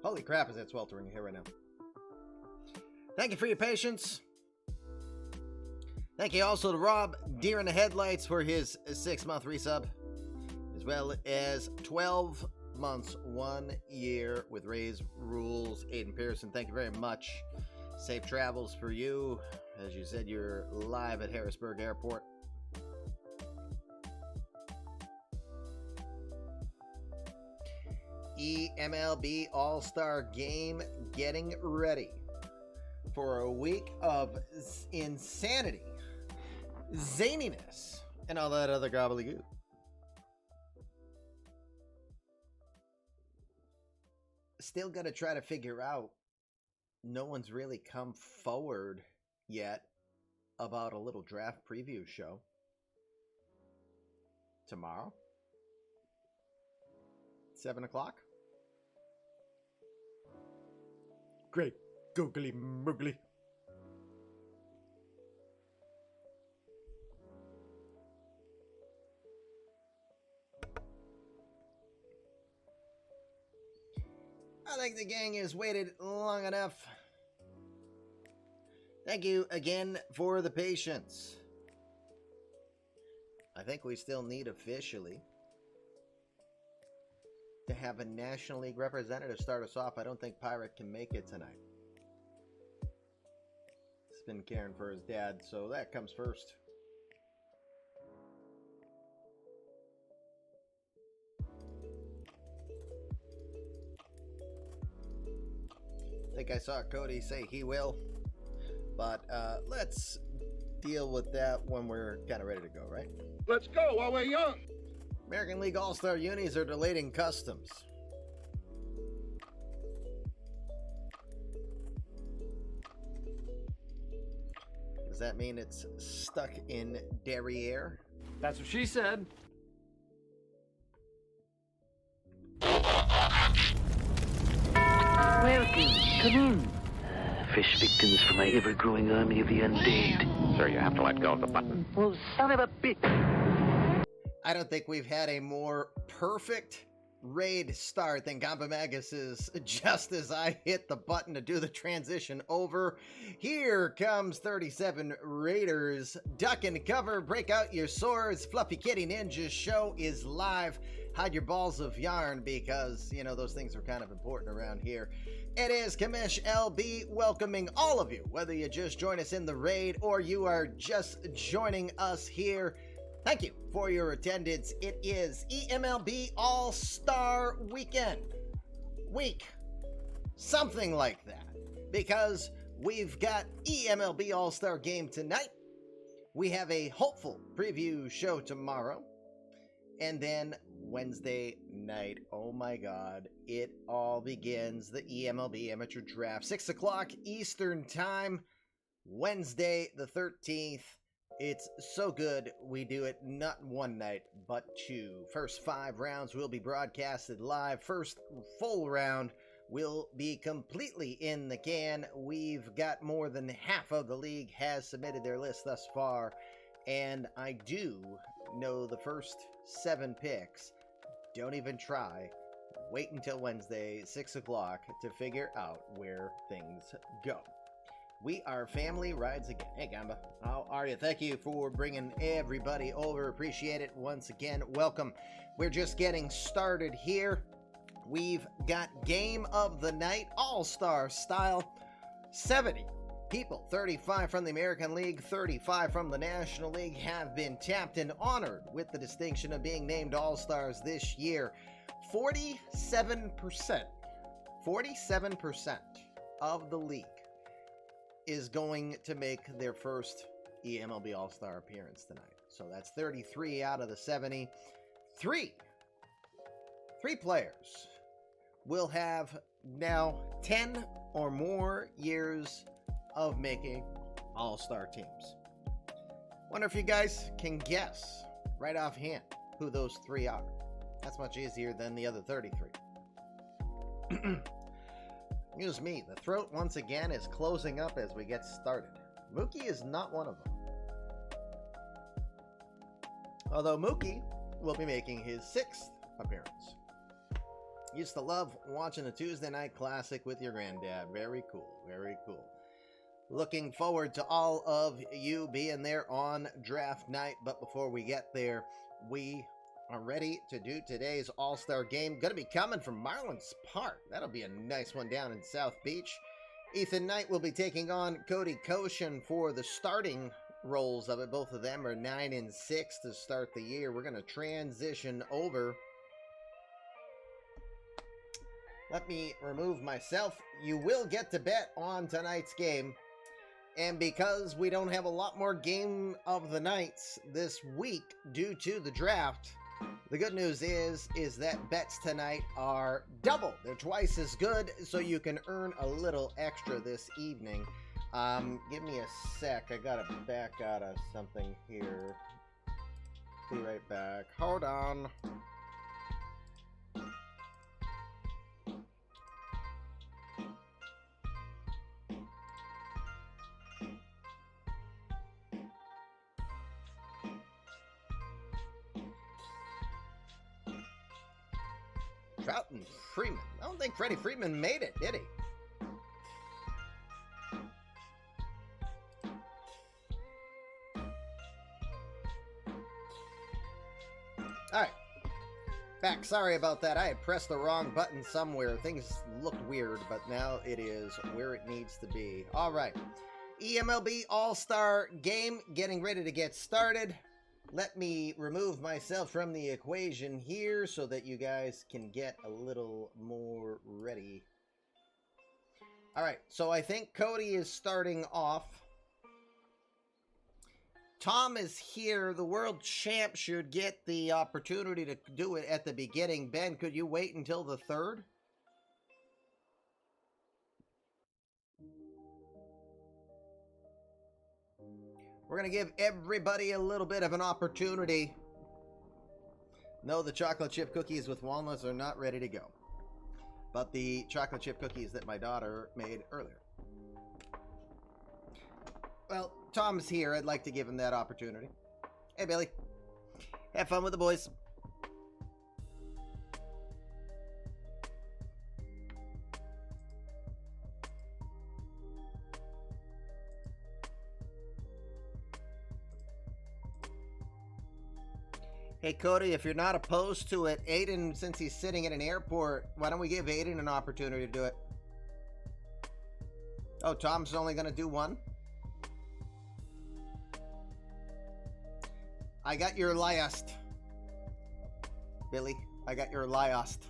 Holy crap, is that sweltering here right now. Thank you for your patience. Thank you also to Rob, Deer in the Headlights, for his 6-month resub, as well as 12 months, 1 year with Ray's Rules. Aiden Pearson, thank you very much. Safe travels for you. As you said, you're live at Harrisburg Airport. eMLB All-Star Game getting ready for a week of insanity, zaniness, and all that other gobbledygook. Still got to try to figure out, no one's really come forward yet about a little draft preview show tomorrow, 7 o'clock. Great googly moogly. I think the gang has waited long enough. Thank you again for the patience. I think we still need officially to have a National League representative start us off. I don't think Pirate can make it tonight. He's been caring for his dad, so that comes first. I think I saw Cody say he will, but let's deal with that when we're kind of ready to go, right? Let's go while we're young. American League All-Star unis are delayed in customs. Does that mean it's stuck in derriere? That's what she said. Welcome. Come in. Fresh victims for my ever-growing army of the undead. Sir, you have to let go of the button. Oh, son of a bitch. I don't think we've had a more perfect raid start than Gamba Magus's just as I hit the button to do the transition over. Here comes 37 Raiders. Duck and cover, break out your swords. Fluffy Kitty Ninja show is live. Hide your balls of yarn because, you know, those things are kind of important around here. It is Kamish LB welcoming all of you, whether you just join us in the raid or you are just joining us here. Thank you for your attendance. It is eMLB All-Star Weekend. Week. Something like that. Because we've got eMLB All-Star Game tonight. We have a hopeful preview show tomorrow. And then Wednesday night, oh my God, it all begins. The eMLB Amateur Draft. 6 o'clock Eastern Time. Wednesday the 13th. It's so good we do it not one night, but two. First 5 rounds will be broadcasted live. First full round will be completely in the can. We've got more than half of the league has submitted their list thus far. And I do know the first 7 picks. Don't even try. Wait until Wednesday, 6 o'clock to figure out where things go. We are Family Rides again. Hey, Gamba. How are you? Thank you for bringing everybody over. Appreciate it. Once again, welcome. We're just getting started here. We've got Game of the Night, All-Star style. 70 people, 35 from the American League, 35 from the National League, have been tapped and honored with the distinction of being named All-Stars this year. 47% of the league is going to make their first eMLB All-Star appearance tonight. So that's 33 out of the 70. Three players will have now 10 or more years of making All-Star teams. Wonder if you guys can guess right offhand who those 3 are. That's much easier than the other 33. Excuse me, the throat once again is closing up as we get started. Mookie is not one of them. Although Mookie will be making his 6th appearance. Used to love watching a Tuesday night classic with your granddad. Very cool. Very cool. Looking forward to all of you being there on draft night. But before we get there, we are ready to do today's All-Star game. Going to be coming from Marlins Park. That'll be a nice one down in South Beach. Ethan Knight will be taking on Cody Koshin for the starting roles of it. Both of them are 9 and 6 to start the year. We're going to transition over. Let me remove myself. You will get to bet on tonight's game. And because we don't have a lot more game of the nights this week due to the draft, the good news is that bets tonight are double. They're twice as good, so you can earn a little extra this evening. Give me a sec. I gotta back out of something here. Be right back. Hold on. Trout and Freeman. I don't think Freddie Freeman made it, did he? All right. Back. Sorry about that. I had pressed the wrong button somewhere. Things looked weird, but now it is where it needs to be. All right. eMLB All-Star Game getting ready to get started. Let me remove myself from the equation here so that you guys can get a little more ready. All right, so I think Cody is starting off. Tom is here. The world champ should get the opportunity to do it at the beginning. Ben, could you wait until the 3rd? We're going to give everybody a little bit of an opportunity. No, the chocolate chip cookies with walnuts are not ready to go. But the chocolate chip cookies that my daughter made earlier. Well, Tom's here. I'd like to give him that opportunity. Hey, Billy. Have fun with the boys. Hey, Cody, if you're not opposed to it, Aiden, since he's sitting at an airport, why don't we give Aiden an opportunity to do it? Oh, Tom's only going to do one? I got your last. Billy, I got your last.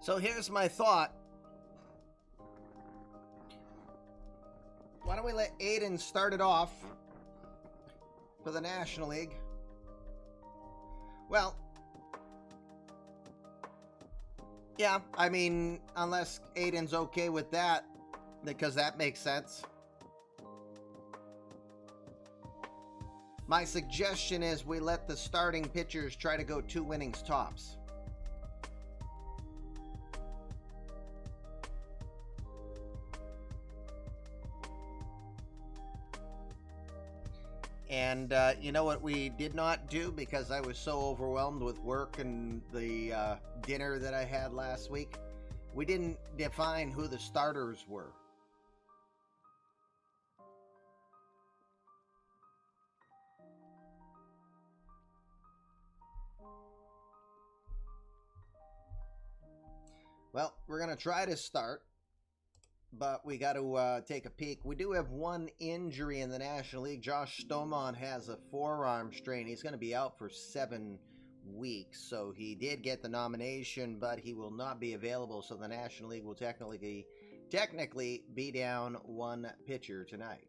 So here's my thought. Why don't we let Aiden start it off for the National League? Well, yeah, I mean, unless Aiden's okay with that, because that makes sense. My suggestion is we let the starting pitchers try to go 2 innings tops. And you know what we did not do because I was so overwhelmed with work and the dinner that I had last week? We didn't define who the starters were. Well, we're going to try to start, but we got to take a peek. We do have one injury in the National League. Josh Stomon has a forearm strain. He's going to be out for 7 weeks, so he did get the nomination, but he will not be available, so the National League will technically be down 1 pitcher tonight.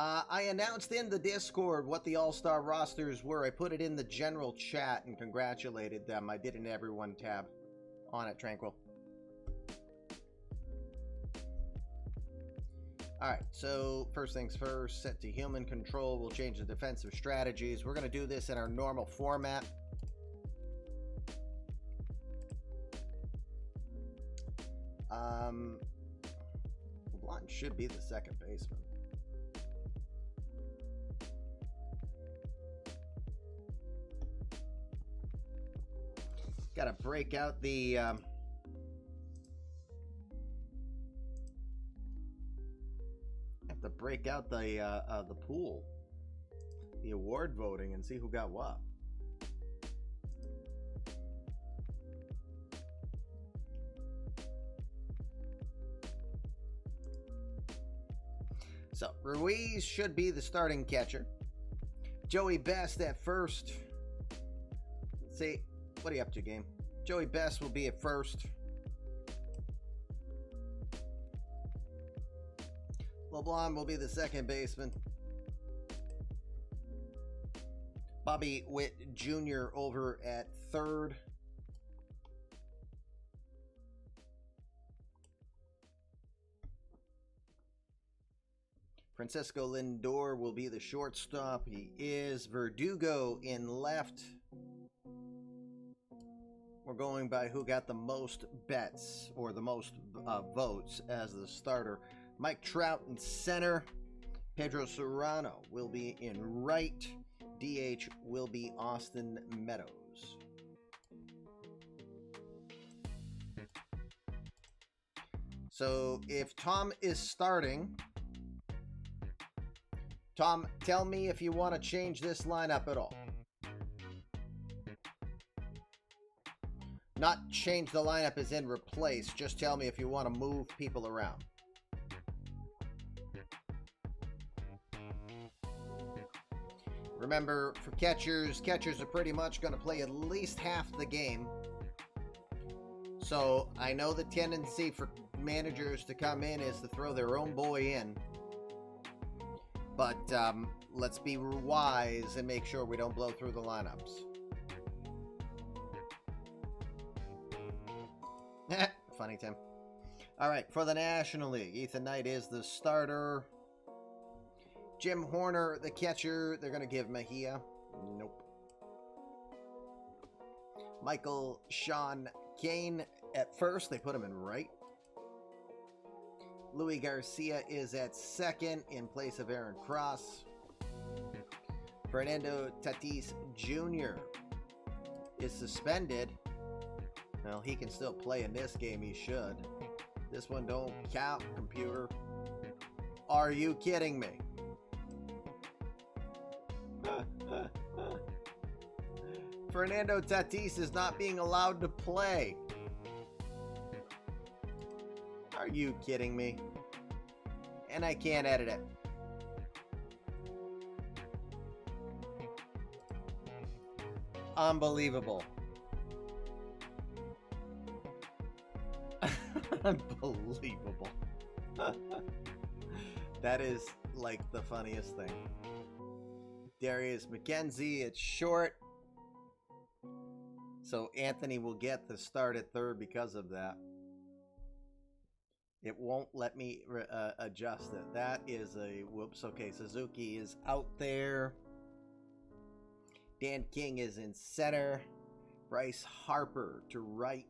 I announced in the Discord what the All-Star rosters were. I put it in the general chat and congratulated them. I did an Everyone tab on it, Tranquil. Alright, so first things first, set to human control. We'll change the defensive strategies. We're going to do this in our normal format. LeBlanc should be the second baseman. Got to break out the have to break out the pool, the award voting, and see who got what. So Ruiz should be the starting catcher. Joey Best at first. Let's see, what are you up to, game? Joey Best will be at first. LeBlanc will be the second baseman. Bobby Witt Jr. over at third. Francisco Lindor will be the shortstop. He is. Verdugo in left. We're going by who got the most bets or the most votes as the starter. Mike Trout in center. Pedro Serrano will be in right. DH will be Austin Meadows. So if Tom is starting, Tom, tell me if you want to change this lineup at all. Not change the lineup as in replace. Just tell me if you want to move people around. Remember, for catchers are pretty much going to play at least half the game. So I know the tendency for managers to come in is to throw their own boy in. But let's be wise and make sure we don't blow through the lineups. Funny, Tim. All right, for the National League, Ethan Knight is the starter. Jim Horner, the catcher. They're going to give Mejia. Nope. Michael Sean Kane at first. They put him in right. Louis Garcia is at second in place of Aaron Cross. Fernando Tatis Jr. is suspended. Well, he can still play in this game. He should. This one don't count, computer. Are you kidding me? Fernando Tatis is not being allowed to play. Are you kidding me? And I can't edit it. Unbelievable. Unbelievable. That is like the funniest thing. Darius McKenzie at short. So Anthony will get the start at third because of that. It won't let me adjust it. That is a whoops. Okay, Suzuki is out there. Dan King is in center. Bryce Harper to right.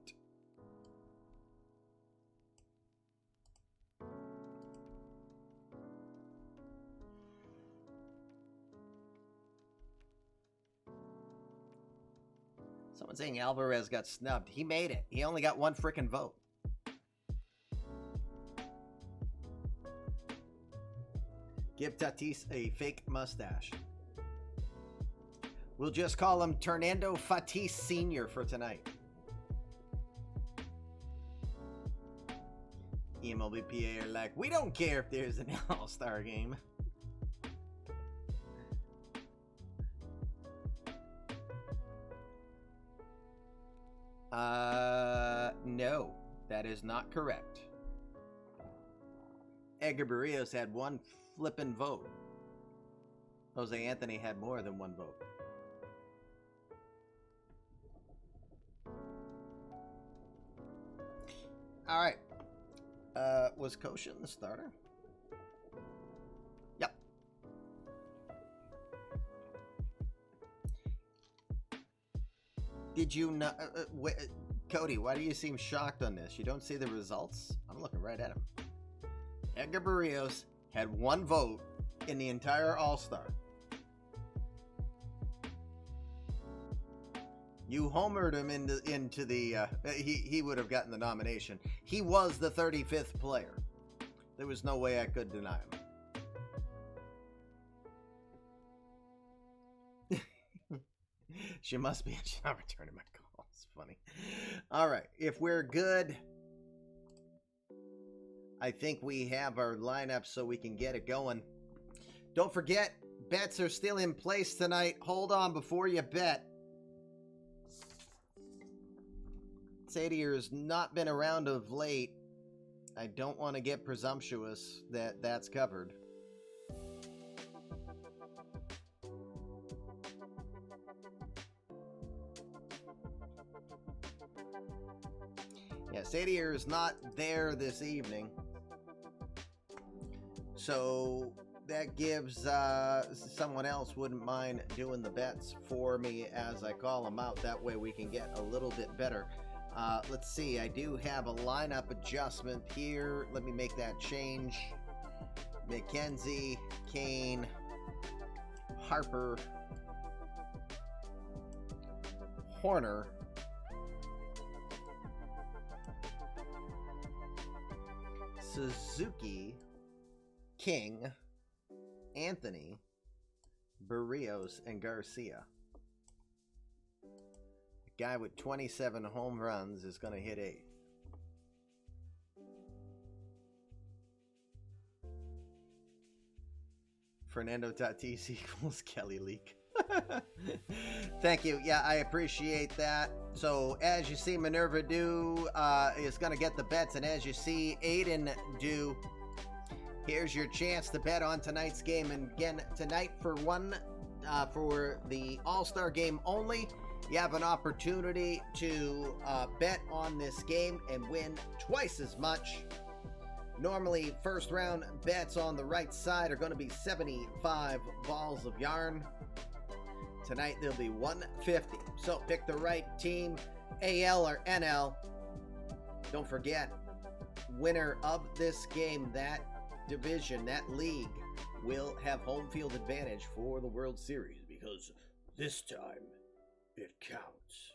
Someone's saying Alvarez got snubbed. He made it. He only got one frickin' vote. Give Tatis a fake mustache. We'll just call him Ternando Tatis Sr. for tonight. eMLB PA are like, we don't care if there's an All-Star game. No, that is not correct. Edgar Barrios had one flippin' vote. Jose Anthony had more than one vote. All right. Was Koshin the starter? Yep. Did you not? Cody, why do you seem shocked on this? You don't see the results? I'm looking right at him. Edgar Barrios had 1 vote in the entire All-Star. You homered him into the... he would have gotten the nomination. He was the 35th player. There was no way I could deny him. She must be. She's not returning my call. It's funny. All right. If we're good, I think we have our lineup so we can get it going. Don't forget, bets are still in place tonight. Hold on before you bet. Sadier's not been around of late. I don't want to get presumptuous that that's covered. Yeah, Sadier is not there this evening. So that gives someone else wouldn't mind doing the bets for me as I call them out. That way we can get a little bit better. Let's see. I do have a lineup adjustment here. Let me make that change. McKenzie, Kane, Harper, Horner, Suzuki, King, Anthony, Barrios, and Garcia. The guy with 27 home runs is going to hit 8th. Fernando Tatis equals Kelly Leak. Thank you. Yeah, I appreciate that. So as you see, Minerva do is going to get the bets, and as you see, Aiden do. Here's your chance to bet on tonight's game, and again tonight for the All-Star game only. You have an opportunity to bet on this game and win twice as much. Normally, first round bets on the right side are going to be 75 balls of yarn. Tonight, there'll be 150. So pick the right team, AL or NL. Don't forget, winner of this game, that division, that league, will have home field advantage for the World Series because this time it counts.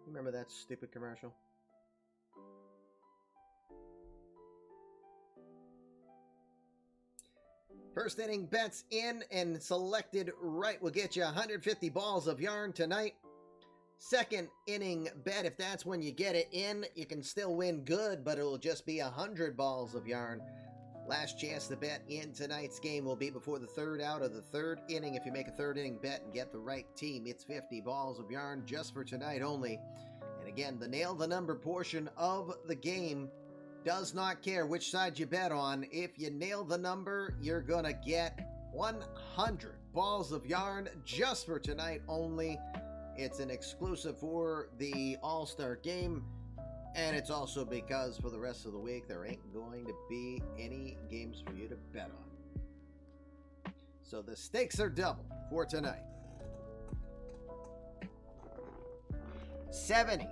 Remember that stupid commercial? First inning bets in and selected right will get you 150 balls of yarn tonight. Second inning bet, if that's when you get it in, you can still win good, but it'll just be 100 balls of yarn. Last chance to bet in tonight's game will be before the third out of the third inning. If you make a third inning bet and get the right team, it's 50 balls of yarn just for tonight only. And again, the nail the number portion of the game does not care which side you bet on. If you nail the number, you're going to get 100 balls of yarn just for tonight only. It's an exclusive for the All-Star game. And it's also because for the rest of the week, there ain't going to be any games for you to bet on. So the stakes are double for tonight. 70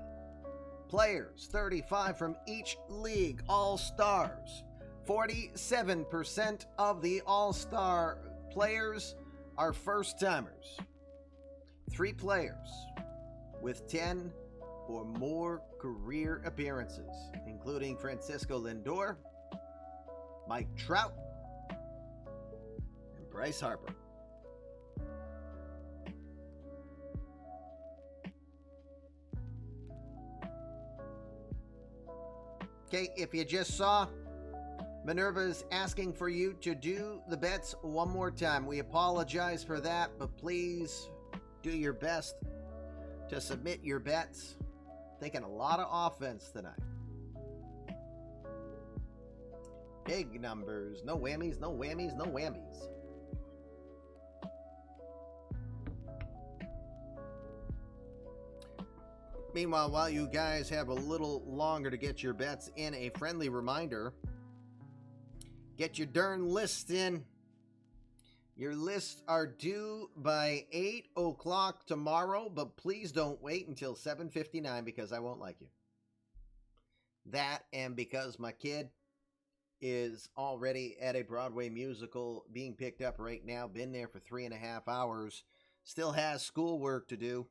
players, 35 from each league, All-Stars. 47% of the All-Star players are first-timers. 3 players with 10 or more career appearances, including Francisco Lindor, Mike Trout, and Bryce Harper. Okay, if you just saw, Minerva's asking for you to do the bets one more time. We apologize for that, but please do your best to submit your bets. Taking a lot of offense tonight. Big numbers. No whammies, no whammies, no whammies. Meanwhile, while you guys have a little longer to get your bets in, a friendly reminder, get your darn list in. Your lists are due by 8 o'clock tomorrow, but please don't wait until 7:59 because I won't like you. That and because my kid is already at a Broadway musical being picked up right now, been there for 3.5 hours, still has schoolwork to do.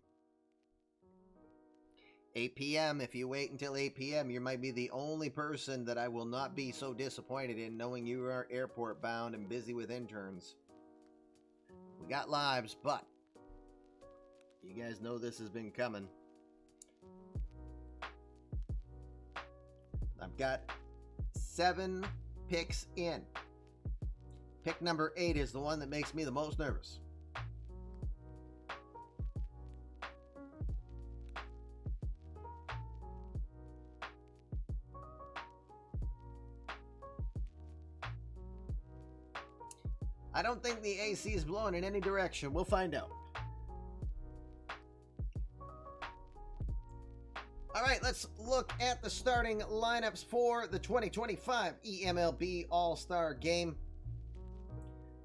8 p.m. If you wait until 8 p.m., you might be the only person that I will not be so disappointed in, knowing you are airport bound and busy with interns. We got lives, but you guys know this has been coming. I've got 7 picks in. Pick number 8 is the one that makes me the most nervous. I don't think the AC is blowing in any direction. We'll find out. All right, let's look at the starting lineups for the 2025 eMLB All-Star Game.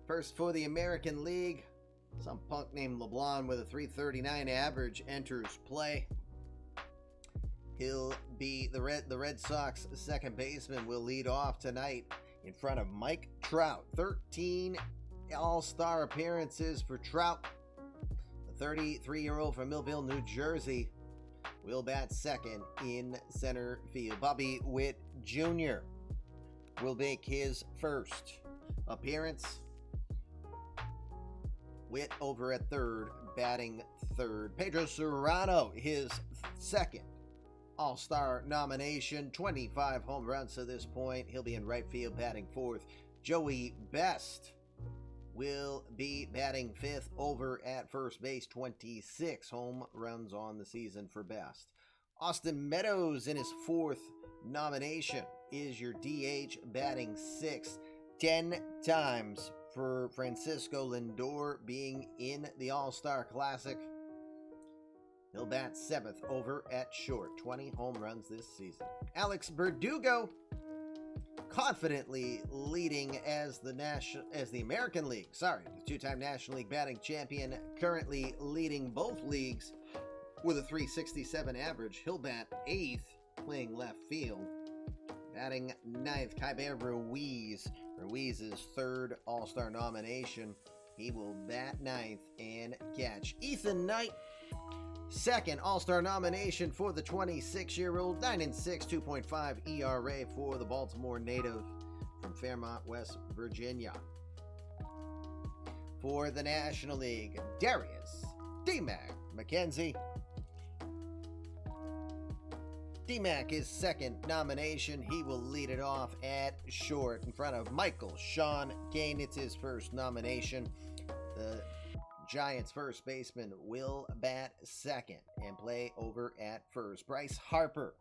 First for the American League, some punk named LeBlanc with a .339 average enters play. He'll be the Red Sox second baseman will lead off tonight in front of Mike Trout. 13 All-Star appearances for Trout. The 33-year-old from Millville, New Jersey, will bat second in center field. Bobby Witt Jr. will make his first appearance. Witt over at third, batting third. Pedro Serrano, his second All-Star nomination, 25 home runs to this point. He'll be in right field, batting fourth. Joey Best will be batting fifth over at first base, 26 home runs on the season for Best. Austin Meadows in his fourth nomination is your DH, batting sixth, 10 times for Francisco Lindor being in the All-Star Classic. He'll bat seventh over at short, 20 home runs this season. Alex Berdugo confidently leading as the American League, the two-time National League batting champion, currently leading both leagues with a .367 average. He'll bat eighth, playing left field. Batting ninth, Kyber Ruiz. Ruiz's third All-Star nomination. He will bat ninth and catch. Ethan Knight, second All-Star nomination for the 26-year-old, 9-6, 2.5 ERA for the Baltimore native from Fairmont, West Virginia. For the National League, Darius D-Mac McKenzie. D-Mac is second nomination. He will lead it off at short in front of Michael Sean Kane. It's his first nomination. The Giants first baseman will bat second and play over at first. Bryce Harper,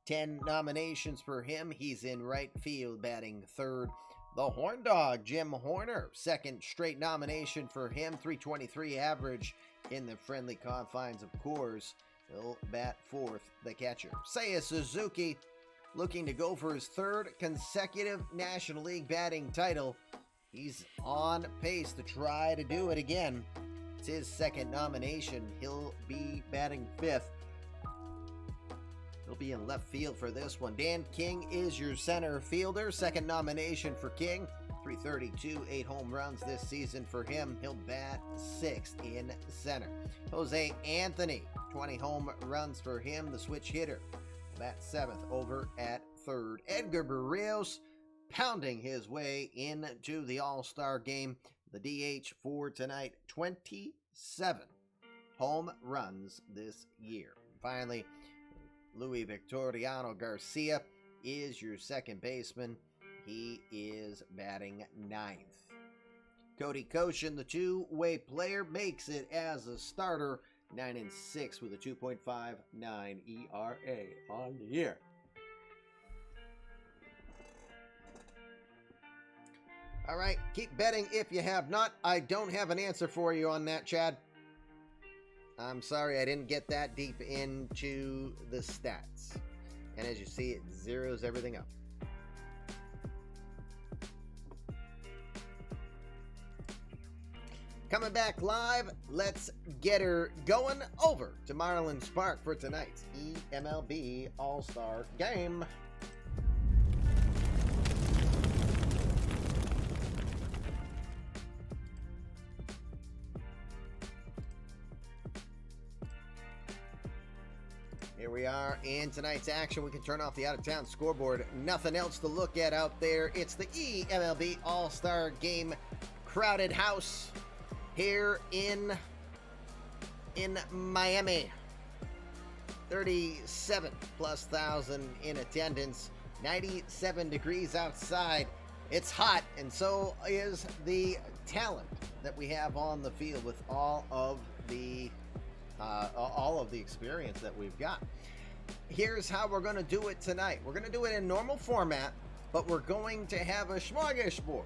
10 nominations for him. He's in right field, batting third. The Horn Dog, Jim Horner, second straight nomination for him. .323 average in the friendly confines of Coors. He'll bat fourth, the catcher. Seiya Suzuki, looking to go for his third consecutive National League batting title. He's on pace to try to do it again. It's his second nomination. He'll be batting fifth. He'll be in left field for this one. Dan King is your center fielder. Second nomination for King. .332, 8 home runs this season for him. He'll bat sixth in center. Jose Anthony, 20 home runs for him, the switch hitter. Bat seventh over at third. Edgar Barrios pounding his way into the All-Star game. The DH for tonight, 27 home runs this year. Finally, Luis Victoriano Garcia is your second baseman. He is batting ninth. Cody Koshin, the two-way player, makes it as a starter. 9-6 with a 2.59 ERA on the year. All right, keep betting if you have not. I don't have an answer for you on that, Chad. I'm sorry, I didn't get that deep into the stats. And as you see, it zeroes everything up. Coming back live, let's get her going over to Marlins Park for tonight's eMLB All-Star Game. Here we are in tonight's action. We can turn off the out-of-town scoreboard. Nothing else to look at out there. It's the eMLB All-Star Game crowded house here in Miami. 37,000+ in attendance. 97 degrees outside. It's hot, and so is the talent that we have on the field with all of the experience that we've got. Here's how we're going to do it tonight. We're going to do it in normal format, but we're going to have a smorgasbord.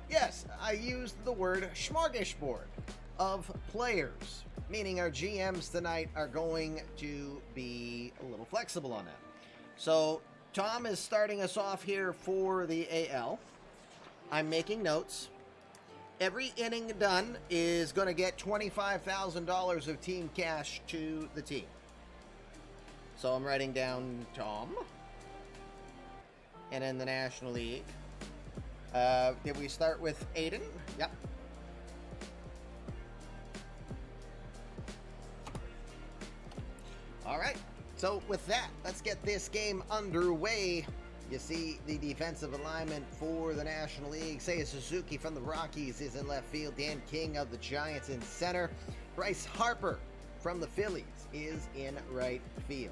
Yes, I used the word smorgasbord of players, meaning our GMs tonight are going to be a little flexible on that. So Tom is starting us off here for the AL. I'm making notes. Every inning done is going to get $25,000 of team cash to the team. So I'm writing down Tom. And in the National League. Did we start with Aiden? Yep. All right. So with that, let's get this game underway. You see the defensive alignment for the National League. Seiya Suzuki from the Rockies is in left field. Dan King of the Giants in center. Bryce Harper from the Phillies is in right field.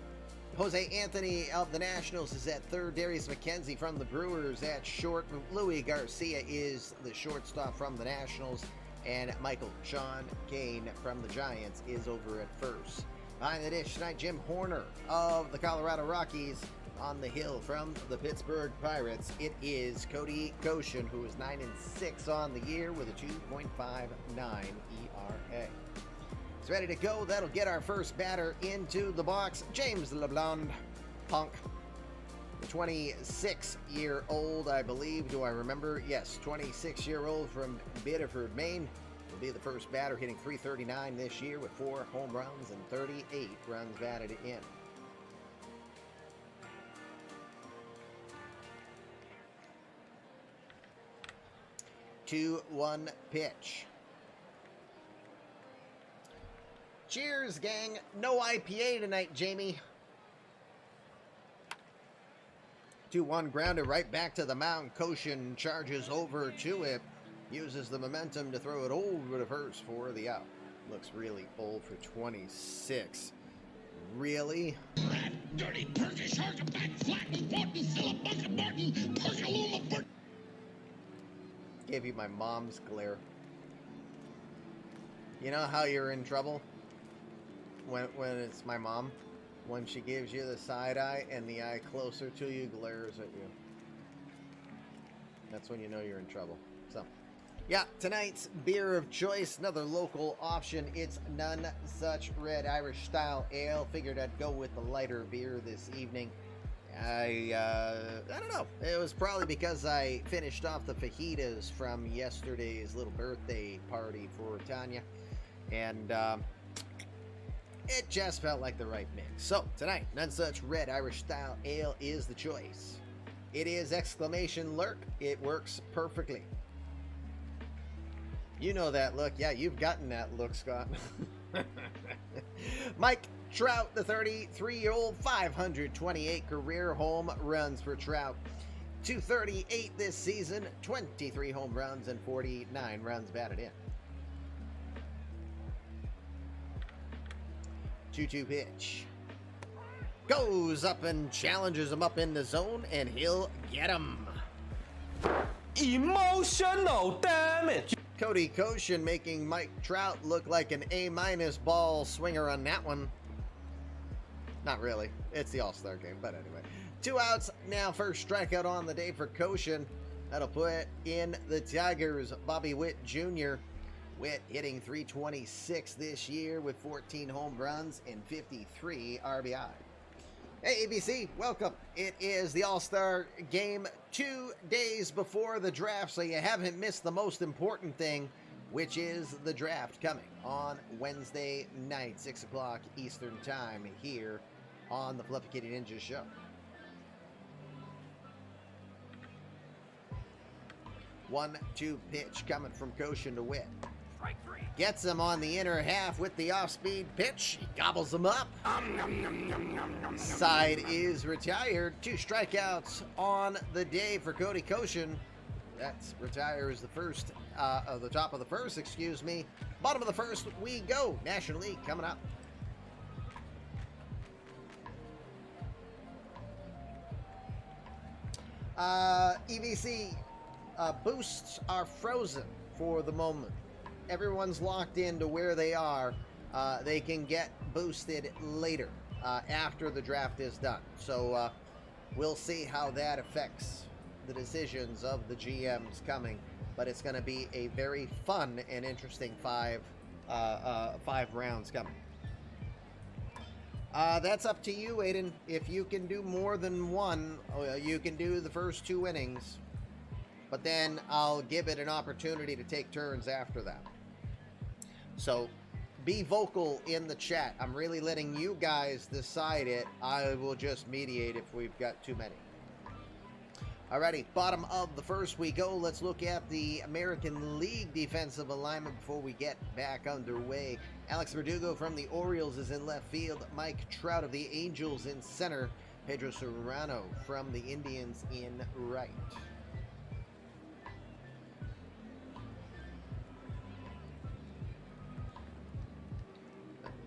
Jose Anthony of the Nationals is at third. Darius McKenzie from the Brewers at short. Louis Garcia is the shortstop from the Nationals. And Michael Sean Kane from the Giants is over at first. Behind the dish tonight, Jim Horner of the Colorado Rockies. On the hill from the Pittsburgh Pirates, it is Cody Koshin, who is 9-6 on the year with a 2.59 ERA. It's ready to go. That'll get our first batter into the box. James LeBlanc, punk. The 26-year-old, I believe. Do I remember? Yes, 26-year-old from Biddeford, Maine. Will be the first batter, hitting .339 this year with 4 home runs and 38 runs batted in. 2-1 pitch. Cheers, gang. No IPA tonight, Jamie. 2-1 grounded right back to the mound. Koshin charges over to it. Uses the momentum to throw it over to first for the out. Looks really old for 26. Really? Dirty Turkish shark, a back flat, important, fill a bucket, Martin, Perkaluma, Gave you my mom's glare. You know how you're in trouble? When it's my mom? When she gives you the side eye and the eye closer to you glares at you. That's when you know you're in trouble. So, yeah, tonight's beer of choice, another local option. It's None Such Red Irish Style Ale. Figured I'd go with the lighter beer this evening. I don't know. It was probably because I finished off the fajitas from yesterday's little birthday party for Tanya. And it just felt like the right mix. So, tonight, None Such Red Irish Style Ale is the choice. It is exclamation lurk. It works perfectly. You know that look. Yeah, you've gotten that look, Scott. Mike Trout, the 33-year-old, 528 career home runs for Trout. 238 this season, 23 home runs and 49 runs batted in. 2-2 pitch. Goes up and challenges him up in the zone, and he'll get him. Emotional damage. Cody Koshin making Mike Trout look like an A- ball swinger on that one. Not really. It's the All-Star game, but anyway. 2 outs now. First strikeout on the day for Koshin. That'll put in the Tigers' Bobby Witt Jr. Witt hitting .326 this year with 14 home runs and 53 RBI. Hey, ABC, welcome. It is the All-Star game 2 days before the draft, so you haven't missed the most important thing. which is the draft coming on Wednesday night, 6 o'clock Eastern Time, here on the Fluffy Kitty Ninja Show. One-two pitch coming from Koshin to Witt. Gets him on the inner half with the off-speed pitch. He gobbles him up. Side is retired. 2 strikeouts on the day for Cody Koshin. That's retires the first, the top of the first, excuse me. Bottom of the first, we go. National League coming up. EVC boosts are frozen for the moment. Everyone's locked into where they are. They can get boosted later after the draft is done. So we'll see how that affects the decisions of the GMs coming. But it's going to be a very fun and interesting five rounds coming. That's up to you, Aiden. If you can do more than one, you can do the first 2 innings. But then I'll give it an opportunity to take turns after that. So be vocal in the chat. I'm really letting you guys decide it. I will just mediate if we've got too many. Alrighty, bottom of the first we go. Let's look at the American League defensive alignment before we get back underway. Alex Verdugo from the Orioles is in left field. Mike Trout of the Angels in center. Pedro Serrano from the Indians in right.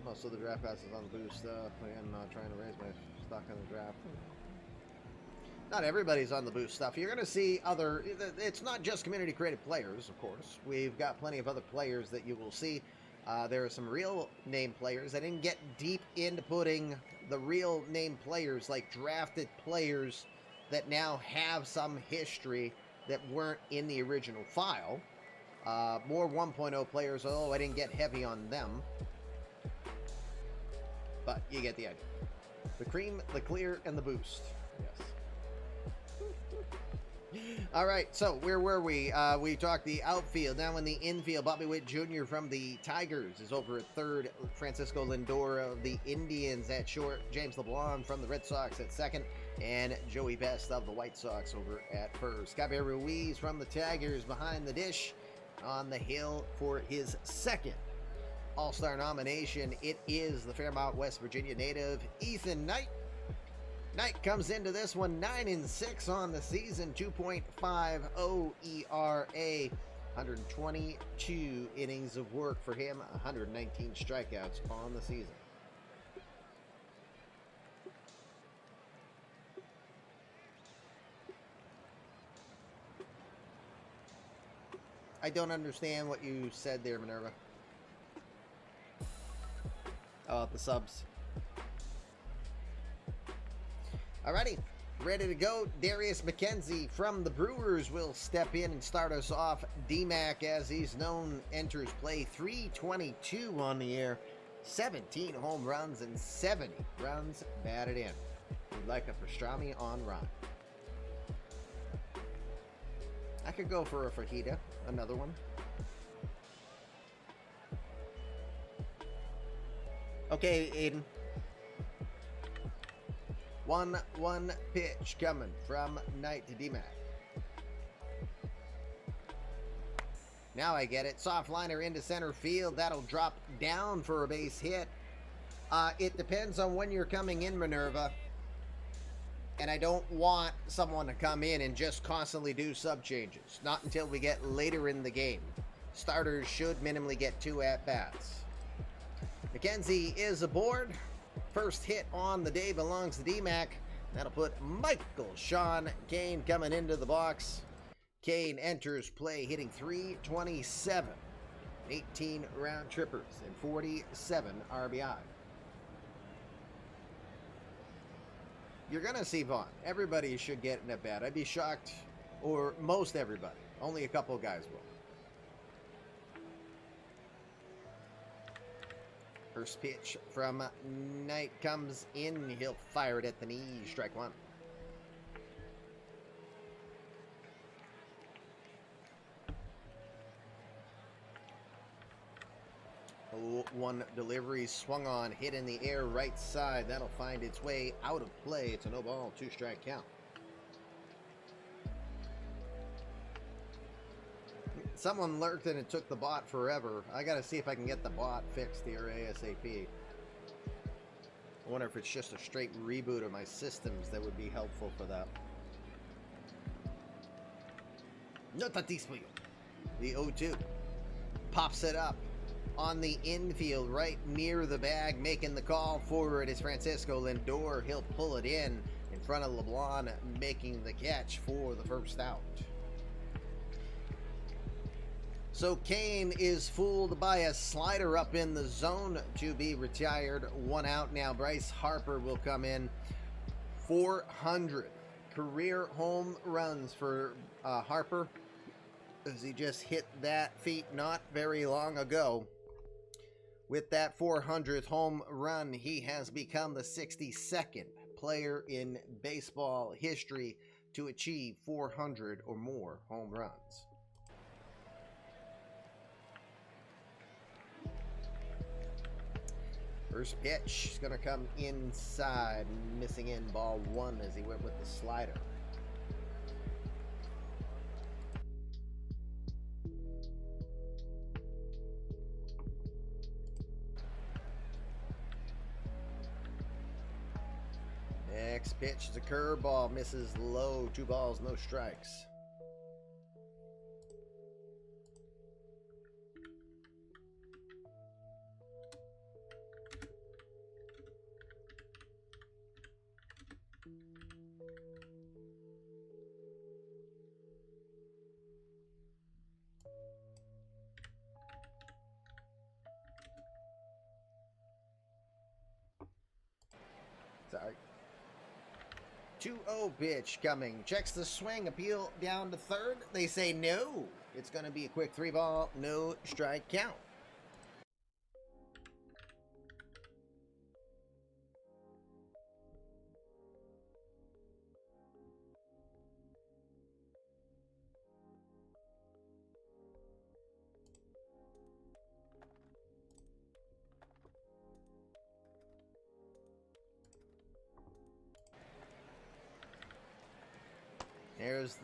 Most of the draft passes on the boost. I'm not trying to raise my stock on the draft. Not everybody's on the boost stuff. You're going to see other... It's not just community-created players, of course. We've got plenty of other players that you will see. There are some real name players. I didn't get deep into putting the real name players, like drafted players that now have some history that weren't in the original file. More 1.0 players, although I didn't get heavy on them. But you get the idea. The cream, the clear, and the boost. Yes. All right, so where were we? We talked the outfield. Now in the infield, Bobby Witt Jr. from the Tigers is over at third. Francisco Lindor of the Indians at short. James LeBlanc from the Red Sox at second. And Joey Best of the White Sox over at first. Gabriel Ruiz from the Tigers behind the dish on the hill for his second All-Star nomination. It is the Fairmount, West Virginia native, Ethan Knight. Knight comes into this one 9-6 on the season, 2.50 ERA, 122 innings of work for him, 119 strikeouts on the season. I don't understand what you said there, Minerva. About the subs. Alrighty, ready to go. Darius McKenzie from the Brewers will step in and start us off. D-Mac, as he's known, enters play. 322 on the air, 17 home runs and 70 runs batted in. We'd like a pastrami on Ron. I could go for a fajita, another one. Okay, Aiden. 1-1 pitch coming from Knight to D-Mac. Now I get it. Soft liner into center field. That'll drop down for a base hit. It depends on when you're coming in, Minerva. And I don't want someone to come in and just constantly do sub changes. Not until we get later in the game. Starters should minimally get 2 at-bats. McKenzie is aboard. First hit on the day belongs to D-Mac. That'll put Michael Sean Kane coming into the box. Kane enters play hitting .327. 18 round trippers and 47 RBI. You're going to see Vaughn. Everybody should get an at-bat. I'd be shocked, or most everybody. Only a couple guys will. First pitch from Knight comes in. He'll fire it at the knee. Strike one. 0-1 delivery, swung on, hit in the air, right side. That'll find its way out of play. It's a no ball, 2-strike count. Someone lurked and it took the bot forever. I gotta see if I can get the bot fixed here ASAP. I wonder if it's just a straight reboot of my systems that would be helpful for that. Notatismo. The 0-2 pops it up on the infield, right near the bag, making the call forward is Francisco Lindor. He'll pull it in front of LeBlanc, making the catch for the first out. So Kane is fooled by a slider up in the zone to be retired. 1 out now. Bryce Harper will come in. 400 career home runs for Harper, as he just hit that feat not very long ago. With that 400th home run, he has become the 62nd player in baseball history to achieve 400 or more home runs. First pitch is going to come inside, missing in ball 1 as he went with the slider. Next pitch is a curveball, misses low, 2 balls, no strikes. Sorry. 2-0 pitch coming. Checks the swing. Appeal down to third. They say no. It's going to be a quick 3-ball, no strike count. There's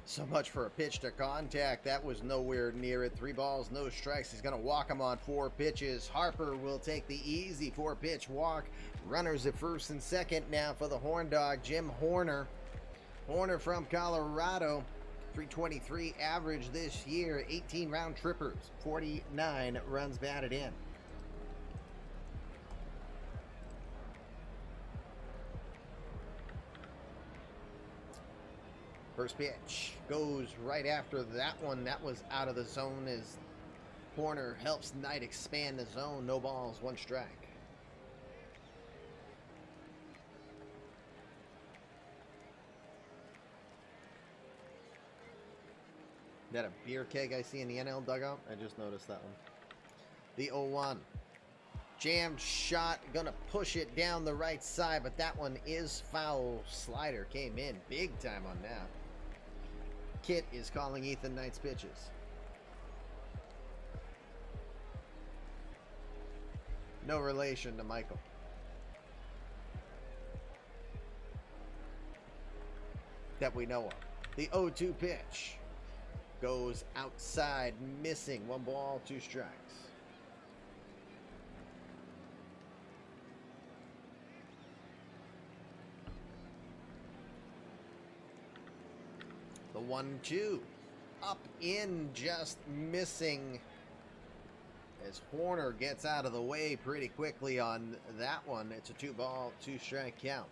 so much for a pitch to contact. That was nowhere near it. 3 balls, no strikes. He's going to walk him on 4 pitches. Harper will take the easy 4-pitch walk. Runners at first and second now for the Horn Dog, Jim Horner. Horner from Colorado. 323 average this year. 18 round trippers. 49 runs batted in. First pitch goes right after that one. That was out of the zone as Horner helps Knight expand the zone. No balls, 1 strike. Is that a beer keg I see in the NL dugout? I just noticed that one. The 0-1. Jammed shot, gonna push it down the right side, but that one is foul. Slider came in big time on that. Kit is calling Ethan Knight's pitches. No relation to Michael. That we know of. The 0-2 pitch goes outside, missing. 1 ball, 2 strikes. The 1-2 up in, just missing as Horner gets out of the way pretty quickly on that one. It's a 2 ball, 2 strike count.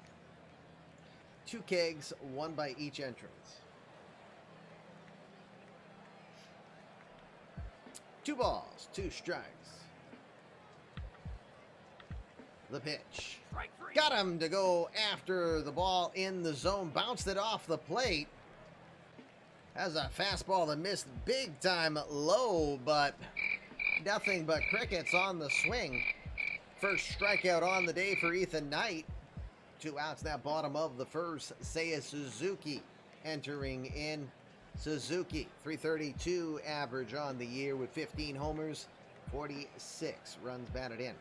2 kegs, 1 by each entrance. 2 balls, 2 strikes. The pitch. Got him to go after the ball in the zone. Bounced it off the plate. Has a fastball that missed big time low, but nothing but crickets on the swing. First strikeout on the day for Ethan Knight. 2 outs now, bottom of the first. Seiya Suzuki entering in. Suzuki, 332 average on the year with 15 homers, 46 runs batted in.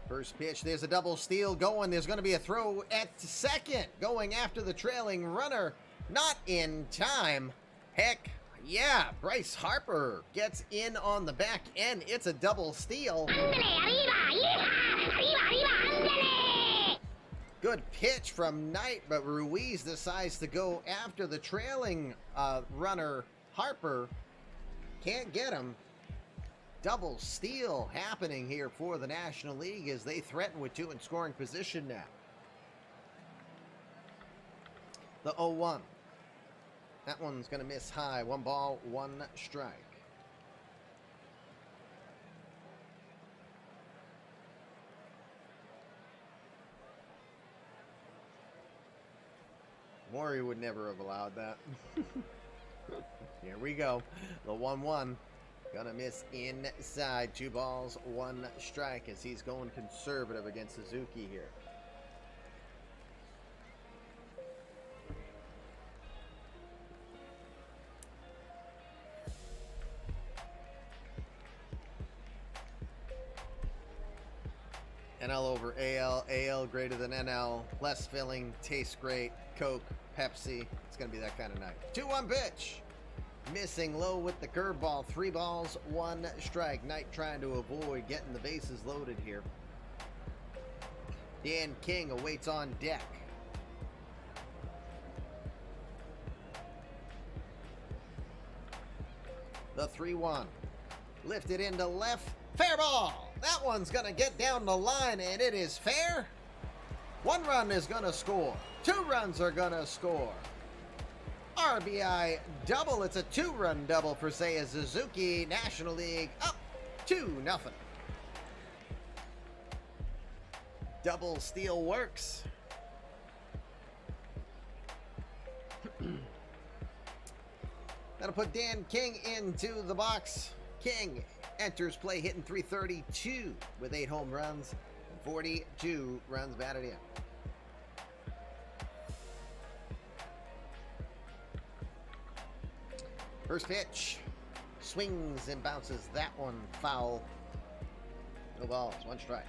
First pitch, there's a double steal going. There's going to be a throw at second, going after the trailing runner. Not in time. Heck, yeah, Bryce Harper gets in on the back end. It's a double steal. Good pitch from Knight, but Ruiz decides to go after the trailing runner, Harper. Can't get him. Double steal happening here for the National League as they threaten with 2 in scoring position now. The 0-1. That one's going to miss high. 1 ball, 1 strike. Maury would never have allowed that. Here we go. The 1-1. Gonna miss inside. 2 balls, 1 strike as he's going conservative against Suzuki here. NL over AL, AL greater than NL, less filling, tastes great, Coke, Pepsi. It's gonna be that kind of night. 2-1 pitch. Missing low with the curveball. 3 balls, 1 strike. Knight trying to avoid getting the bases loaded here. Dan King awaits on deck. The 3-1. Lifted into left. Fair ball. That one's going to get down the line, and it is fair. 1 run is going to score. 2 runs are going to score. RBI double. It's a 2-run double for Seiya Suzuki. National League up 2-0. Double steal works. That'll put Dan King into the box. King enters play hitting .332 with 8 home runs and 42 runs batted in. First pitch, swings and bounces. That one foul. No balls, 1 strike.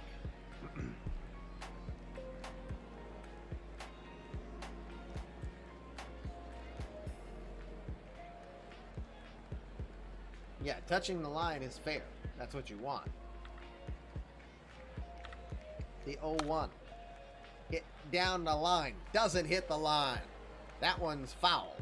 Yeah, touching the line is fair. That's what you want. The 0-1. Hit down the line. Doesn't hit the line. That one's foul.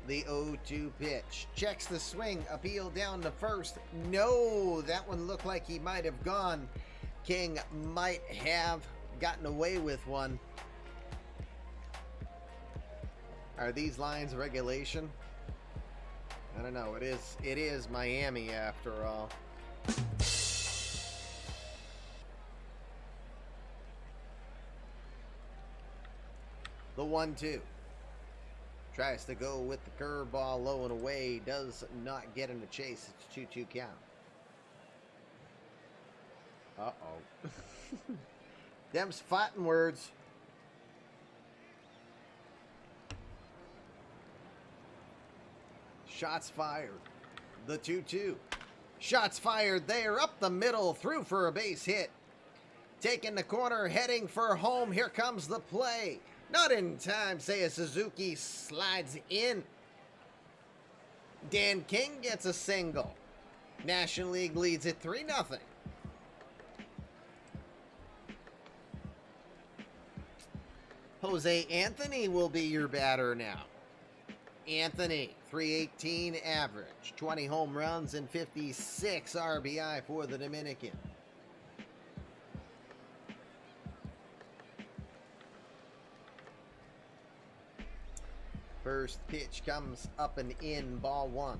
The 0-2 pitch. Checks the swing. Appeal down to first. No, that one looked like he might have gone. King might have gotten away with one. Are these lines regulation? I don't know. It is Miami after all. The 1-2. Tries to go with the curveball low and away. Does not get in the chase. It's a 2-2 count. Uh-oh. Them's fighting words. Shots fired. The 2-2. Shots fired there. Up the middle. Through for a base hit. Taking the corner. Heading for home. Here comes the play. Not in time. Seiya Suzuki slides in. Dan King gets a single. National League leads it 3-0. Jose Anthony will be your batter now. Anthony, .318 average, 20 home runs and 56 RBI for the Dominican. First pitch comes up and in, ball 1.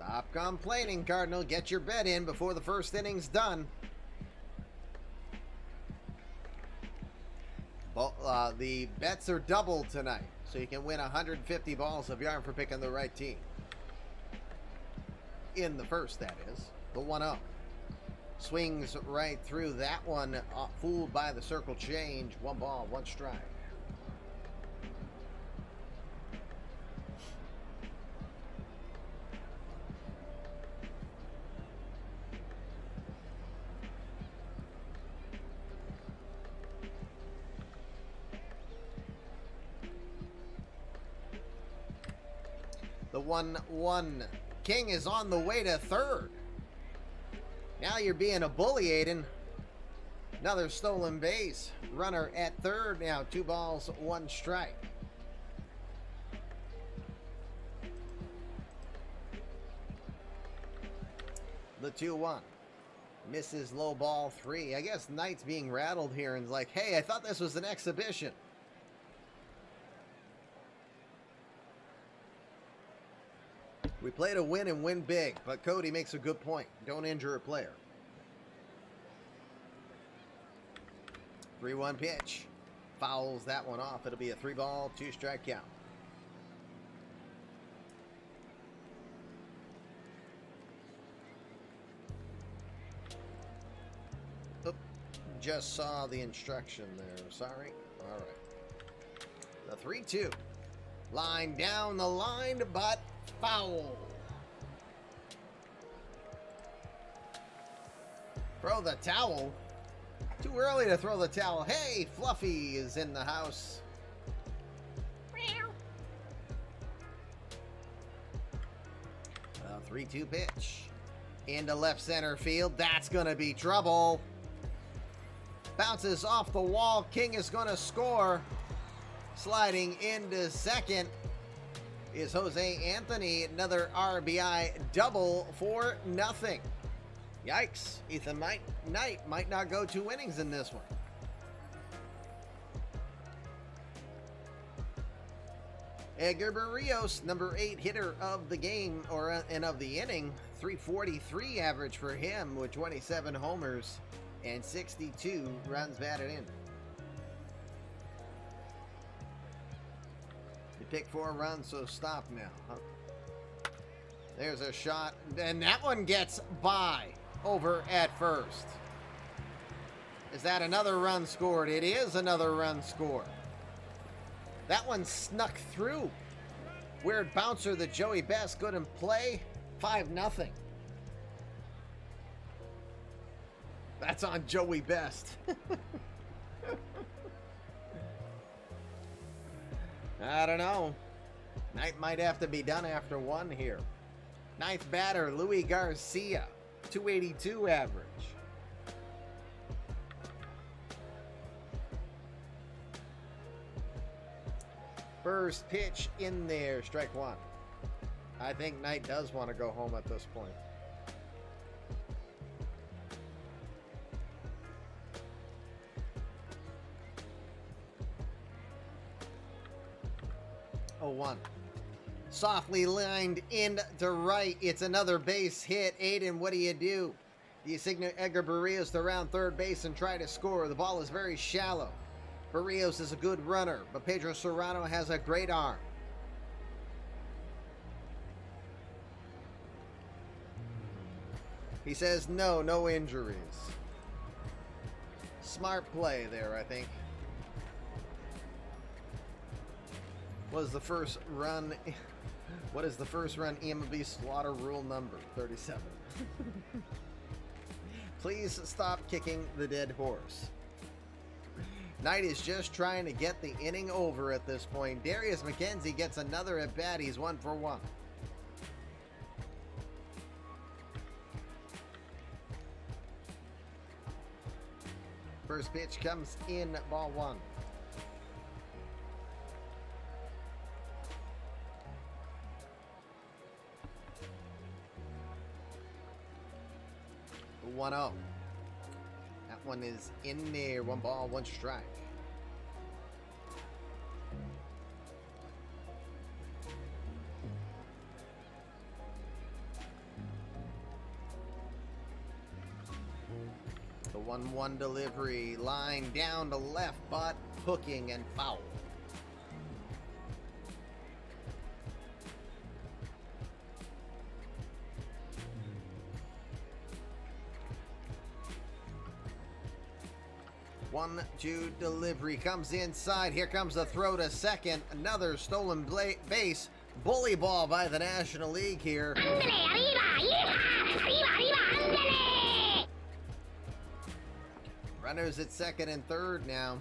Stop complaining, Cardinal. Get your bet in before the first inning's done. The bets are doubled tonight, so you can win 150 balls of yarn for picking the right team. In the first, that is. The 1-0. Swings right through that one, fooled by the circle change. 1 ball, 1 strike. The 1-1. King is on the way to third. Now you're being a bully, Aiden. Another stolen base. Runner at third now. 2 balls, 1 strike. The 2-1. Misses low ball 3. I guess Knight's being rattled here and is like, hey, I thought this was an exhibition. We play to win and win big, but Cody makes a good point. Don't injure a player. 3-1 pitch. Fouls that one off. It'll be a 3 ball, 2 strike count. Oop, just saw the instruction there. Sorry. All right. The 3-2. Line down the line, but foul. Throw the towel. Too early to throw the towel. Hey, Fluffy is in the house. 3-2 pitch. Into left center field. That's going to be trouble. Bounces off the wall. King is going to score. Sliding into second is Jose Anthony. Another RBI double for nothing. Yikes. Ethan Knight might not go 2 innings in this one. Edgar Barrios, number 8 hitter of the game, and of the inning. 343 average for him with 27 homers and 62 runs batted in. You pick 4 runs, so stop now. Huh? There's a shot, and that one gets by over at first. Is that another run scored? It is another run scored. That one snuck through. Weird bouncer that Joey Best couldn't play. 5-0. That's on Joey Best. I don't know. Knight might have to be done after 1 here. 9th batter, Louis Garcia. 282 average. First pitch in there, strike 1. I think Knight does want to go home at this point. Oh, 1. Softly lined into right. It's another base hit. Aiden, what do? Do you signal Edgar Barrios to round third base and try to score? The ball is very shallow. Barrios is a good runner, but Pedro Serrano has a great arm. He says no injuries. Smart play there, I think. What is the first run eMLB slaughter rule number? 37. Please stop kicking the dead horse. Knight is just trying to get the inning over at this point. Darius McKenzie gets another at bat. He's 1 for 1. First pitch comes in, ball 1. The 1-0. That one is in there. 1 ball, 1 strike. 1-1 delivery, line down to left, but hooking and foul. One, two, delivery comes inside. Here comes the throw to second. Another stolen base. Bully ball by the National League here. Runners at second and third now.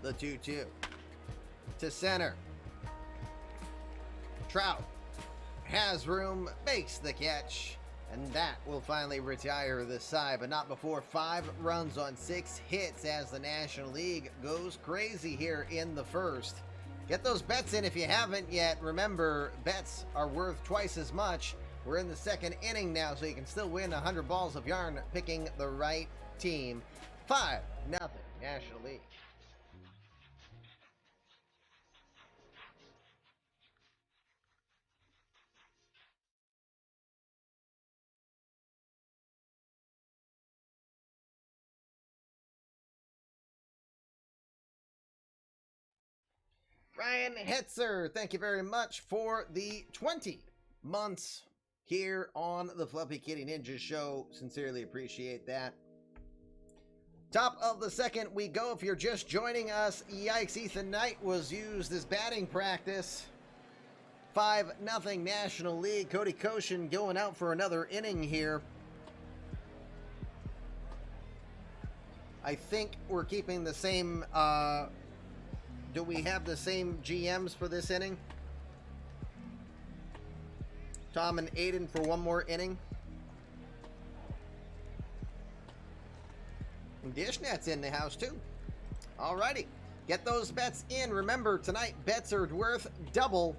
The 2-2 to center. Trout has room, makes the catch, and that will finally retire the side, but not before 5 runs on 6 hits as the National League goes crazy here in the first. Get those bets in if you haven't yet. Remember, bets are worth twice as much. We're in the second inning now, so you can still win 100 balls of yarn picking the right team. 5-0 National League. Ryan Hetzer, thank you very much for the 20 months here on the Fluffy Kitty Ninja Show. Sincerely appreciate that. Top of the second we go. If you're just joining us, yikes, Ethan Knight was used as batting practice. 5-0 National League. Cody Koshin going out for another inning here. I think we're keeping the same... do we have the same GMs for this inning? Tom and Aiden for one more inning. And Dishnet's in the house too. Alrighty. Get those bets in. Remember, tonight bets are worth double.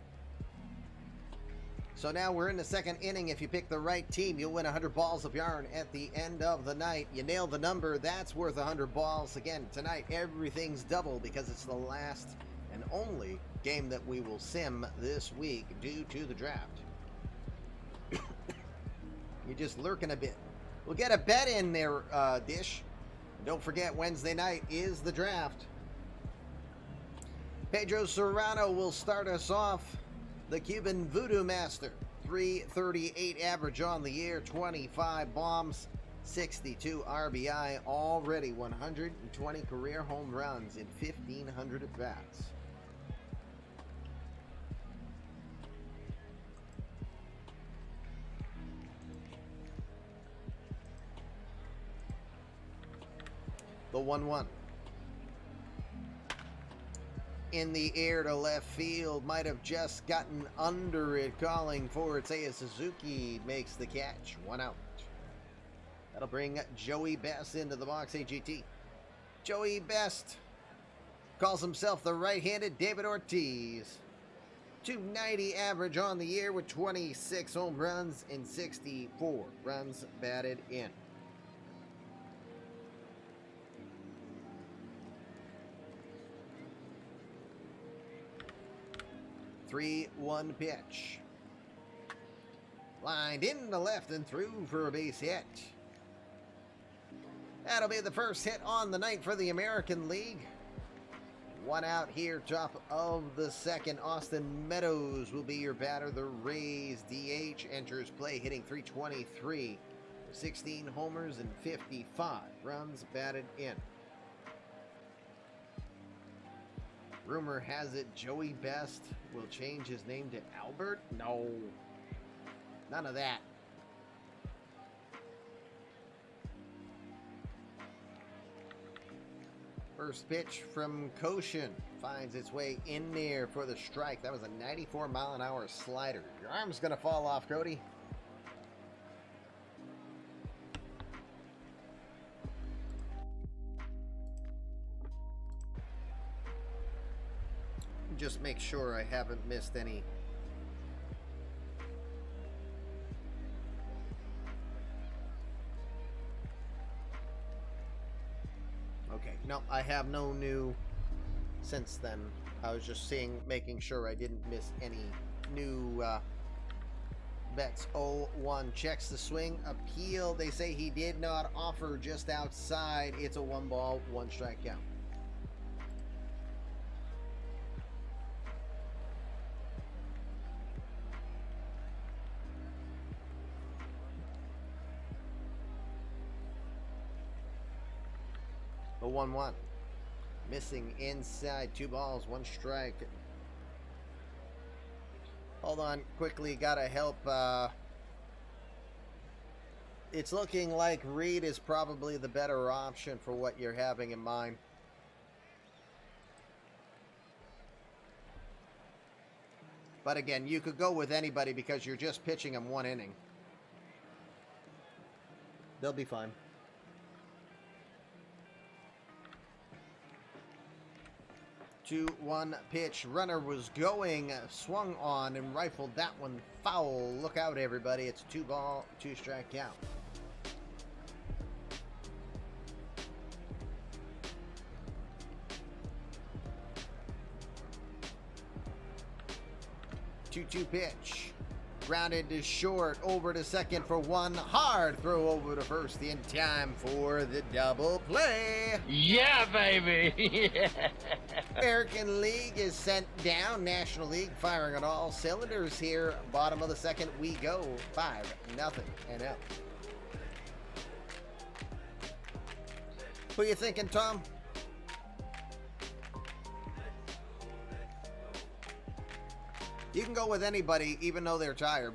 So now we're in the second inning. If you pick the right team, you'll win 100 balls of yarn at the end of the night. You nail the number, that's worth 100 balls. Again, tonight everything's double because it's the last and only game that we will sim this week due to the draft. You're just lurking a bit. We'll get a bet in there, Dish. And don't forget, Wednesday night is the draft. Pedro Serrano will start us off. The Cuban Voodoo Master, 338 average on the year, 25 bombs, 62 RBI, already 120 career home runs in 1,500 at-bats. The 1-1. In the air to left field, might have just gotten under it, calling for it. Seiya Suzuki makes the catch, 1 out. That'll bring Joey Best into the box, AGT. Joey Best calls himself the right-handed David Ortiz. 290 average on the year with 26 home runs and 64 runs batted in. The 3-1 pitch. Lined in the left and through for a base hit. That'll be the first hit on the night for the American League. 1 out here, top of the second. Austin Meadows will be your batter. The Rays DH enters play, hitting .323. 16 homers and 55 runs batted in. Rumor has it Joey Best will change his name to Albert? No. None of that. First pitch from Koshin finds its way in there for the strike. That was a 94-mile-an-hour slider. Your arm's going to fall off, Cody. Just make sure I haven't missed any. Okay, no, I have no new since then. I was just making sure I didn't miss any new bets. 0-1 checks the swing. Appeal. They say he did not offer just outside. It's a 1 ball, 1 strike count. A 1-1. Missing inside. 2 balls, 1 strike. Hold on, quickly, gotta help. It's looking like Reed is probably the better option for what you're having in mind. But again, you could go with anybody because you're just pitching them 1 inning. They'll be fine. Two, 1 pitch. Runner was going, swung on, and rifled that one foul. Look out, everybody. It's a 2 ball, 2 strike count. Two pitch. Grounded to short, over to second for 1. Hard throw over to first in time for the double play. Yeah, baby! American League is sent down. National League firing on all cylinders here. Bottom of the second we go. 5-0 NL. Who you thinking, Tom? You can go with anybody, even though they're tired.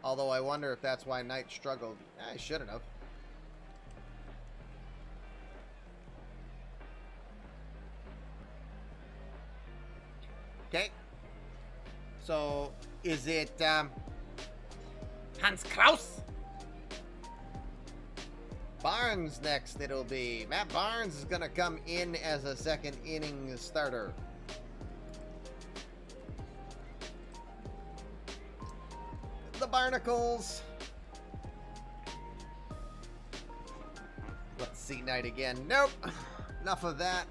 Although I wonder if that's why Knight struggled. I shouldn't have. Okay. So, is it Hans Kraus? Barnes next it'll be. Matt Barnes is going to come in as a second inning starter. The Barnacles. Let's see Knight again. Nope. Enough of that.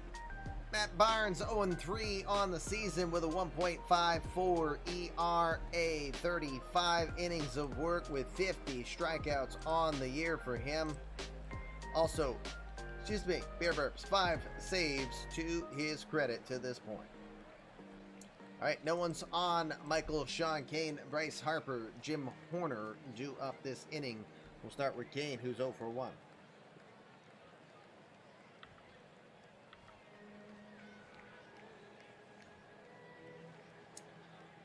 Matt Barnes 0-3 on the season with a 1.54 ERA. 35 innings of work with 50 strikeouts on the year for him. Also, beer burps, 5 saves to his credit to this point. All right, no one's on. Michael, Sean Kane, Bryce Harper, Jim Horner due up this inning. We'll start with Kane, who's 0 for 1.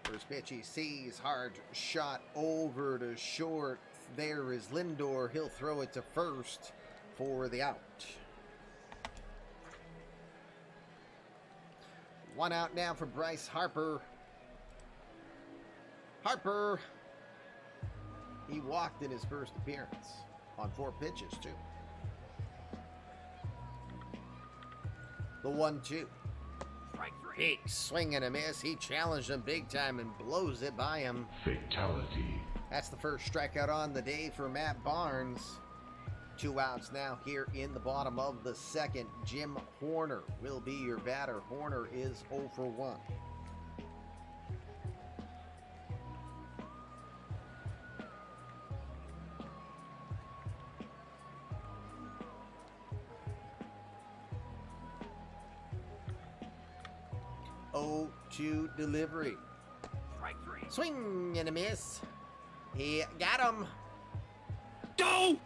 First pitch he sees, hard shot over to short. There is Lindor. He'll throw it to first for the out. 1 out now for Bryce Harper. Harper, he walked in his first appearance on 4 pitches too. The 1-2. Big swing and a miss. He challenged him big time and blows it by him. Fatality. That's the first strikeout on the day for Matt Barnes. 2 outs now here in the bottom of the second. Jim Horner will be your batter. Horner is 0 for 1. To delivery. Swing and a miss. He got him. Go!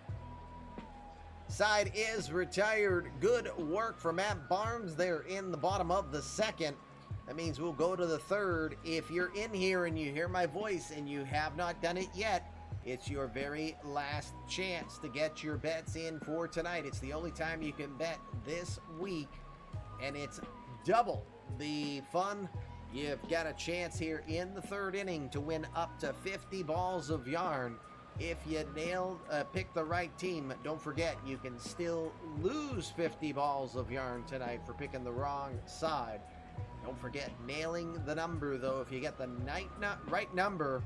Side is retired. Good work for Matt Barnes there in the bottom of the second. That means we'll go to the third. If you're in here and you hear my voice and you have not done it yet, it's your very last chance to get your bets in for tonight. It's the only time you can bet this week, and it's double the fun. You've got a chance here in the third inning to win up to 50 balls of yarn. If you pick the right team, don't forget you can still lose 50 balls of yarn tonight for picking the wrong side. Don't forget nailing the number, though. If you get the right number,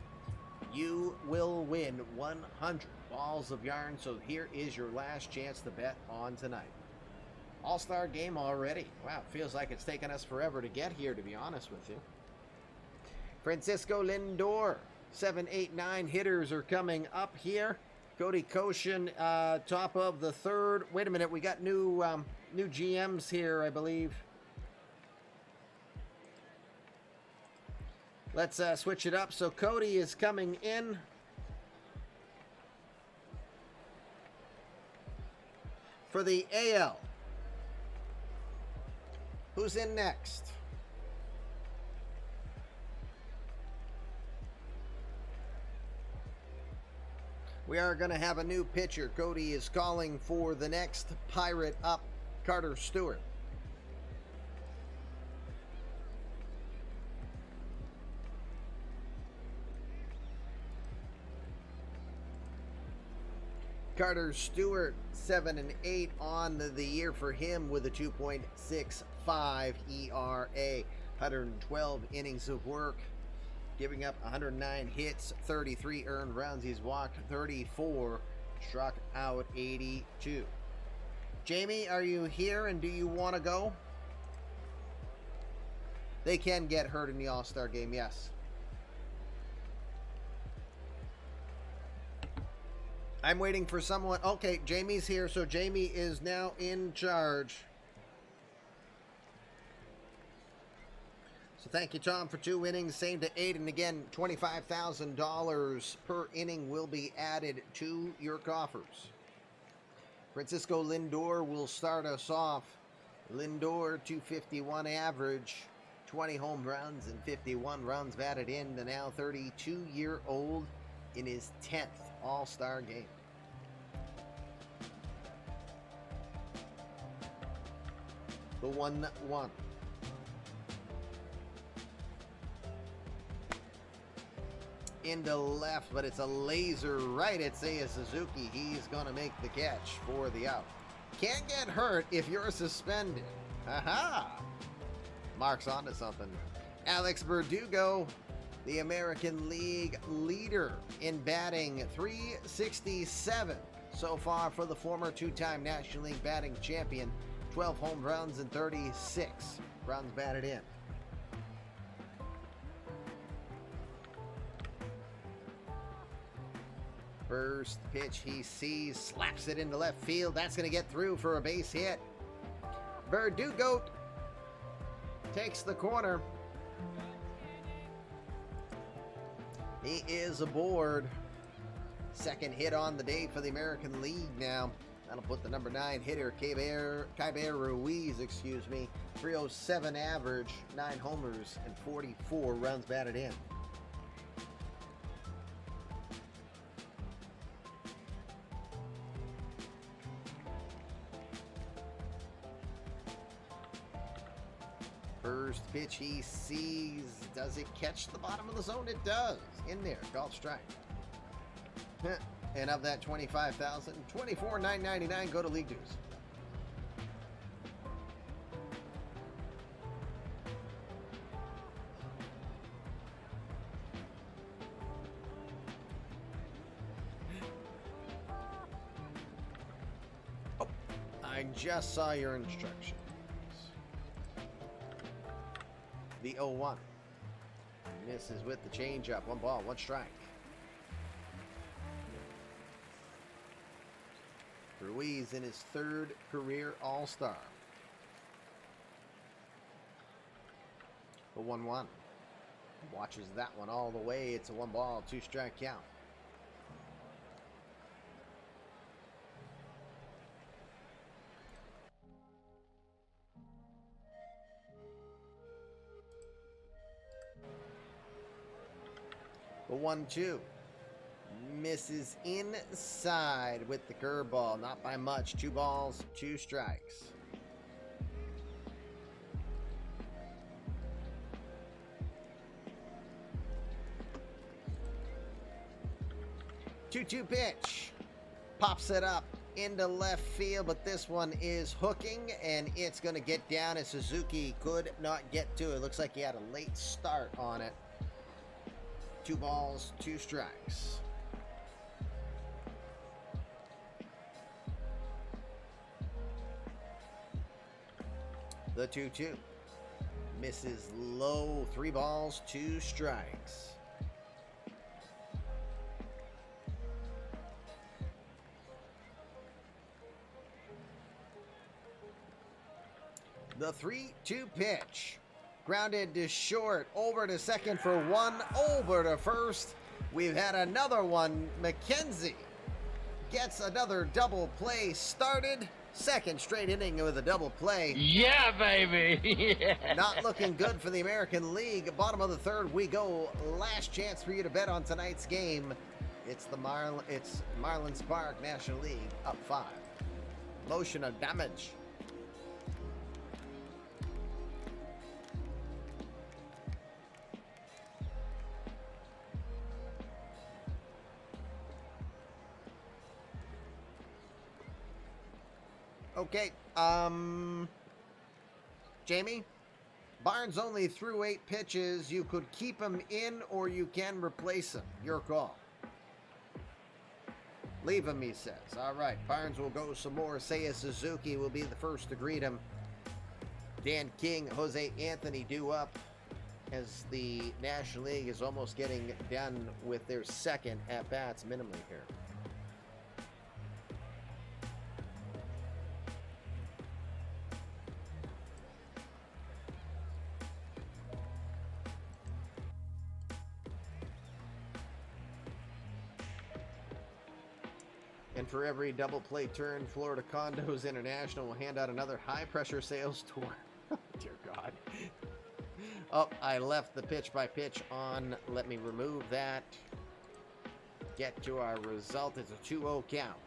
you will win $100. balls of yarn. So here is your last chance to bet on tonight. All-star game already. Wow, feels like it's taken us forever to get here, to be honest with you. Francisco Lindor, 7, 8, 9 hitters are coming up here. Cody Koshin, top of the third. Wait a minute, we got new GMs here, I believe. Let's switch it up. So Cody is coming in. For the AL. Who's in next? We are going to have a new pitcher. Cody is calling for the next Pirate up, Carter Stewart. Carter Stewart, 7 and 8 on the year for him with a 2.65 ERA. 112 innings of work, giving up 109 hits, 33 earned runs. He's walked 34, struck out 82. Jamie, are you here and do you want to go? They can get hurt in the All-Star game, yes. I'm waiting for someone. Okay, Jamie's here, so Jamie is now in charge. So thank you, Tom, for 2 innings, same to 8, and again, $25,000 per inning will be added to your coffers. Francisco Lindor will start us off. Lindor, 251 average, 20 home runs and 51 runs batted in. The now 32-year-old in his 10th All-Star game. The 1-1. Into left, but it's a laser right at Seiya Suzuki. He's going to make the catch for the out. Can't get hurt if you're suspended. Haha. Mark's onto something. Alex Berdugo, the American League leader in batting, 367 so far for the former 2-time National League batting champion. 12 home runs and 36 runs batted in. First pitch he sees, slaps it into left field. That's going to get through for a base hit. Verdugo takes the corner. He is aboard. Second hit on the day for the American League now. That'll put the number 9 hitter, Kyber Ruiz, 307 average, 9 homers, and 44 runs batted in. First pitch he sees. Does it catch the bottom of the zone? It does. In there. Golf strike. And of that 25,000, 24,999 go to league dues. Oh, I just saw your instructions. The 0-1 misses with the changeup. 1 ball, 1 strike. Ruiz in his 3rd career All-Star. The 1-1 watches that one all the way. It's a 1 ball, 2 strike count. The 1-2 misses inside with the curveball, not by much. 2 balls, 2 strikes. Two pitch, pops it up into left field, but this one is hooking and it's going to get down, and Suzuki could not get to it. Looks like he had a late start on it. 2 balls, 2 strikes. The 2-2. Misses low. 3 balls, 2 strikes. The 3-2 pitch. Grounded to short. Over to second for 1. Over to first. We've had another one. McKenzie gets another double play started. Second straight inning with a double play. Yeah, baby. Yeah. Not looking good for the American League. Bottom of the third we go. Last chance for you to bet on tonight's game. It's Marlins Park National League up 5. Motion of damage. Okay, Jamie, Barnes only threw 8 pitches. You could keep him in or you can replace him. Your call. Leave him, he says. All right, Barnes will go some more. Seiya Suzuki will be the first to greet him. Dan King, Jose Anthony due up as the National League is almost getting done with their second at-bats minimally here. And for every double play turn, Florida Condos International will hand out another high-pressure sales tour. Dear God. Oh, I left the pitch by pitch on. Let me remove that. Get to our result. It's a 2-0 count.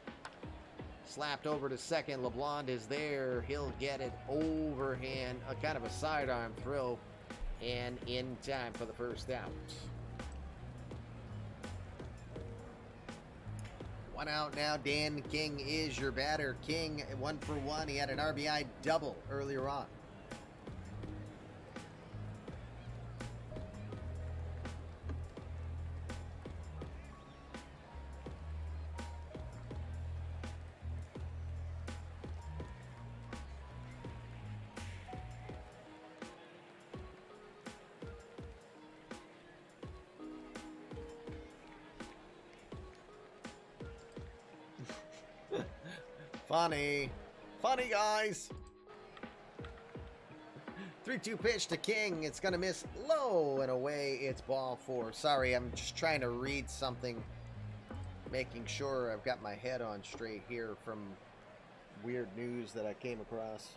Slapped over to second. LeBlanc is there. He'll get it overhand. A kind of a sidearm throw. And in time for the first out. 1 out now. Dan King is your batter. King, 1 for 1. He had an RBI double earlier on. Funny guys. 3-2 pitch to King. It's gonna miss low and away. It's ball 4. Sorry, I'm just trying to read something, making sure I've got my head on straight here from weird news that I came across.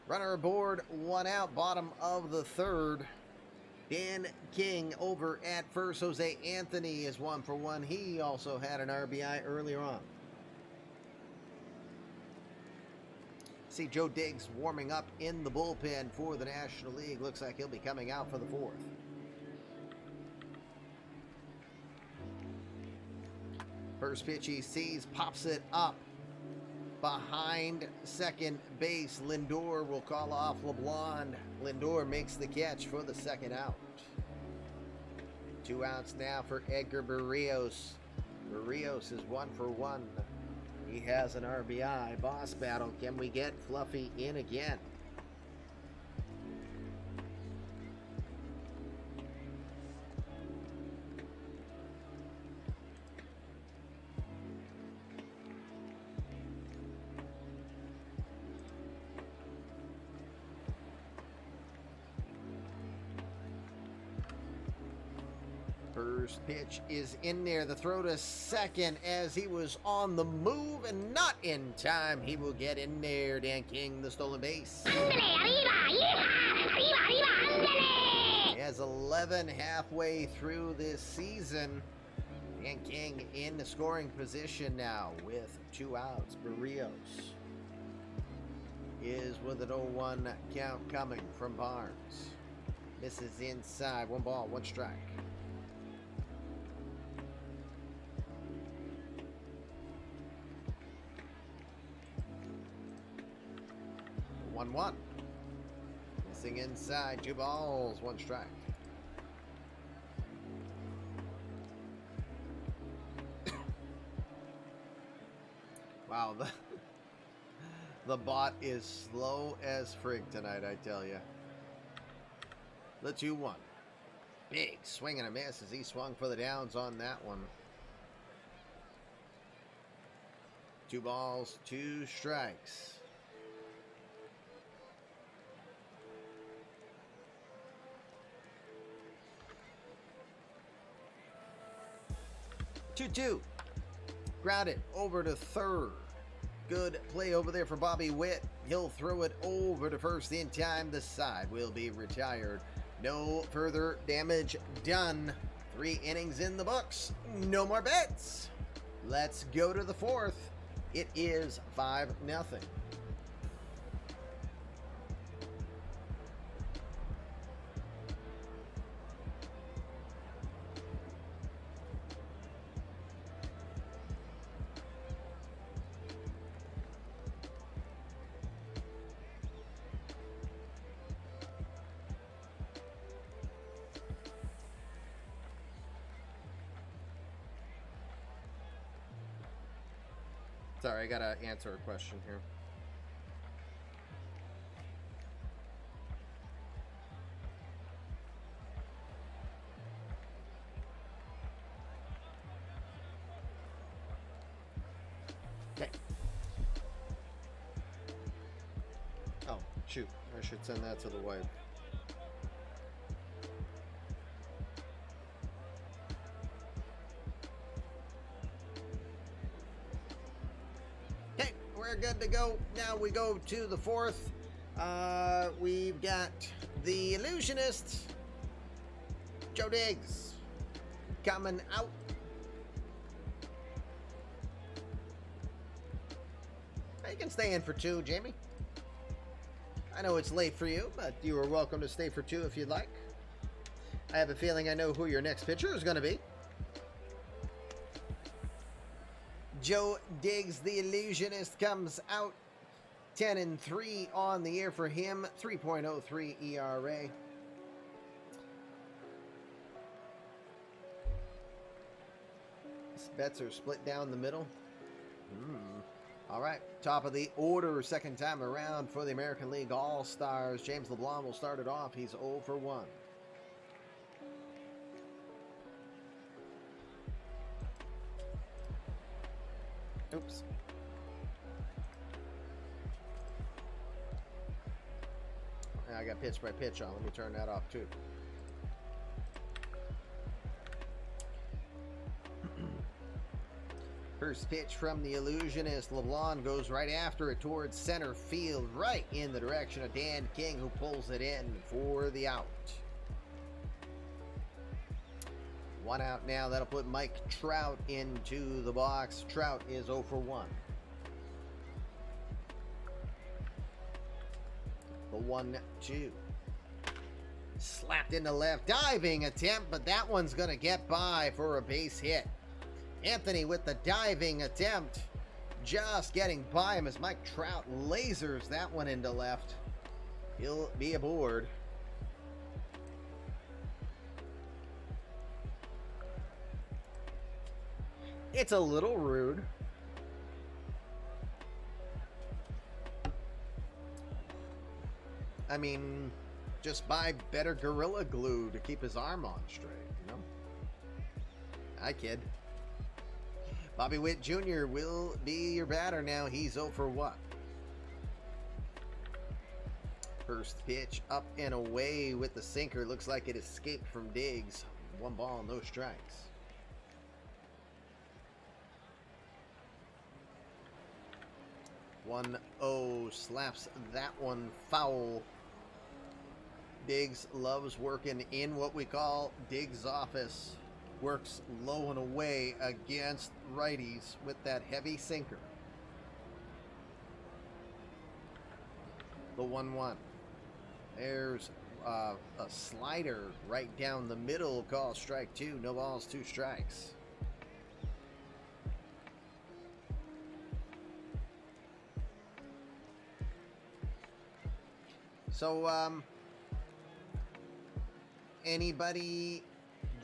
Runner aboard, 1 out, bottom of the third. Dan King over at first. Jose Anthony is 1 for 1. He also had an RBI earlier on. See Joe Diggs warming up in the bullpen for the National League. Looks like he'll be coming out for the 4th. First pitch he sees, pops it up behind second base. Lindor will call off LeBlanc. Lindor makes the catch for the second out. 2 outs now for Edgar Barrios. Barrios is 1 for 1. He has an RBI. Boss battle. Can we get Fluffy in again? First pitch is in there. The throw to second as he was on the move and not in time. He will get in there. Dan King, the stolen base. He has 11 halfway through this season. Dan King in the scoring position now with 2 outs. Barrios is with an 0-1 count coming from Barnes. Misses inside. 1 ball, 1 strike. 1-1. Missing inside. 2 balls, 1 strike. Wow, The bot is slow as frig tonight, I tell you. The 2-1. Big swing and a miss as he swung for the downs on that one. 2 balls, 2 strikes. Two. Grounded over to third. Good play over there for Bobby Witt. He'll throw it over to first in time. The side will be retired. No further damage done. 3 innings in the books. No more bets. Let's go to the 4th. It is 5-0. Sorry, I gotta answer a question here. Okay. Oh, shoot. I should send that to the wife. We're good to go. Now we go to the 4th. We've got the illusionist, Joe Diggs, coming out. You can stay in for 2, Jamie. I know it's late for you, but you are welcome to stay for 2 if you'd like. I have a feeling I know who your next pitcher is going to be. Joe Diggs, the illusionist, comes out. 10-3 on the year for him. 3.03 ERA. These bets are split down the middle. All right, top of the order, second time around for the American League All-Stars. James LeBlanc will start it off. He's 0 for 1. Oops. I got pitch by pitch on. Let me turn that off too. First pitch from the illusionist. LeBlanc goes right after it towards center field, right in the direction of Dan King, who pulls it in for the out. 1 out now. That'll put Mike Trout into the box. Trout is 0 for 1. The 1-2. Slapped into left. Diving attempt, but that one's going to get by for a base hit. Anthony with the diving attempt. Just getting by him as Mike Trout lasers that one into left. He'll be aboard. It's a little rude. I mean, just buy better Gorilla Glue to keep his arm on straight, you know? Hi, kid. Bobby Witt Jr. will be your batter now. He's 0 for what? First pitch up and away with the sinker. Looks like it escaped from Diggs. 1 ball, no strikes. 1-0, slaps that one foul. Diggs loves working in what we call Diggs' office. Works low and away against righties with that heavy sinker. The 1-1. There's a slider right down the middle, call strike 2. No balls, 2 strikes. So, anybody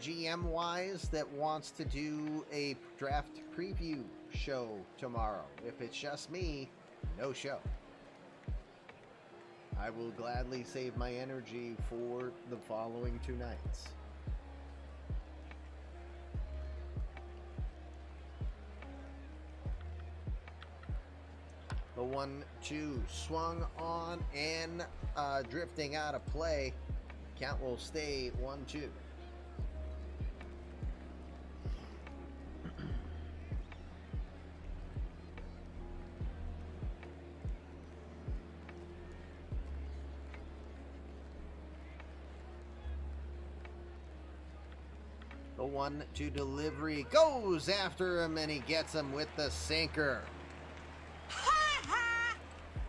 GM-wise that wants to do a draft preview show tomorrow? If it's just me, no show. I will gladly save my energy for the following 2 nights. The 1-2 swung on and drifting out of play. Count will stay 1-2. The 1-2 delivery goes after him, and he gets him with the sinker.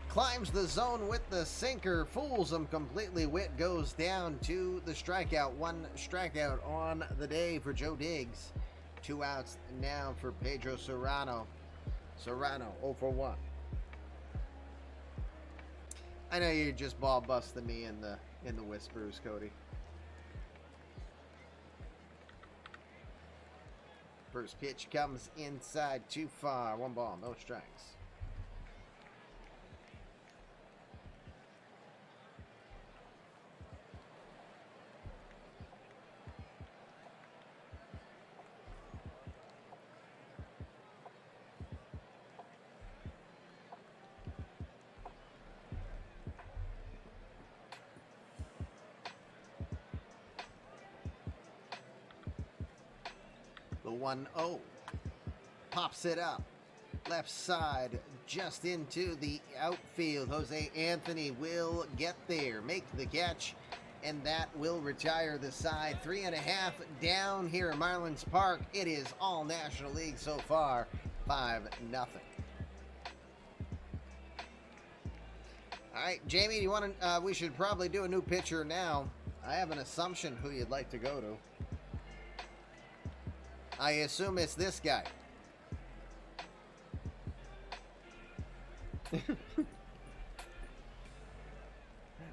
Climbs the zone with the sinker, fools him completely. Witt goes down to the strikeout. 1 strikeout on the day for Joe Diggs. 2 outs now for Pedro Serrano. Serrano 0 for 1. I know you're just ball busting me in the whispers, Cody. First pitch comes inside, too far. 1 ball, no strikes. The 1-0 pops it up left side just into the outfield. Jose Anthony will get there, make the catch, and that will retire the side. 3.5 down here at Marlins Park. It is all National League so far, 5-0. All right, Jamie, do you want to? We should probably do a new pitcher now. I have an assumption who you'd like to go to. I assume it's this guy.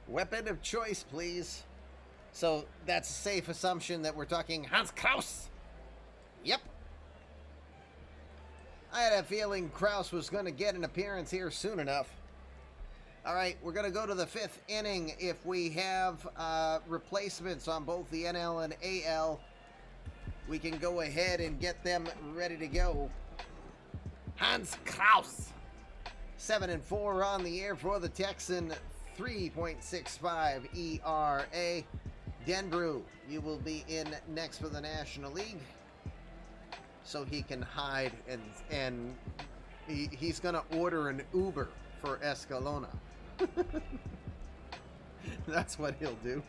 Weapon of choice, please. So that's a safe assumption that we're talking Hans Kraus. Yep. I had a feeling Kraus was going to get an appearance here soon enough. All right, we're going to go to the 5th inning. If we have replacements on both the NL and AL, we can go ahead and get them ready to go. Hans Kraus, 7-4 on the year for the Texan, 3.65 ERA. Denbrew, you will be in next for the National League, so he can hide and he's going to order an Uber for Escalona. That's what he'll do.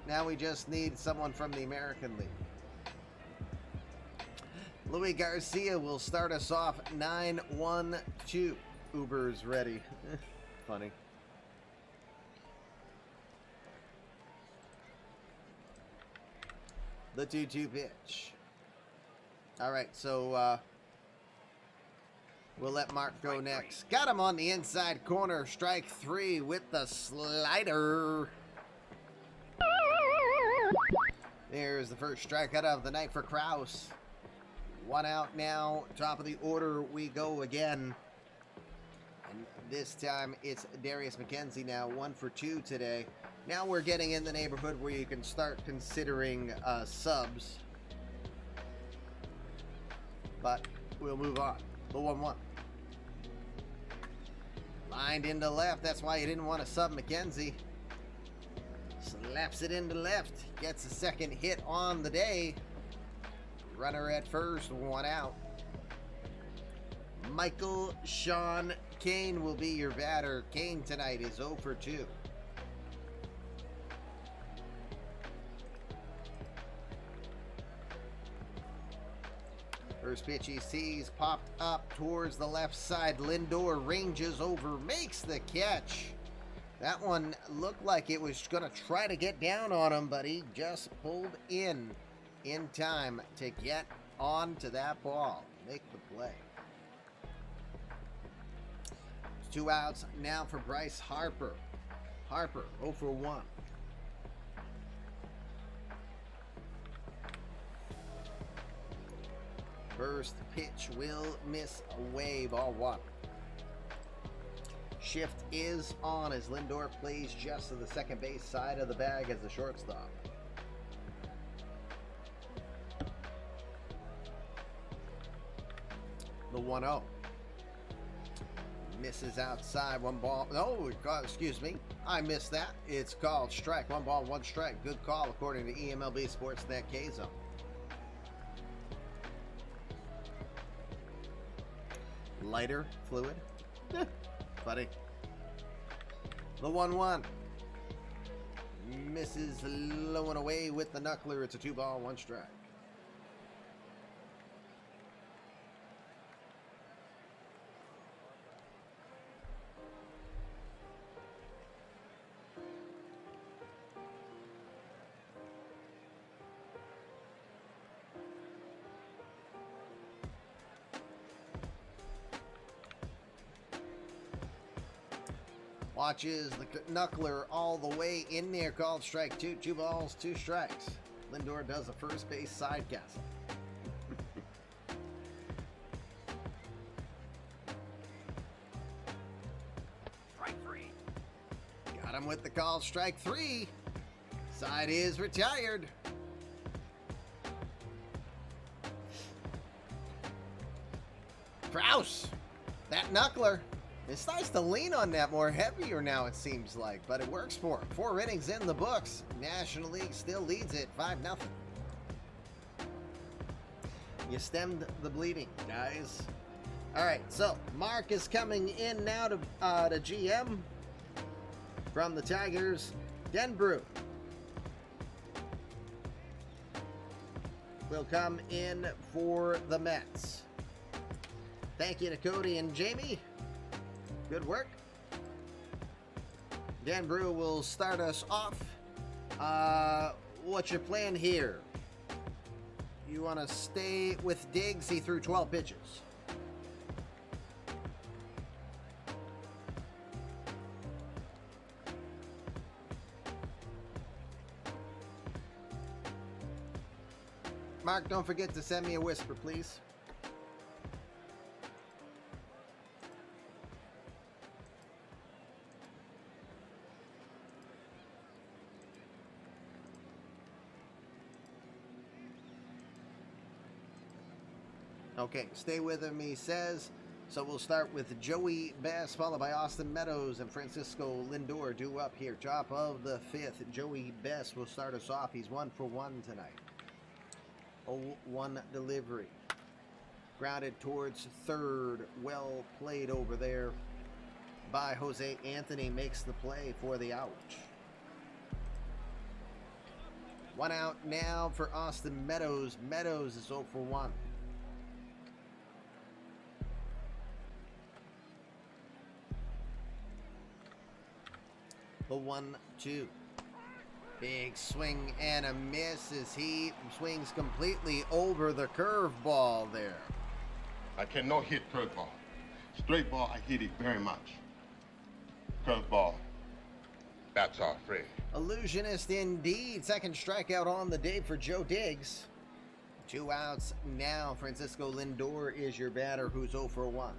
Now we just need someone from the American League. Louis Garcia will start us off 9-1-2. Uber's ready. Funny. The 2-2 pitch. All right, so we'll let Mark go next. Got him on the inside corner. Strike 3 with the slider. There's the first strikeout of the night for Kraus. 1 out now. Top of the order we go again. And this time it's Darius McKenzie now. 1 for 2 today. Now we're getting in the neighborhood where you can start considering subs. But we'll move on. The 1-1. Lined into left. That's why you didn't want to sub McKenzie. Slaps it into left. Gets a second hit on the day. Runner at first, 1 out. Michael Sean Kane will be your batter. Kane tonight is 0 for 2. First pitch he sees popped up towards the left side. Lindor ranges over, makes the catch. That one looked like it was going to try to get down on him, but he just pulled in time to get on to that ball. Make the play. 2 outs now for Bryce Harper. Harper 0 for 1. First pitch will miss away, ball one. Shift is on as Lindor plays just to the second base side of the bag as the shortstop. The 1-0. Misses outside, one ball. No, excuse me. I missed that. It's called strike. One ball, one strike. Good call according to eMLB Sportsnet K-Zone. Lighter fluid. Buddy. The 1-1. Misses low and away with the knuckler. It's a 2-ball, 1 strike. Watches the knuckler all the way in there, called strike 2. 2 balls, 2 strikes. Lindor does a first base side castle. Strike 3. Got him with the call, strike 3. Side is retired. Prouse, that knuckler. It's nice to lean on that more heavier now, it seems like, but it works for him. 4 innings in the books. National League still leads it 5-0. You stemmed the bleeding, guys. All right, so Mark is coming in now to GM from the Tigers. Denbrew will come in for the Mets. Thank you to Cody and Jamie. Good work. Dan Brew will start us off. What's your plan here? You want to stay with Diggs? He threw 12 pitches. Mark, don't forget to send me a whisper, please. Okay, stay with him, he says. So we'll start with Joey Bass, followed by Austin Meadows and Francisco Lindor due up here. Top of the 5th, Joey Bass will start us off. He's 1 for 1 tonight. 0-1 delivery. Grounded towards third. Well played over there by Jose Anthony. Makes the play for the out. 1 out now for Austin Meadows. Meadows is 0 for 1. The 1-2. Big swing and a miss as he swings completely over the curveball there. I cannot hit curveball. Straight ball, I hit it very much. Curveball, that's our friend. Illusionist indeed. Second strikeout on the day for Joe Diggs. 2 outs now. Francisco Lindor is your batter, who's 0 for 1.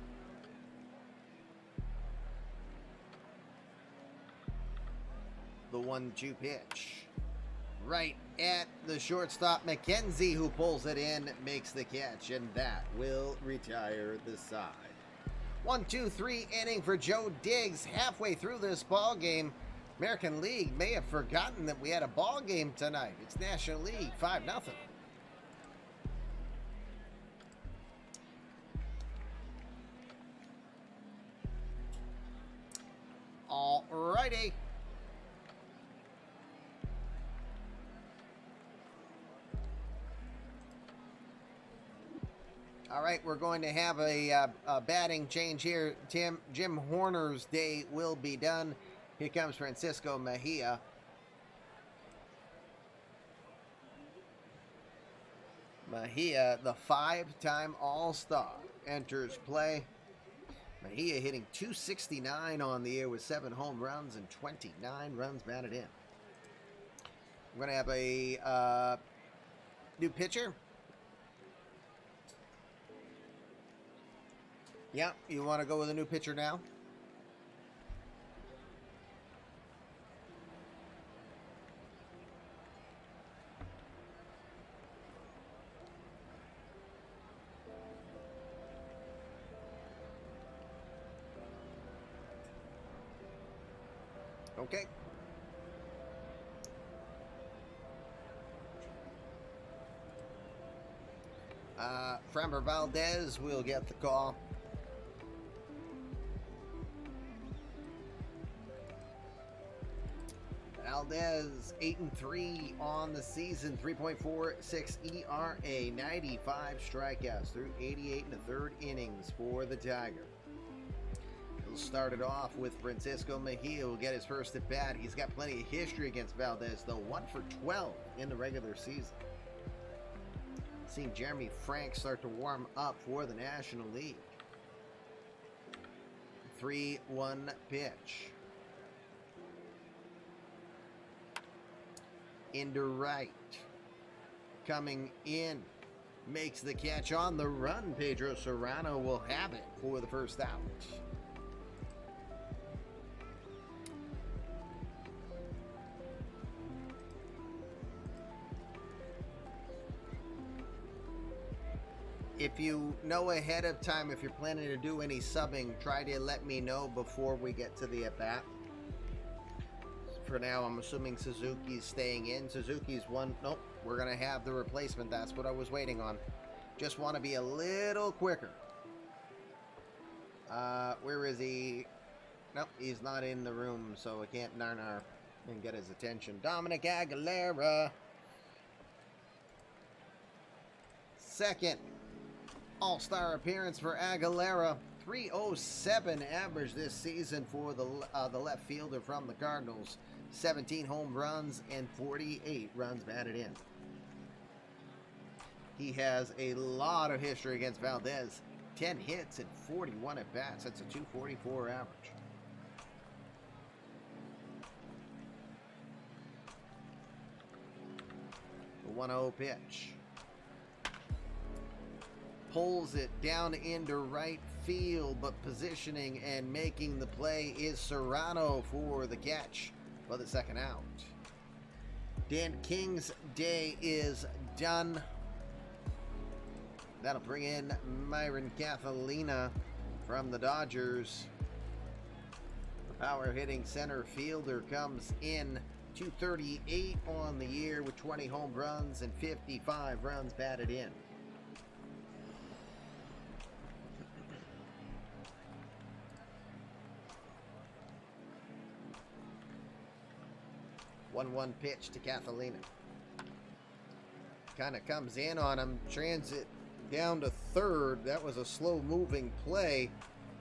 The 1-2 pitch. Right at the shortstop, McKenzie, who pulls it in, makes the catch, and that will retire the side. 1-2-3 inning for Joe Diggs. Halfway through this ball game, American League may have forgotten that we had a ball game tonight. It's National League, 5-0. All righty. All right, we're going to have a batting change here. Jim Horner's day will be done. Here comes Francisco Mejia. Mejia, the 5-time All-Star, enters play. Mejia hitting .269 on the year with 7 home runs and 29 runs batted in. We're going to have a new pitcher. Yeah, you want to go with a new pitcher now? Okay. Framber Valdez will get the call. Valdez 8-3 on the season, 3.46 ERA, 95 strikeouts through 88 1/3 innings for the Tiger. He'll start it off with Francisco Mejia, who will get his first at bat. He's got plenty of history against Valdez, though 1 for 12 in the regular season. Seeing Jeremy Frank start to warm up for the National League. 3-1 pitch. Into right. Coming in. Makes the catch on the run. Pedro Serrano will have it for the first out. If you know ahead of time, if you're planning to do any subbing, try to let me know before we get to the at-bat. For now, I'm assuming Suzuki's staying in. Suzuki's one. Nope, we're going to have the replacement. That's what I was waiting on. Just want to be a little quicker. Where is he? Nope, he's not in the room, so I can't nar and get his attention. Dominic Aguilera. Second All-Star appearance for Aguilera. 307 average this season for the left fielder from the Cardinals. 17 home runs and 48 runs batted in. He has a lot of history against Valdez. 10 hits and 41 at-bats. That's a 244 average. The 1-0 pitch. Pulls it down into right field, but positioning and making the play is Serrano for the catch for the second out. Dan King's day is done. That'll bring in Myron Catalina from the Dodgers. The power hitting center fielder comes in. 238 on the year with 20 home runs and 55 runs batted in. One pitch to Catalina. Kind of comes in on him. Transit down to third. That was a slow-moving play.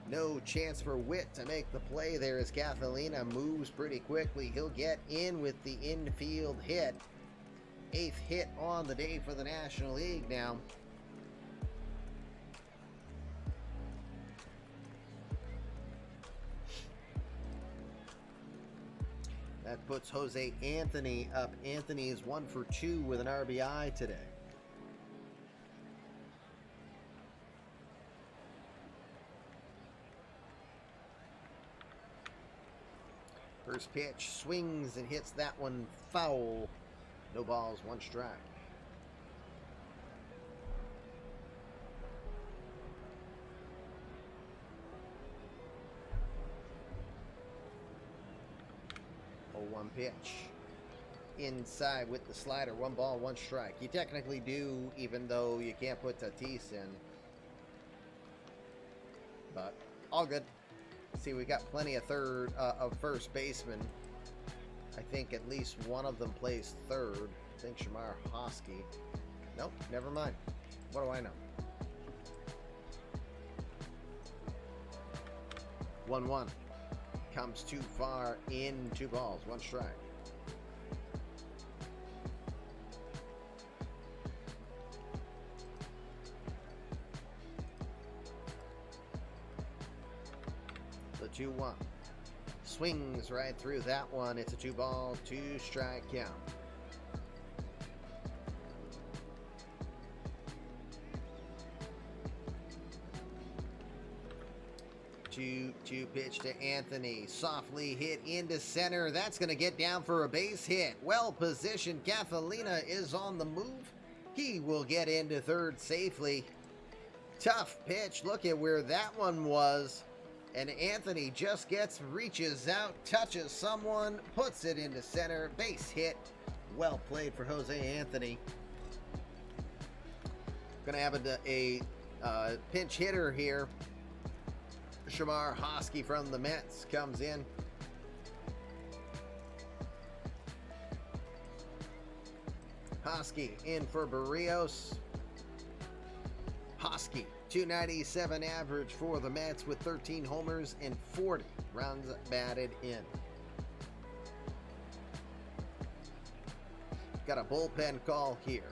No chance for Witt to make the play there as Catalina moves pretty quickly. He'll get in with the infield hit. 8th hit on the day for the National League now. That puts Jose Anthony up. Anthony is 1 for 2 with an RBI today. First pitch swings and hits that one foul. No balls, 1 strike. One pitch inside with the slider. 1 ball, 1 strike. You technically do, even though you can't put Tatis in, but all good. See, we got plenty of first baseman. I think at least one of them plays third. I think Shamar Hosky. Nope, never mind. What do I know? 1-1. Comes too far in. 2 balls, 1 strike. The 2-1. Swings right through that one. It's a 2 ball, 2 strike count. 2 pitch to Anthony. Softly hit into center. That's going to get down for a base hit. Well positioned. Catalina is on the move. He will get into third safely. Tough pitch. Look at where that one was. And Anthony just reaches out, touches someone, puts it into center. Base hit. Well played for Jose Anthony. Going to have a pinch hitter here. Shamar Hosky from the Mets comes in. Hosky in for Barrios. Hosky, 297 average for the Mets with 13 homers and 40 runs batted in. Got a bullpen call here.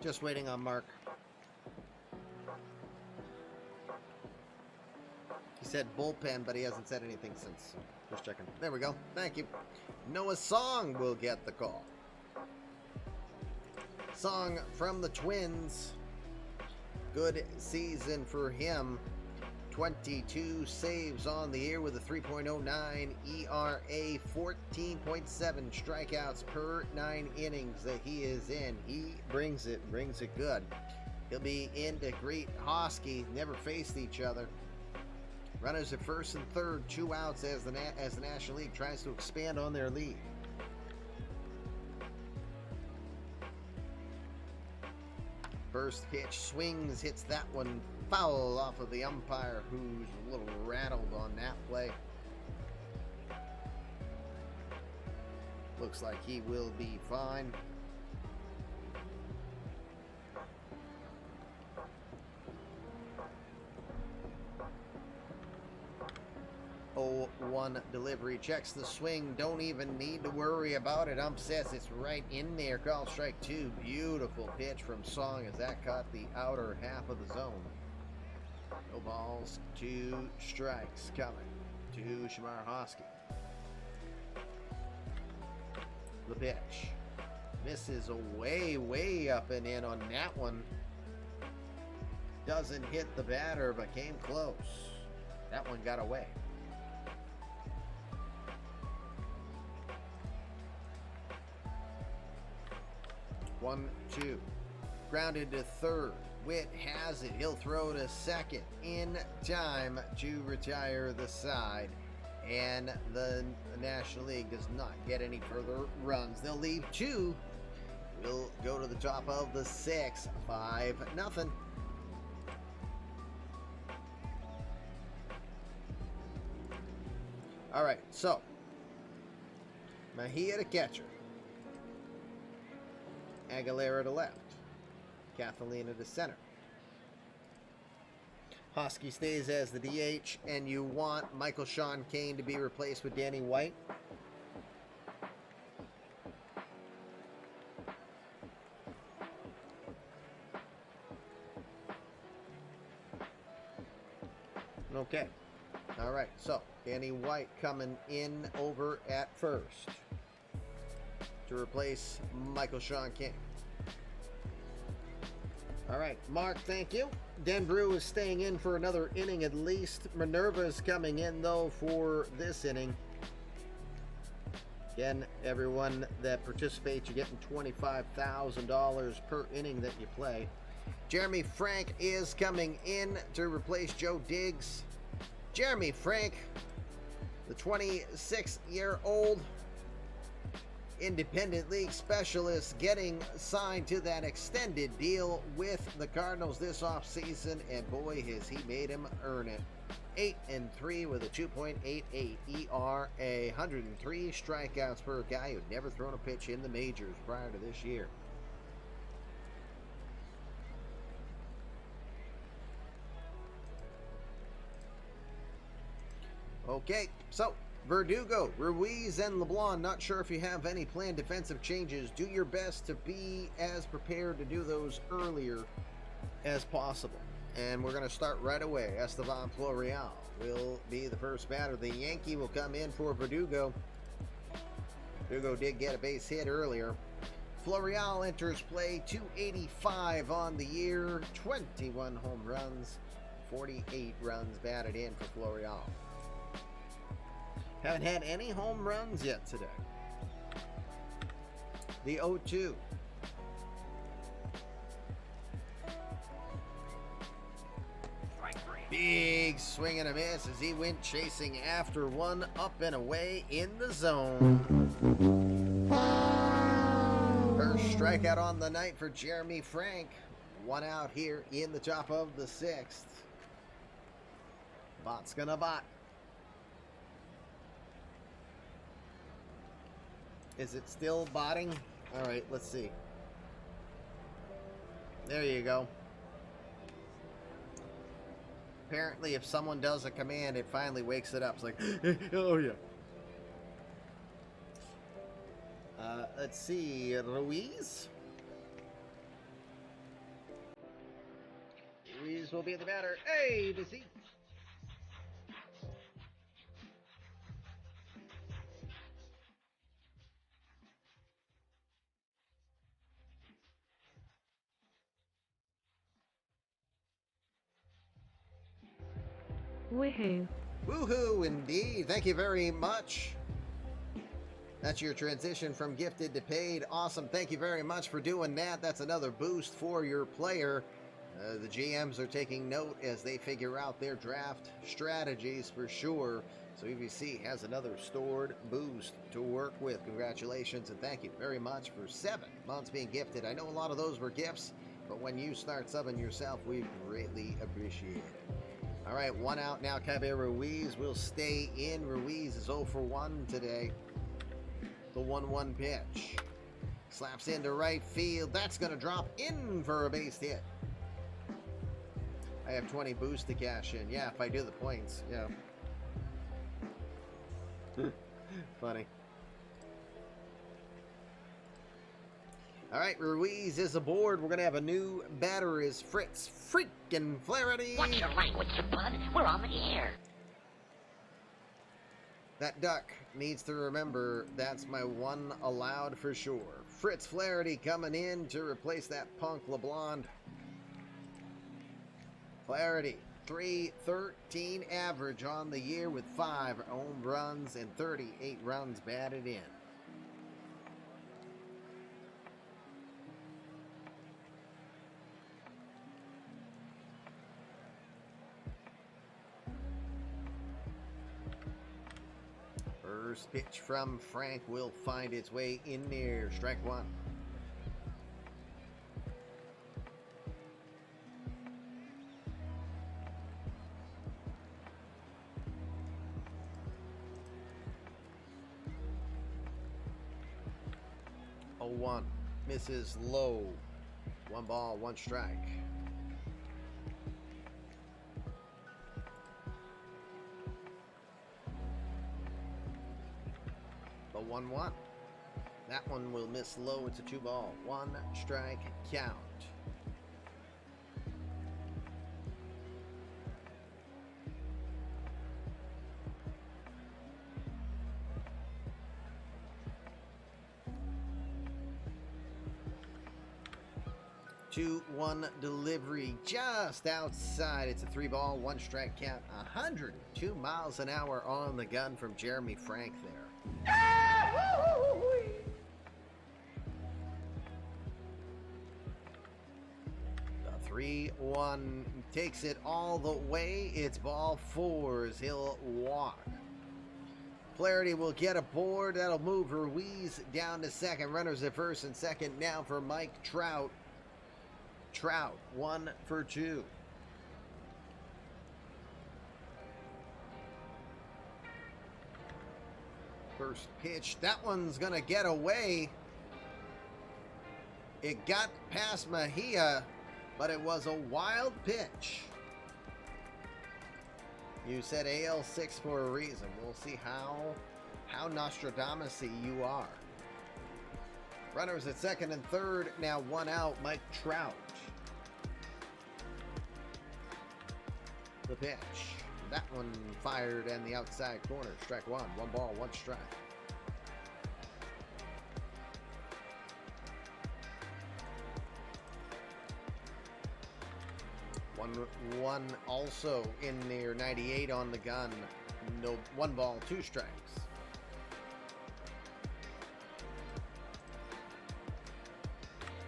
Just waiting on Mark. He said bullpen, but he hasn't said anything since. Just checking. There we go. Thank you. Noah Song will get the call. Song from the Twins. Good season for him. 22 saves on the year with a 3.09 ERA, 14.7 strikeouts per 9 innings that he is in. He brings it good. He'll be in to greet Hosky. Never faced each other. Runners at first and third, 2 outs as the National League tries to expand on their lead. First pitch swings, hits that one foul off of the umpire, who's a little rattled on that play. Looks like he will be fine. Oh, 1 delivery, checks the swing, don't even need to worry about it. Ump says it's right in there. Call strike 2. Beautiful pitch from Song as that caught the outer half of the zone. No balls, 2 strikes coming to Shamar Hosky. The pitch misses way up and in on that one. Doesn't hit the batter, but came close. That one got away. One, 2. Grounded to third. Witt has it. He'll throw to second in time to retire the side. And the National League does not get any further runs. They'll leave 2. We'll go to the top of the 6th. 5-0. All right, so Mejia to catcher. Aguilera to left. Catalina to center. Hosky stays as the DH, and you want Michael Sean Kane to be replaced with Danny White. Okay. All right, so Danny White coming in over at first to replace Michael Sean Kane. All right, Mark, thank you. Denbrew is staying in for another inning at least. Minerva's coming in, though, for this inning. Again, everyone that participates, you're getting $25,000 per inning that you play. Jeremy Frank is coming in to replace Joe Diggs. Jeremy Frank, the 26-year-old independent league specialist, getting signed to that extended deal with the Cardinals this offseason, and boy, has he made him earn it. 8-3 with a 2.88 ERA, 103 strikeouts per guy who'd never thrown a pitch in the majors prior to this year. Okay, so Verdugo, Ruiz, and LeBlanc. Not sure if you have any planned defensive changes. Do your best to be as prepared to do those earlier as possible. And we're going to start right away. Estevan Florial will be the first batter. The Yankee will come in for Verdugo. Verdugo did get a base hit earlier. Florial enters play, 285 on the year, 21 home runs, 48 runs batted in for Florial. Haven't had any home runs yet today. The 0-2. Big swing and a miss as he went chasing after one, up and away in the zone. First strikeout on the night for Jeremy Frank. One out here in the top of the sixth. Bot's gonna bot. Is it still botting? All right, let's see. There you go. Apparently, if someone does a command, it finally wakes it up. It's like, oh yeah. Let's see, Ruiz. Ruiz will be the batter. Hey, does he? Woohoo. Woohoo, indeed. Thank you very much. That's your transition from gifted to paid. Awesome. Thank you very much for doing that. That's another boost for your player. The GMs are taking note as they figure out their draft strategies for sure. So EVC has another stored boost to work with. Congratulations and thank you very much for 7 months being gifted. I know a lot of those were gifts, but when you start subbing yourself, we greatly appreciate it. All right, one out now. Cabe Ruiz will stay in. Ruiz is 0 for 1 today. The 1-1 pitch. Slaps into right field. That's going to drop in for a base hit. I have 20 boosts to cash in. Yeah, if I do the points. Yeah. Funny. All right, Ruiz is aboard. We're going to have a new batter is Fritz freaking Flaherty. What's your language, bud? We're on the air. That duck needs to remember that's my one allowed for sure. Fritz Flaherty coming in to replace that punk LeBlanc. Flaherty, .313 average on the year with 5 home runs and 38 runs batted in. First pitch from Frank will find its way in there. Strike 1. Oh, 1 misses low. 1 ball, 1 strike. The 1-1. That one will miss low. It's a 2 ball, 1 strike count. Two, 1 delivery just outside. It's a 3 ball, 1 strike count. 102 miles an hour on the gun from Jeremy Frank there. The 3-1 takes it all the way. It's ball 4 as he'll walk. Flaherty will get aboard. That'll move Ruiz down to second. Runners at first and second now for Mike Trout. Trout, 1 for 2. First pitch, that one's gonna get away. It got past Mejia, but it was a wild pitch. You said AL6 for a reason. We'll see how Nostradamus-y you are. Runners at second and third. Now one out. Mike Trout. The pitch. That one fired in the outside corner. Strike one. One ball, one strike. One also in near 98 on the gun. No, one ball, two strikes.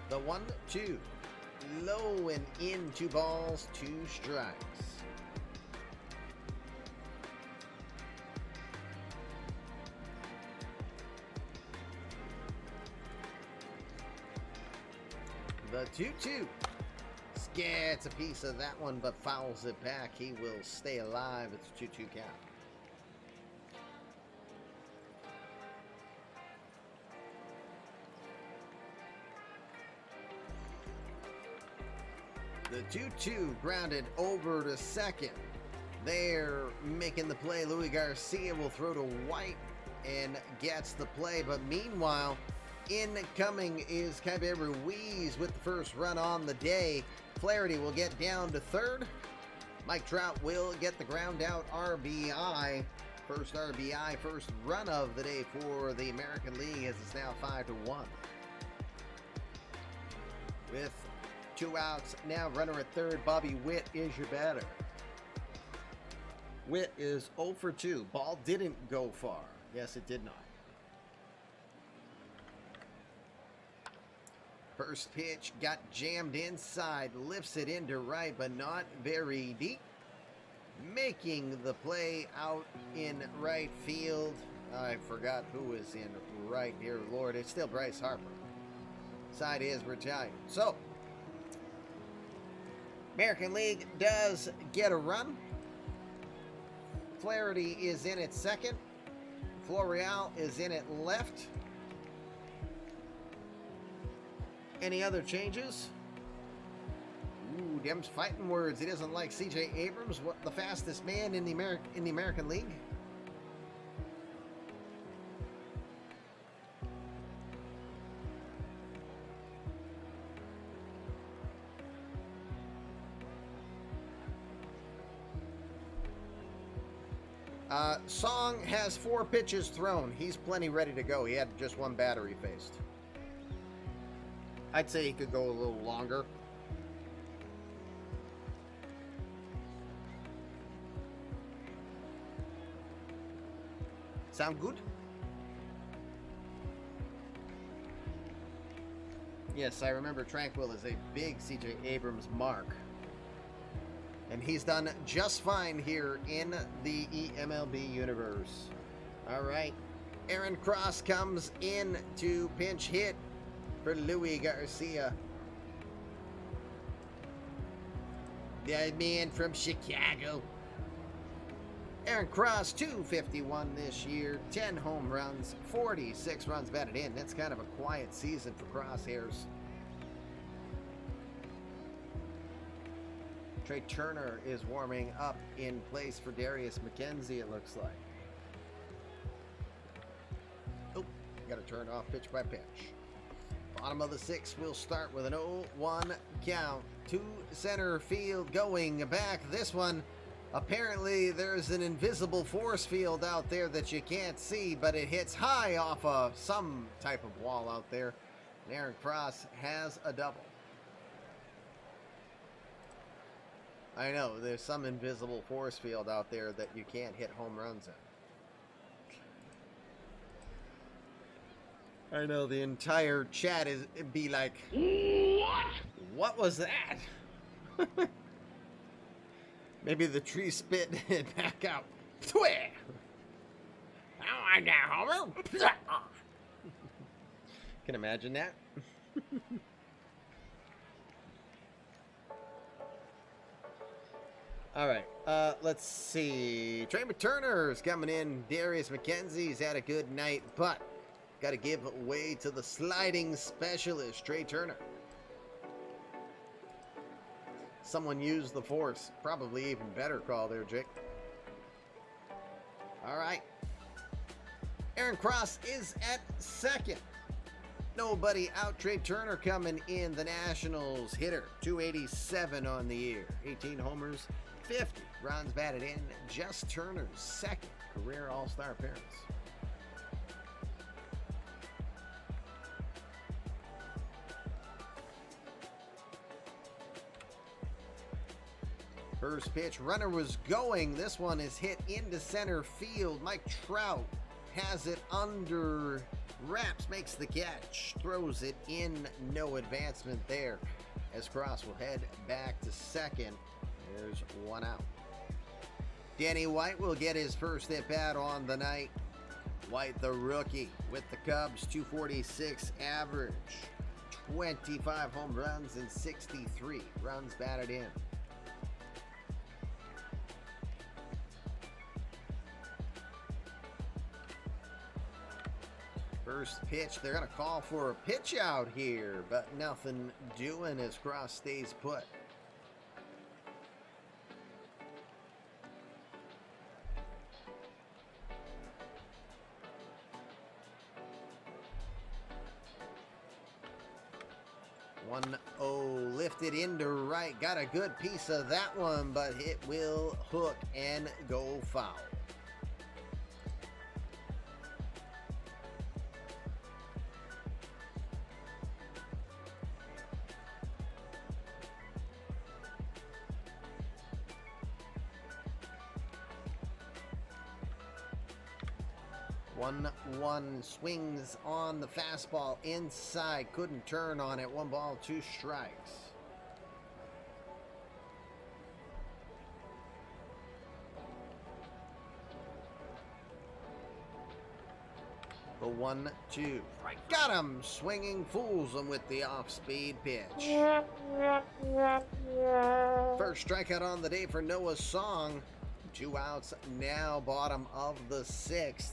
The 1-2. Low and in, 2 balls, 2 strikes. The 2-2. Gets a piece of that one, but fouls it back. He will stay alive. It's a 2-2 count. The 2-2 grounded over to second. They're making the play. Louis Garcia will throw to White and gets the play. But meanwhile, incoming is Cabe Ruiz with the first run on the day. Flaherty will get down to third. Mike Trout will get the ground out RBI. First RBI, first run of the day for the American League as it's now 5-1. With 2 outs, now runner at third. Bobby Witt is your batter. Witt is 0 for 2. Ball didn't go far. Yes, it did not. First pitch got jammed inside, lifts it into right, but not very deep. Making the play out in right field. I forgot who was in right here, Lord. It's still Bryce Harper. Side is retired. So, American League does get a run. Flaherty is in at second. Florial is in at left. Any other changes? Ooh, them's fighting words. He doesn't like C.J. Abrams, what, the fastest man in the American League. Song has 4 pitches thrown. He's plenty ready to go. He had just 1 batter he faced. I'd say he could go a little longer. Sound good? Yes, I remember Tranquil is a big C.J. Abrams mark. And he's done just fine here in the eMLB universe. All right. Aaron Cross comes in to pinch hit for Louis Garcia. The man from Chicago. Aaron Cross, 251 this year, 10 home runs, 46 runs batted in. That's kind of a quiet season for Crosshairs. Trey Turner is warming up in place for Darius McKenzie, it looks like. Oh, got to turn off pitch by pitch. Bottom of the 6th, we'll start with an 0-1 count. To center field going back. This one, apparently there's an invisible force field out there that you can't see, but it hits high off of some type of wall out there. And Aaron Cross has a double. I know, there's some invisible force field out there that you can't hit home runs in. I know, the entire chat it'd be like, what was that? Maybe the tree spit it back out. Twit! Oh, I got homer. Can imagine that. All right, let's see. Trey Turner's coming in. Darius McKenzie's had a good night, but got to give way to the sliding specialist, Trey Turner. Someone used the force. Probably even better call there, Jake. All right. Aaron Cross is at second. Nobody out. Trey Turner coming in, the Nationals hitter. 287 on the year. 18 homers, 50 runs batted in. Just Turner's second career All-Star appearance. First pitch, runner was going. This one is hit into center field. Mike Trout has it under wraps, makes the catch, throws it in. No advancement there as Cross will head back to second. There's one out. Danny White will get his first at bat on the night. White, the rookie, with the Cubs, 246 average, 25 home runs and 63 runs batted in. First pitch, they're going to call for a pitch out here, but nothing doing as Cross stays put. One lifted into right, got a good piece of that one, but it will hook and go foul. One swings on the fastball inside, couldn't turn on it. 1 ball, 2 strikes. The 1-2. Got him swinging, fools him with the off-speed pitch. First strikeout on the day for Noah Song. 2 outs now, bottom of the 6th.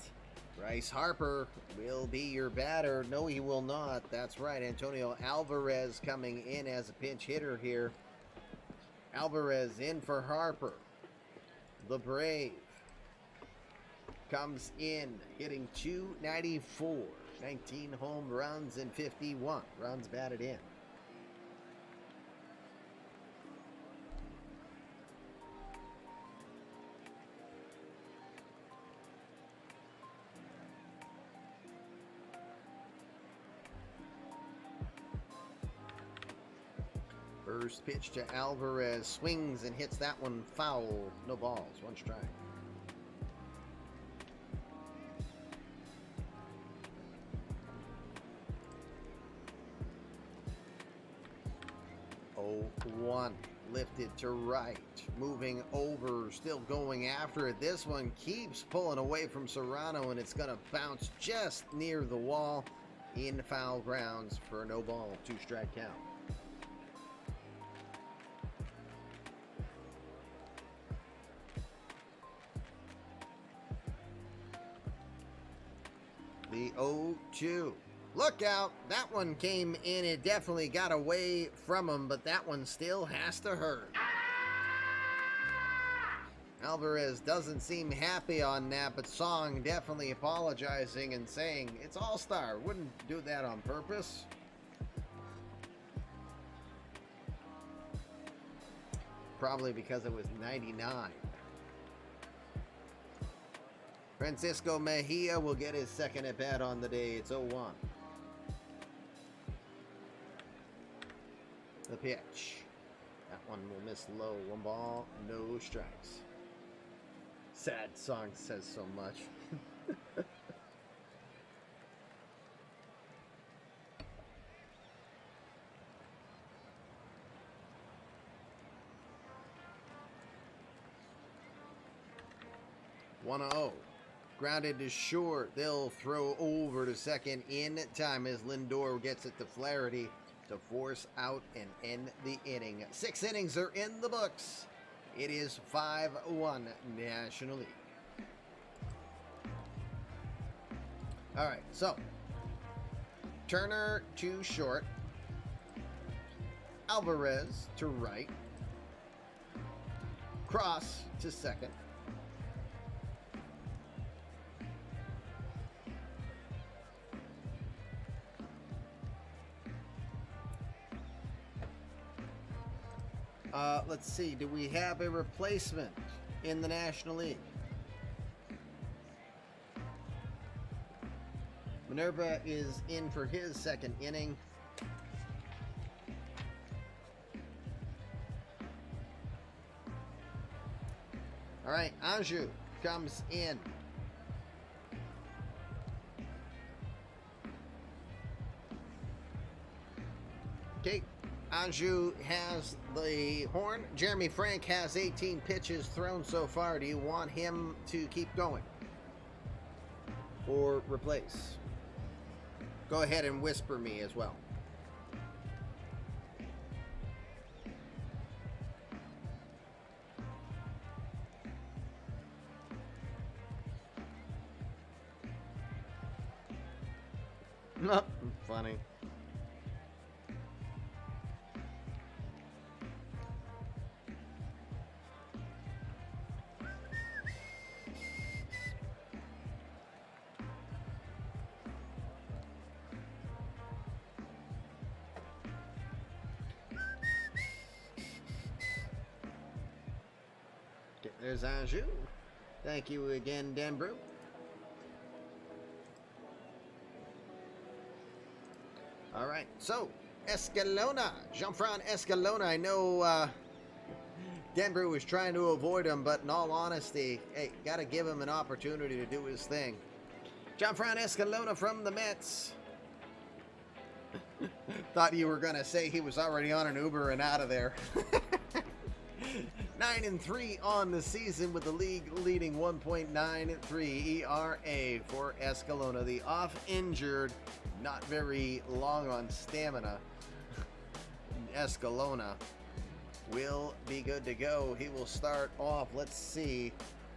Bryce Harper will be your batter. No, he will not. That's right. Antonio Alvarez coming in as a pinch hitter here. Alvarez in for Harper. The Brave comes in hitting 294. 19 home runs and 51 runs batted in. First pitch to Alvarez, swings and hits that one foul. No balls, 1 strike. Oh, 1 lifted to right, moving over, still going after it. This one keeps pulling away from Serrano, and it's going to bounce just near the wall in foul grounds for a no ball, 2 strike count. The 0-2. Look out. That one came in. It definitely got away from him, but that one still has to hurt. Alvarez doesn't seem happy on that, but Song definitely apologizing and saying it's all-star. Wouldn't do that on purpose. Probably because it was 99. Francisco Mejia will get his second at bat on the day. It's 0-1. The pitch. That one will miss low. 1 ball, no strikes. Sad song says so much. One 0. Grounded to short. They'll throw over to second in time as Lindor gets it to Flaherty to force out and end the inning. 6 innings are in the books. It is 5-1 National League. All right, so Turner to short. Alvarez to right. Cross to second. Let's see. Do we have a replacement in the National League? Minerva is in for his second inning. All right, Anjou comes in. Okay, Anjou has the horn. Jeremy Frank has 18 pitches thrown so far. Do you want him to keep going or replace? Go ahead and whisper me as well. Funny. Okay, there's Anjou. Thank you again, Denbrew. All right, so Escalona, Jean-Fran Escalona. I know Denbrew was trying to avoid him, but in all honesty, hey, got to give him an opportunity to do his thing. Jean-Fran Escalona from the Mets. Thought you were going to say he was already on an Uber and out of there. 9-3 on the season with the league leading 1.93 ERA for Escalona. The off-injured, not very long on stamina, Escalona will be good to go. He will start off. Let's see.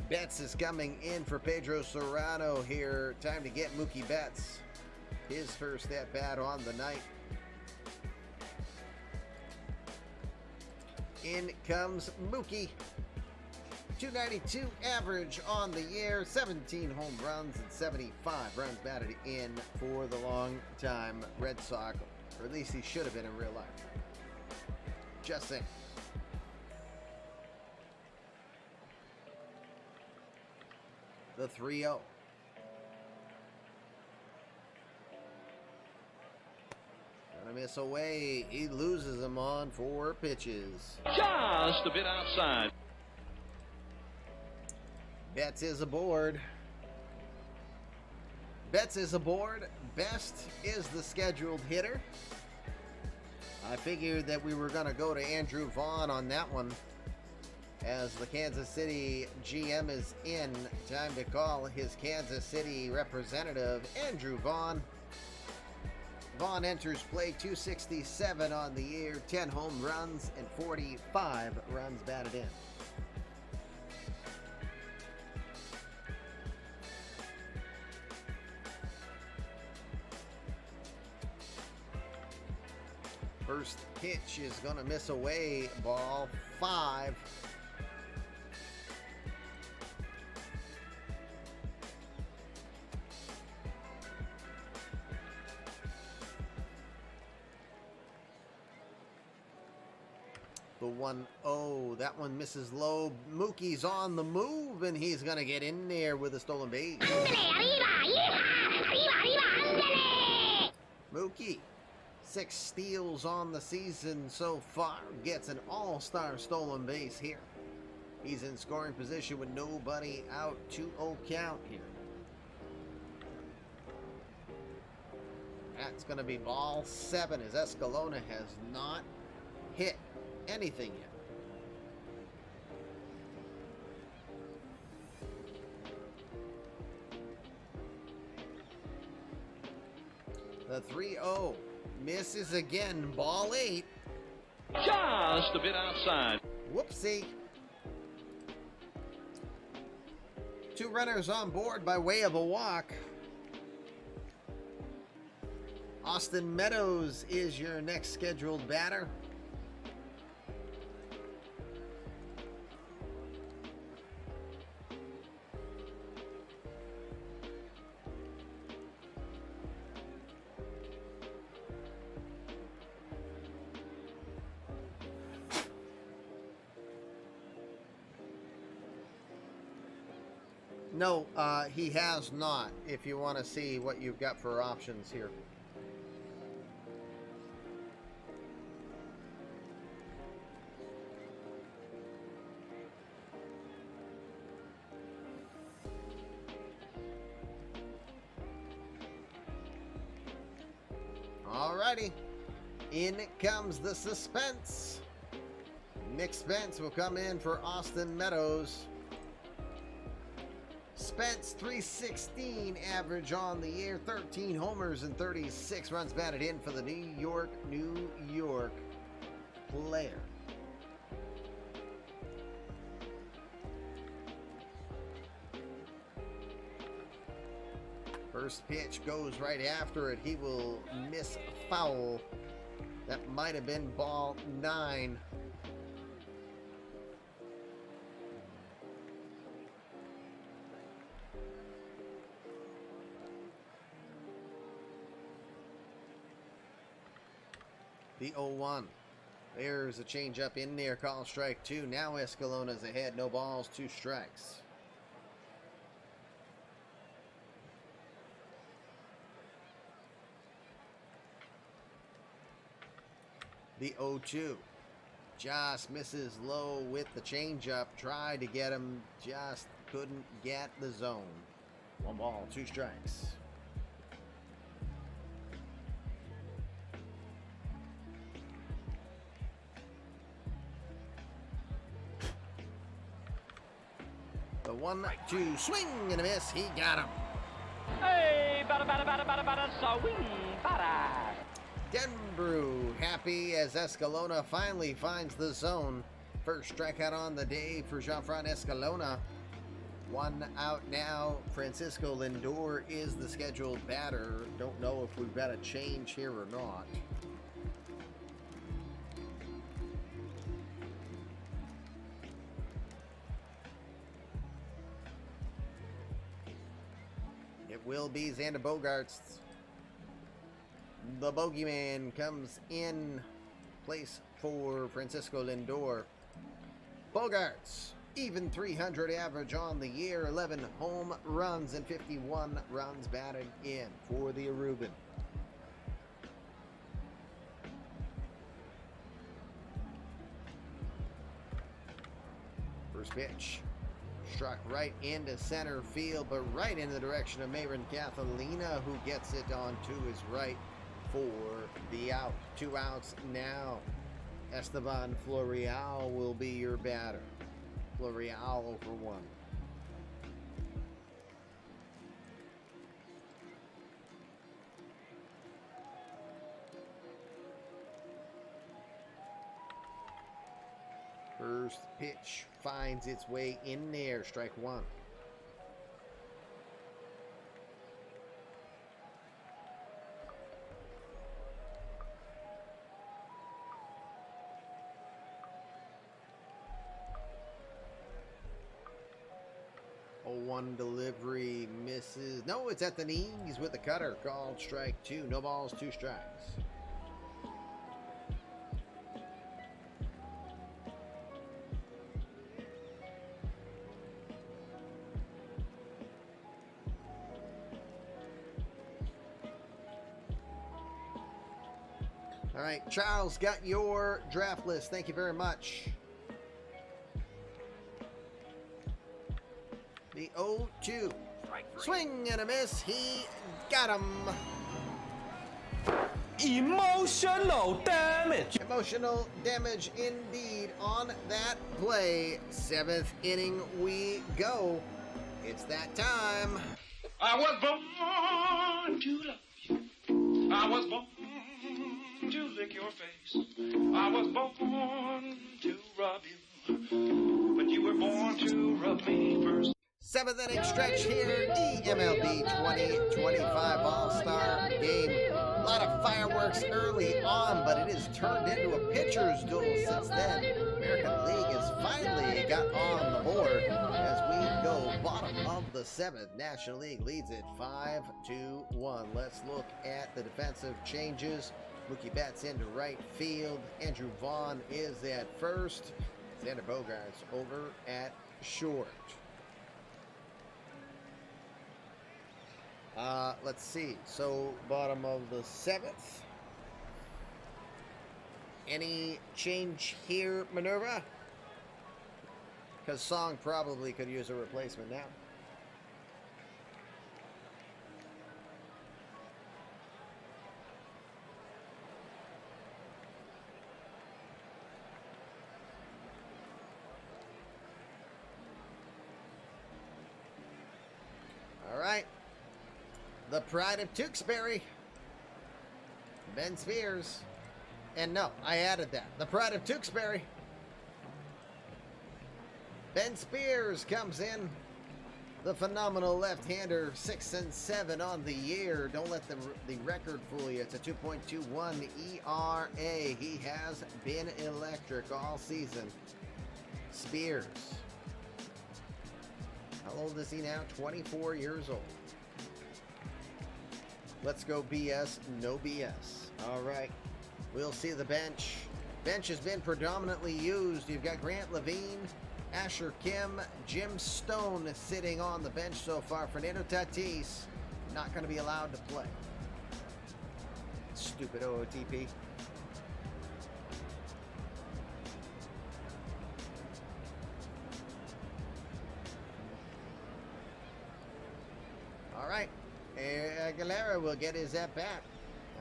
Betts is coming in for Pedro Serrano here. Time to get Mookie Betts his first at bat on the night. In comes Mookie. 292 average on the year, 17 home runs and 75 runs batted in for the long-time Red Sox, or at least he should have been in real life. Just saying. The 3-0. Gonna miss away. He loses them on 4 pitches. Just a bit outside. Betts is aboard. Betts is aboard. Best is the scheduled hitter. I figured that we were going to go to Andrew Vaughn on that one, as the Kansas City GM is in. Time to call his Kansas City representative, Andrew Vaughn. Vaughn enters play 267 on the year, 10 home runs and 45 runs batted in. First pitch is going to miss away. Ball 5. The 1-0. That one misses low. Mookie's on the move, and he's going to get in there with a stolen base. Mookie. 6 steals on the season so far. Gets an all-star stolen base here. He's in scoring position with nobody out. 2-0 count here. That's going to be ball 7 as Escalona has not hit anything yet. The 3-0. Misses again. Ball 8. Just a bit outside. Whoopsie. 2 runners on board by way of a walk. Austin Meadows is your next scheduled batter. No, he has not, if you want to see what you've got for options here. Alrighty, in comes the suspense. Nick Spence will come in for Austin Meadows. Spence, 316 average on the year, 13 homers and 36 runs batted in for the New York player. First pitch goes right after it. He will miss a foul. That might have been ball 9. The 0-1. There's a changeup in there. Call strike 2. Now Escalona's ahead. No balls, 2 strikes. The 0-2. Just misses low with the changeup. Tried to get him. Just couldn't get the zone. 1 ball, 2 strikes. The 1-2 swing and a miss. He got him. Hey, bada, swing, bada. Denbrew happy as Escalona finally finds the zone. First strikeout on the day for Jean-Franc Escalona. 1 out now. Francisco Lindor is the scheduled batter. Don't know if we've got a change here or not. It will be Xander Bogaerts. The bogeyman comes in place for Francisco Lindor. Bogaerts, even 300 average on the year, 11 home runs and 51 runs batted in for the Aruban. First pitch. Struck right into center field, but right in the direction of Mayron Catalina, who gets it onto his right for the out. 2 outs now. Esteban Florial will be your batter. Florial over 1. First pitch finds its way in there. Strike 1. One delivery misses. No, it's at the knees with the cutter. Called strike 2. No balls, 2 strikes. All right, Charles got your draft list. Thank you very much. The 0-2. Swing and a miss. He got him. Emotional damage. Emotional damage indeed on that play. 7th inning we go. It's that time. I was born to love you. I was born to lick your face. I was born to rub you. But you were born to rub me first. 7th inning stretch here, eMLB 2025 All-Star Game. A lot of fireworks early on, but it has turned into a pitcher's duel since then. American League has finally got on the board as we go bottom of the 7th. National League leads it 5-1. Let's look at the defensive changes. Mookie Betts into right field. Andrew Vaughn is at first. Xander Bogaerts over at short. Let's see. So, bottom of the 7th. Any change here, Minerva? Because Song probably could use a replacement now. All right. The pride of Tewksbury. Ben Spears. And no, I added that. The pride of Tewksbury. Ben Spears comes in. The phenomenal left-hander, 6-7 on the year. Don't let the record fool you. It's a 2.21 ERA. He has been electric all season. Spears. How old is he now? 24 years old. Let's go BS, no BS. All right. We'll see the bench. Bench has been predominantly used. You've got Grant Levine, Asher Kim, Jim Stone sitting on the bench so far. Fernando Tatis not going to be allowed to play. Stupid OOTP. All right. Aguilera will get his at bat.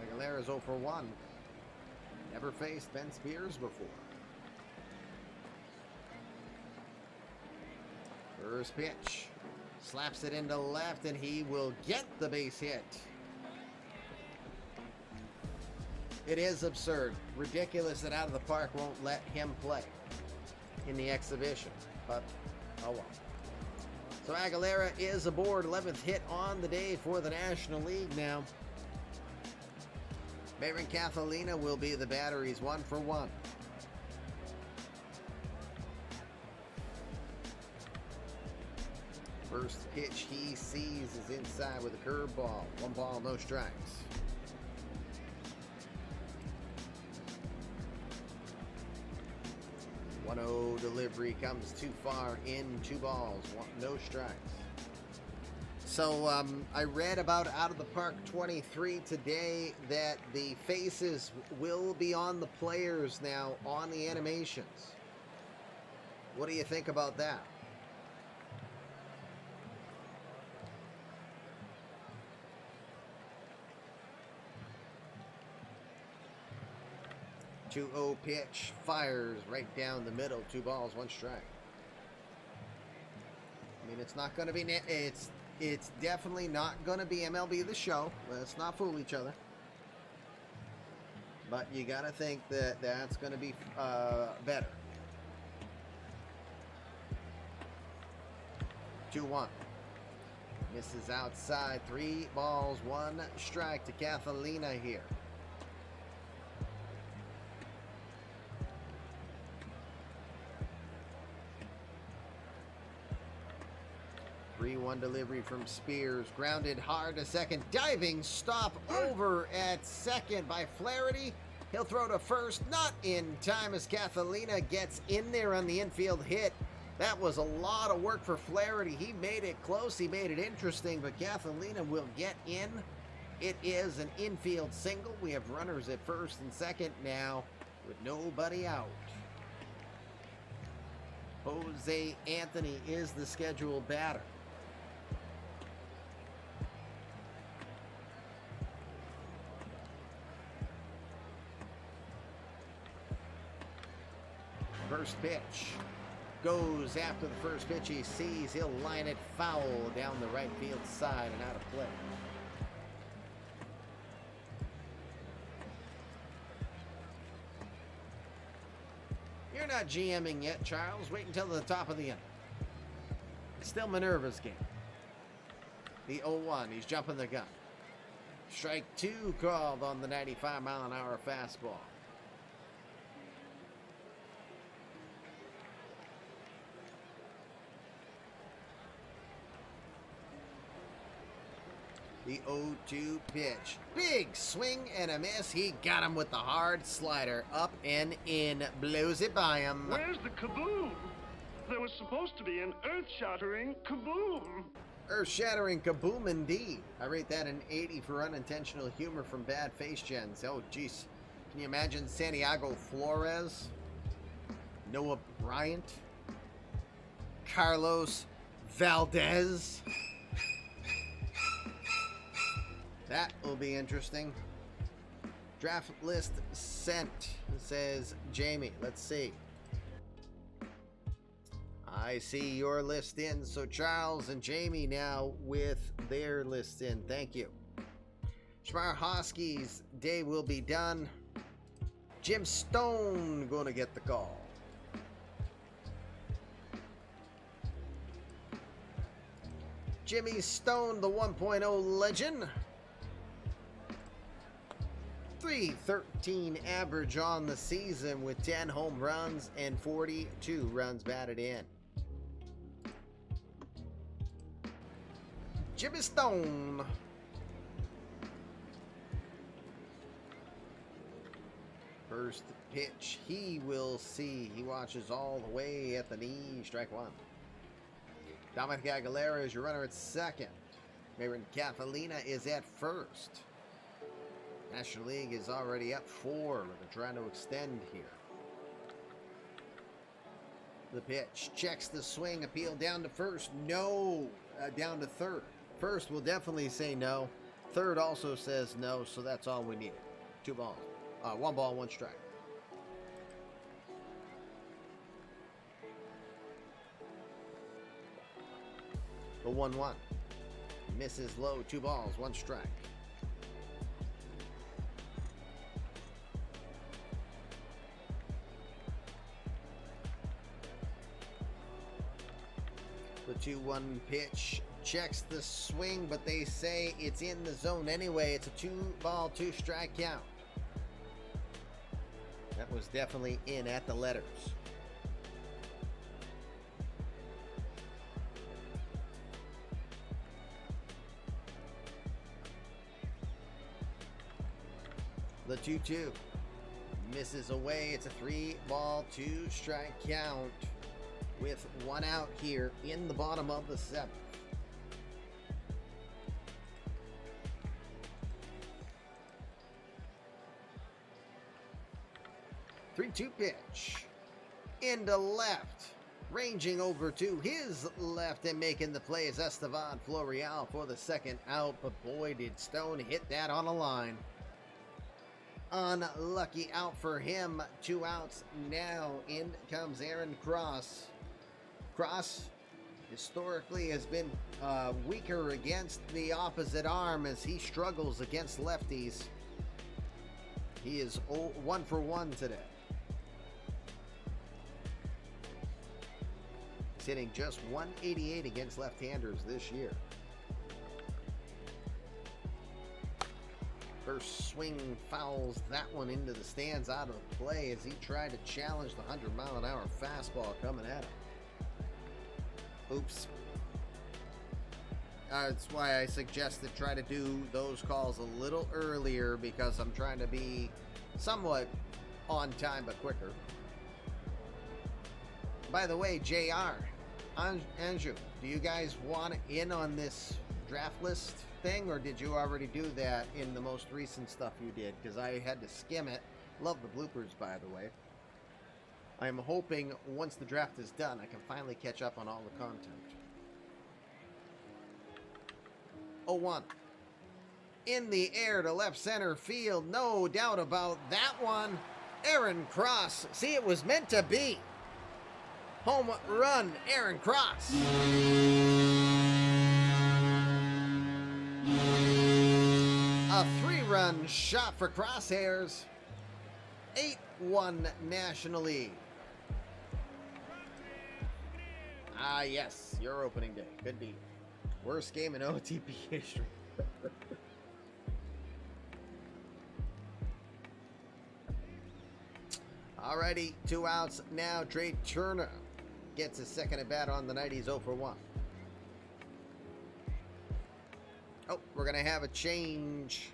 Aguilera's 0 for 1. Never faced Ben Spears before. First pitch. Slaps it into left, and he will get the base hit. It is absurd. Ridiculous that Out of the Park won't let him play in the exhibition. But, oh well. So Aguilera is aboard. 11th hit on the day for the National League now. Baron Catalina will be the batter. He's 1 for 1. First pitch he sees is inside with a curveball. 1 ball, no strikes. .1-0 delivery comes too far in. 2 balls, no strikes. So I read about Out of the Park 23 today that the faces will be on the players now on the animations. What do you think about that? .2-0 pitch, fires right down the middle. 2 balls, 1 strike. I mean, it's not going to be... It's definitely not going to be MLB The Show. Let's not fool each other. But you got to think that that's going to be better. 2-1. Misses outside. 3 balls, 1 strike to Catalina here. Delivery from Spears, grounded hard to second, diving stop over at second by Flaherty. He'll throw to first, not in time as Catalina gets in there on the infield hit. That was a lot of work for Flaherty. He made it close, he made it interesting, but Catalina will get in. It is an infield single. We have runners at first and second now with nobody out. Jose Anthony is the scheduled batter. First pitch goes after the first pitch he sees. He'll line it foul down the right field side and out of play. You're not GMing yet, Charles. Wait until the top of the inning. It's still Minerva's game. The 0-1. He's jumping the gun. Strike 2 called on the 95-mile-an-hour fastball. The 0-2 pitch. Big swing and a miss. He got him with the hard slider. Up and in. Blows it by him. Where's the kaboom? There was supposed to be an earth-shattering kaboom. Earth-shattering kaboom indeed. I rate that an 80 for unintentional humor from bad face gens. Oh, jeez. Can you imagine Santiago Flores? Noah Bryant? Carlos Valdez? That will be interesting. Draft list sent, says Jamie. Let's see. I see your list in. So Charles and Jamie now with their list in. Thank you. Schmarhosky's day will be done. Jim Stone gonna get the call. Jimmy Stone, the 1.0 legend. 313 average on the season with 10 home runs and 42 runs batted in. Jimmy Stone. First pitch, he will see. He watches all the way at the knee. Strike one. Dominic Aguilera is your runner at second. Marin Catalina is at first. National League is already up 4. They're trying to extend here. The pitch checks the swing. Appeal down to first. No. Down to third. First will definitely say no. Third also says no, so that's all we need. 2 balls. 1 ball, 1 strike. The 1-1. Misses low. 2 balls, 1 strike. The 2-1 pitch checks the swing, but they say it's in the zone anyway. It's a 2 ball, 2 strike count. That was definitely in at the letters. The 2-2 misses away. It's a 3 ball, 2 strike count with 1 out here in the bottom of the 7th. Three-two pitch into left, ranging over to his left and making the play is Estevan Florial for the 2nd out. But boy, did Stone hit that on a line. Unlucky out for him. 2 outs now. In comes Aaron Cross. Cross historically has been weaker against the opposite arm as he struggles against lefties. He is 1 for 1 today. He's hitting just 188 against left-handers this year. First swing fouls that one into the stands out of play as he tried to challenge the 100-mile-an-hour fastball coming at him. Oops. That's why I suggested try to do those calls a little earlier, because I'm trying to be somewhat on time but quicker. By the way, JR, Andrew, do you guys want in on this draft list thing, or did you already do that in the most recent stuff you did? Because I had to skim it. Love the bloopers, by the way. I'm hoping once the draft is done, I can finally catch up on all the content. 0-1. In the air to left center field. No doubt about that one. Aaron Cross. See, it was meant to be. Home run, Aaron Cross. A 3-run shot for Crosshairs. 8-1 National League. Ah, yes, your opening day. Good deal. Worst game in OOTP history. Alrighty, 2 outs now. Trey Turner gets his 2nd at bat on the night. He's 0 for 1. Oh, we're going to have a change.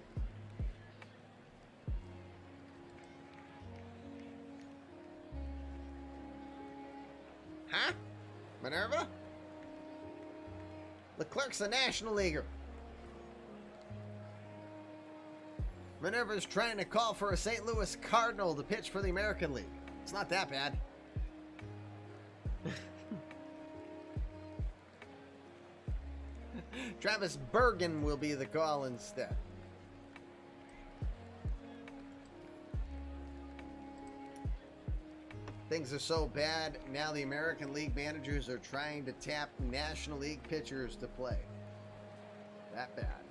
Huh? Minerva? Leclerc's a National Leaguer. Minerva's trying to call for a St. Louis Cardinal to pitch for the American League. It's not that bad. Travis Bergen will be the call instead. Things are so bad, now the American League managers are trying to tap National League pitchers to play. That bad.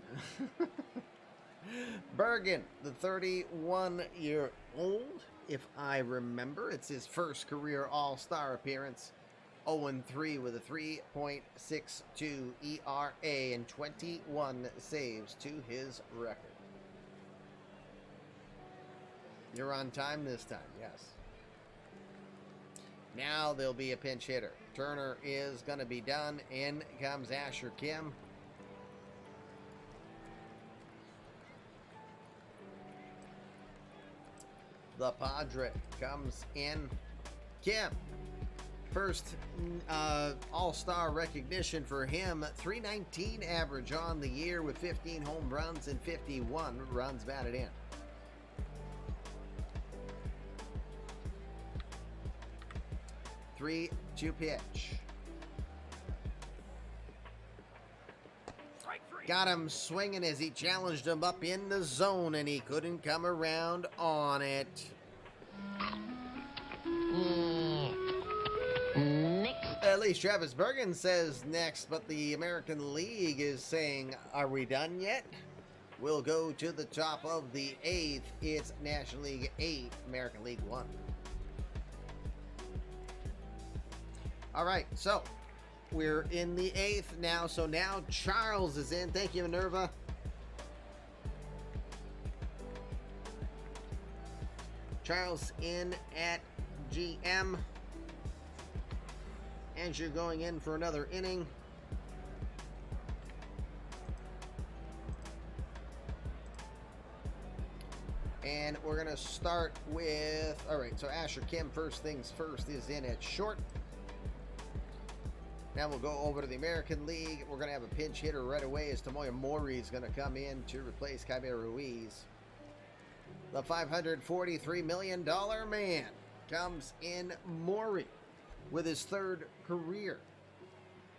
Bergen, the 31-year-old, if I remember, it's his first career All-Star appearance. 0-3 with a 3.62 ERA and 21 saves to his record. You're on time this time, yes. Now there'll be a pinch hitter. Turner is going to be done. In comes Asher Kim. The Padre comes in. Kim. First All-Star recognition for him. 319 average on the year with 15 home runs and 51 runs batted in. Three to pitch. Got him swinging as he challenged him up in the zone, and he couldn't come around on it. At least Travis Bergen says next, but the American League is saying, are we done yet? We'll go to the top of the 8th. It's National League 8, American League 1. All right, so we're in the 8th now. So now Charles is in. Thank you, Minerva. Charles in at GM. And you're going in for another inning. And we're going to start with, all right, so Asher Kim, first things first, is in at short. Now we'll go over to the American League. We're going to have a pinch hitter right away as Tomoya Mori is going to come in to replace Jaime Ruiz. The $543 million man comes in Mori with his third career.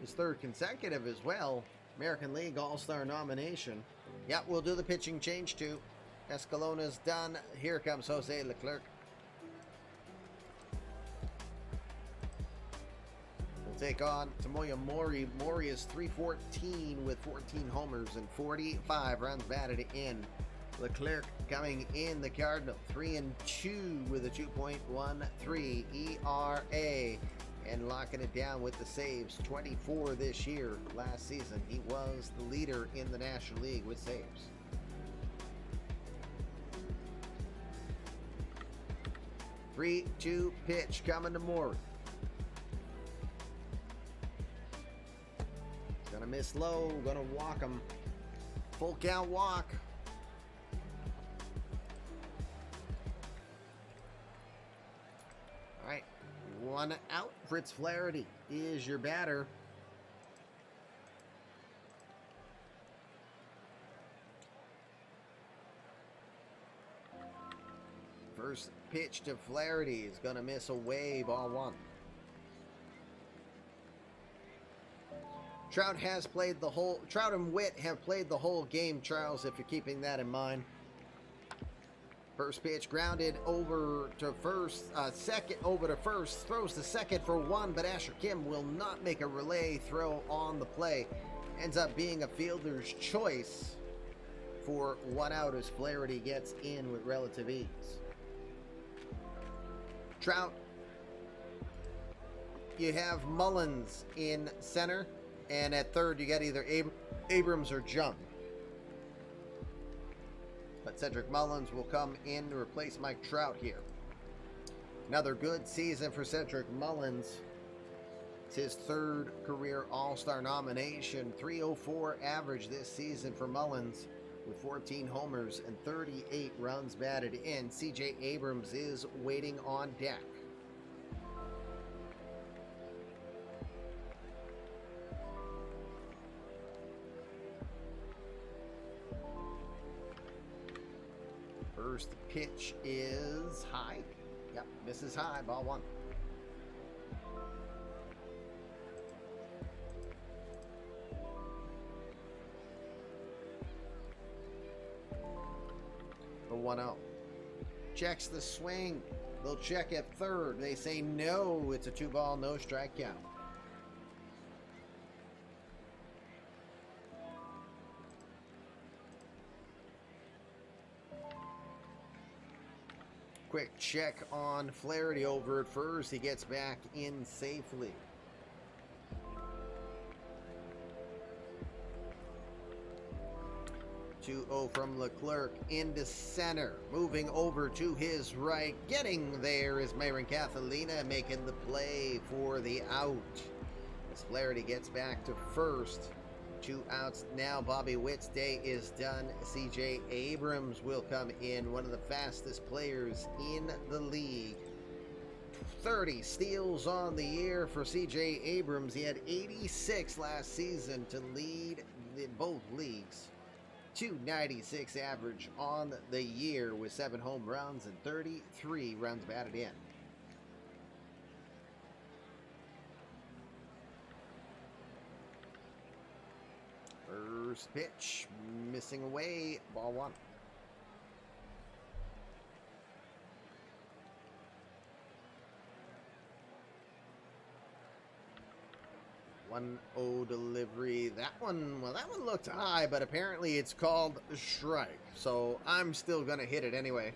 His third consecutive as well. American League All-Star nomination. Yeah, we'll do the pitching change too. Escalona's done. Here comes Jose Leclerc. Take on Tomoya Mori. Mori is 314 with 14 homers and 45 runs batted in. Leclerc coming in, the Cardinal, 3-2 with a 2.13 ERA and locking it down with the saves. 24 this year. Last season, he was the leader in the National League with saves. Three, 2 pitch coming to Mori. Gonna miss low, gonna walk him. Full count walk. All right, 1 out. Fritz Flaherty is your batter. First pitch to Flaherty is gonna miss away, ball 1. Trout and Witt have played the whole game, Charles, if you're keeping that in mind. First pitch grounded over to first, second over to first, throws to second for 1, but Asher Kim will not make a relay throw on the play. Ends up being a fielder's choice for 1 out as Flaherty gets in with relative ease. Trout, you have Mullins in center. And at third, you got either Abrams or Jung. But Cedric Mullins will come in to replace Mike Trout here. Another good season for Cedric Mullins. It's his third career All-Star nomination. 304 average this season for Mullins with 14 homers and 38 runs batted in. CJ Abrams is waiting on deck. First pitch is high. Yep, misses high, ball one. The 1-0. Checks the swing. They'll check at third. They say no. It's a 2-ball, no strike count. Quick check on Flaherty over at first. He gets back in safely. (2-0) from Leclerc into center. Moving over to his right. Getting there is Myron Catalina making the play for the out. As Flaherty gets back to first. 2 outs now. Bobby Witt's day is done. CJ Abrams will come in, one of the fastest players in the league. 30 steals on the year for CJ Abrams. He had 86 last season to lead both leagues. 296 average on the year with 7 home runs and 33 runs batted in. First pitch, missing away, ball one. One O delivery. That one looked high, but apparently it's called strike. So I'm still gonna hit it anyway.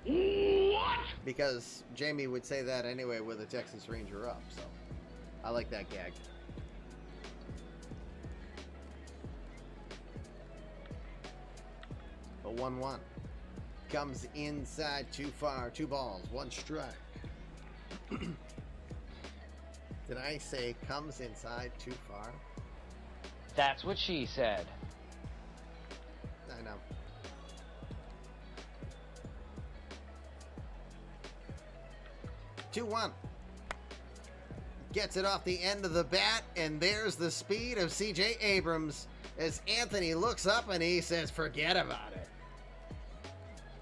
What? Because Jamie would say that anyway with a Texas Ranger up. So I like that gag. The 1-1 comes inside too far. 2 balls, 1 strike. Did I say comes inside too far? That's what she said. I know. (2-1) gets it off the end of the bat, and there's the speed of CJ Abrams as Anthony looks up and he says, forget about it.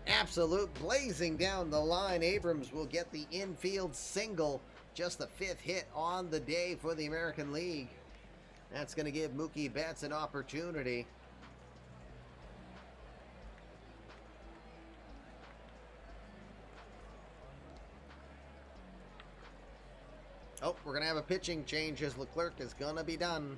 Absolute blazing down the line. Abrams will get the infield single, just the 5th hit on the day for the American League. That's going to give Mookie Betts an opportunity. Oh, we're going to have a pitching change as Leclerc is going to be done.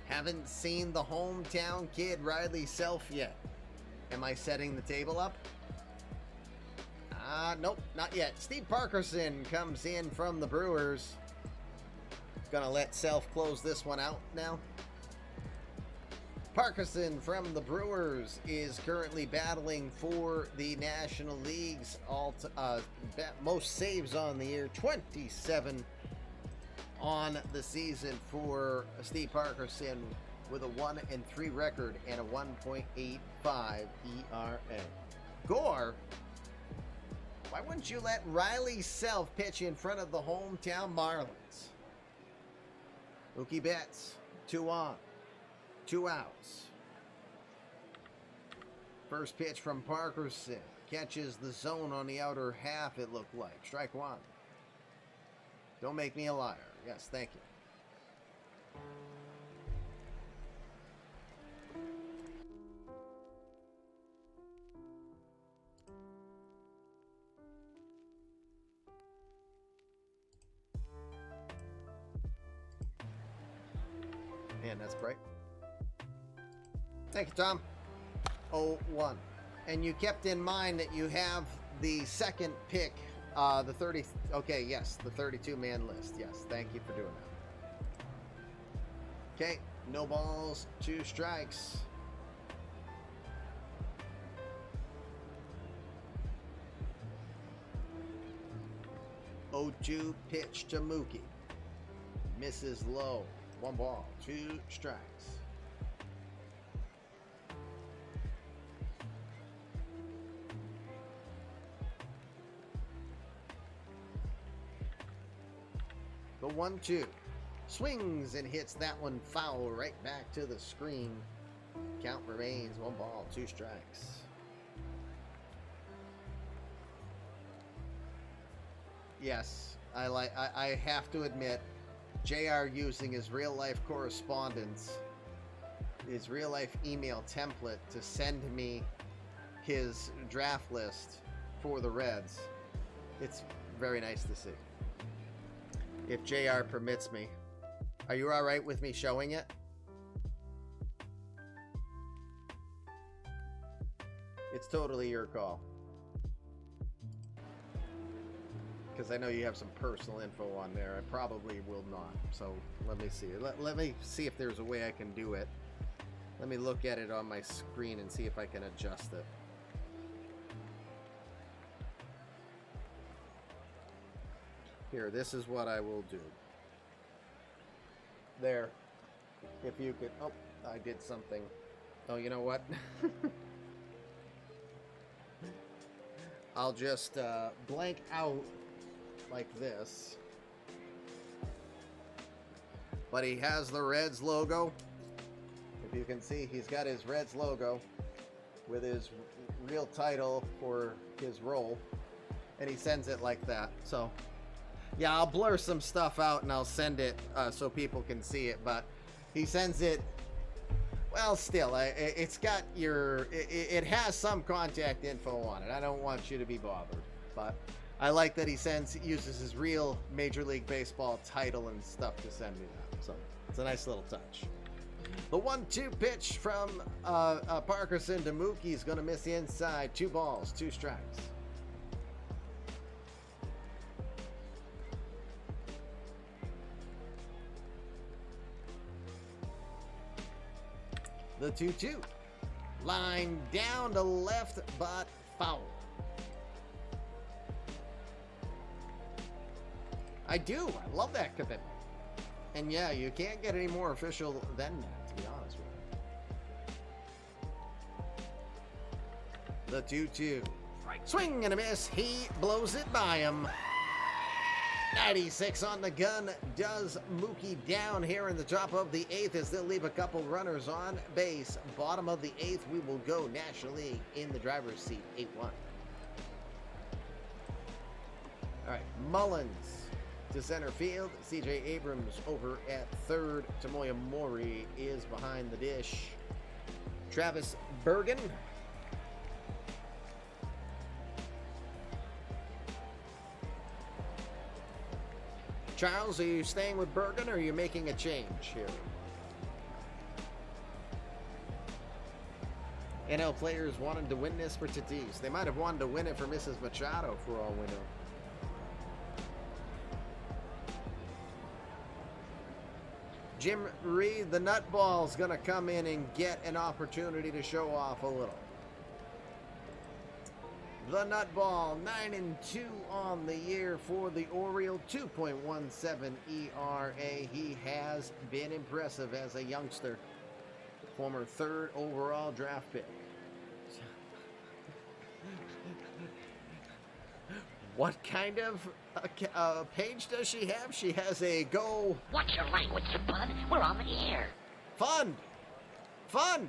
Haven't seen the hometown kid, Riley Self, yet. Am I setting the table up? Nope, not yet. Steve Parkerson comes in from the Brewers. Gonna let Self close this one out now. Parkerson from the Brewers is currently battling for the National League's most saves on the year. 27 on the season for Steve Parkerson with a 1-3 record and a 1.85 ERA. Gore, why wouldn't you let Riley Self pitch in front of the hometown Marlins? Mookie Betts, 2 on, 2 outs. First pitch from Parkerson. Catches the zone on the outer half, it looked like. Strike 1. Don't make me a liar. Yes, thank you. Man, that's bright. Thank you, Tom. 0-1. And you kept in mind that you have the second pick, the 30. Okay, yes, the 32-man list. Yes, thank you for doing that. Okay, no balls, 2 strikes. (0-2) pitch to Mookie. Misses low. 1 ball, 2 strikes. The 1-2 swings and hits that one foul right back to the screen. Count remains 1 ball, 2 strikes. Yes, I have to admit, JR using his real life correspondence, his real life email template to send me his draft list for the Reds. It's very nice to see. If JR permits me. Are you all right with me showing it? It's totally your call. Because I know you have some personal info on there. I probably will not. So let me see. Let me see if there's a way I can do it. Let me look at it on my screen and see if I can adjust it. Here, this is what I will do. There. If you could... Oh, I did something. Oh, you know what? I'll just blank out like this. But he has the Reds logo. If you can see, he's got his Reds logo with his real title for his role. And he sends it like that. So, yeah, I'll blur some stuff out and I'll send it so people can see it. But he sends it, well, still, it's got your, it has some contact info on it. I don't want you to be bothered. But I like that he uses his real Major League Baseball title and stuff to send me that. So it's a nice little touch. The 1-2 pitch from Parkerson to Mookie is going to miss the inside. 2 balls, 2 strikes. The 2-2. Line down to left, but foul. I do. I love that commitment. And yeah, you can't get any more official than that, to be honest with you. The 2-2. Swing and a miss. He blows it by him. 96 on the gun does Mookie down here in the top of the 8th as they'll leave a couple runners on base. Bottom of the 8th, we will go National League in the driver's seat, 8-1. All right, Mullins to center field. C.J. Abrams over at third. Tomoya Mori is behind the dish. Travis Bergen. Charles, are you staying with Bergen or are you making a change here? NL players wanted to win this for Tatis. They might have wanted to win it for Mrs. Machado for all we know. Jim Reed, the nutball's going to come in and get an opportunity to show off a little. The nutball, 9-2 on the year for the Oriole, 2.17 ERA. He has been impressive as a youngster. Former 3rd overall draft pick. What kind of page does she have? She has a go. Watch your language, you bud. We're on the air. Fun. Fun.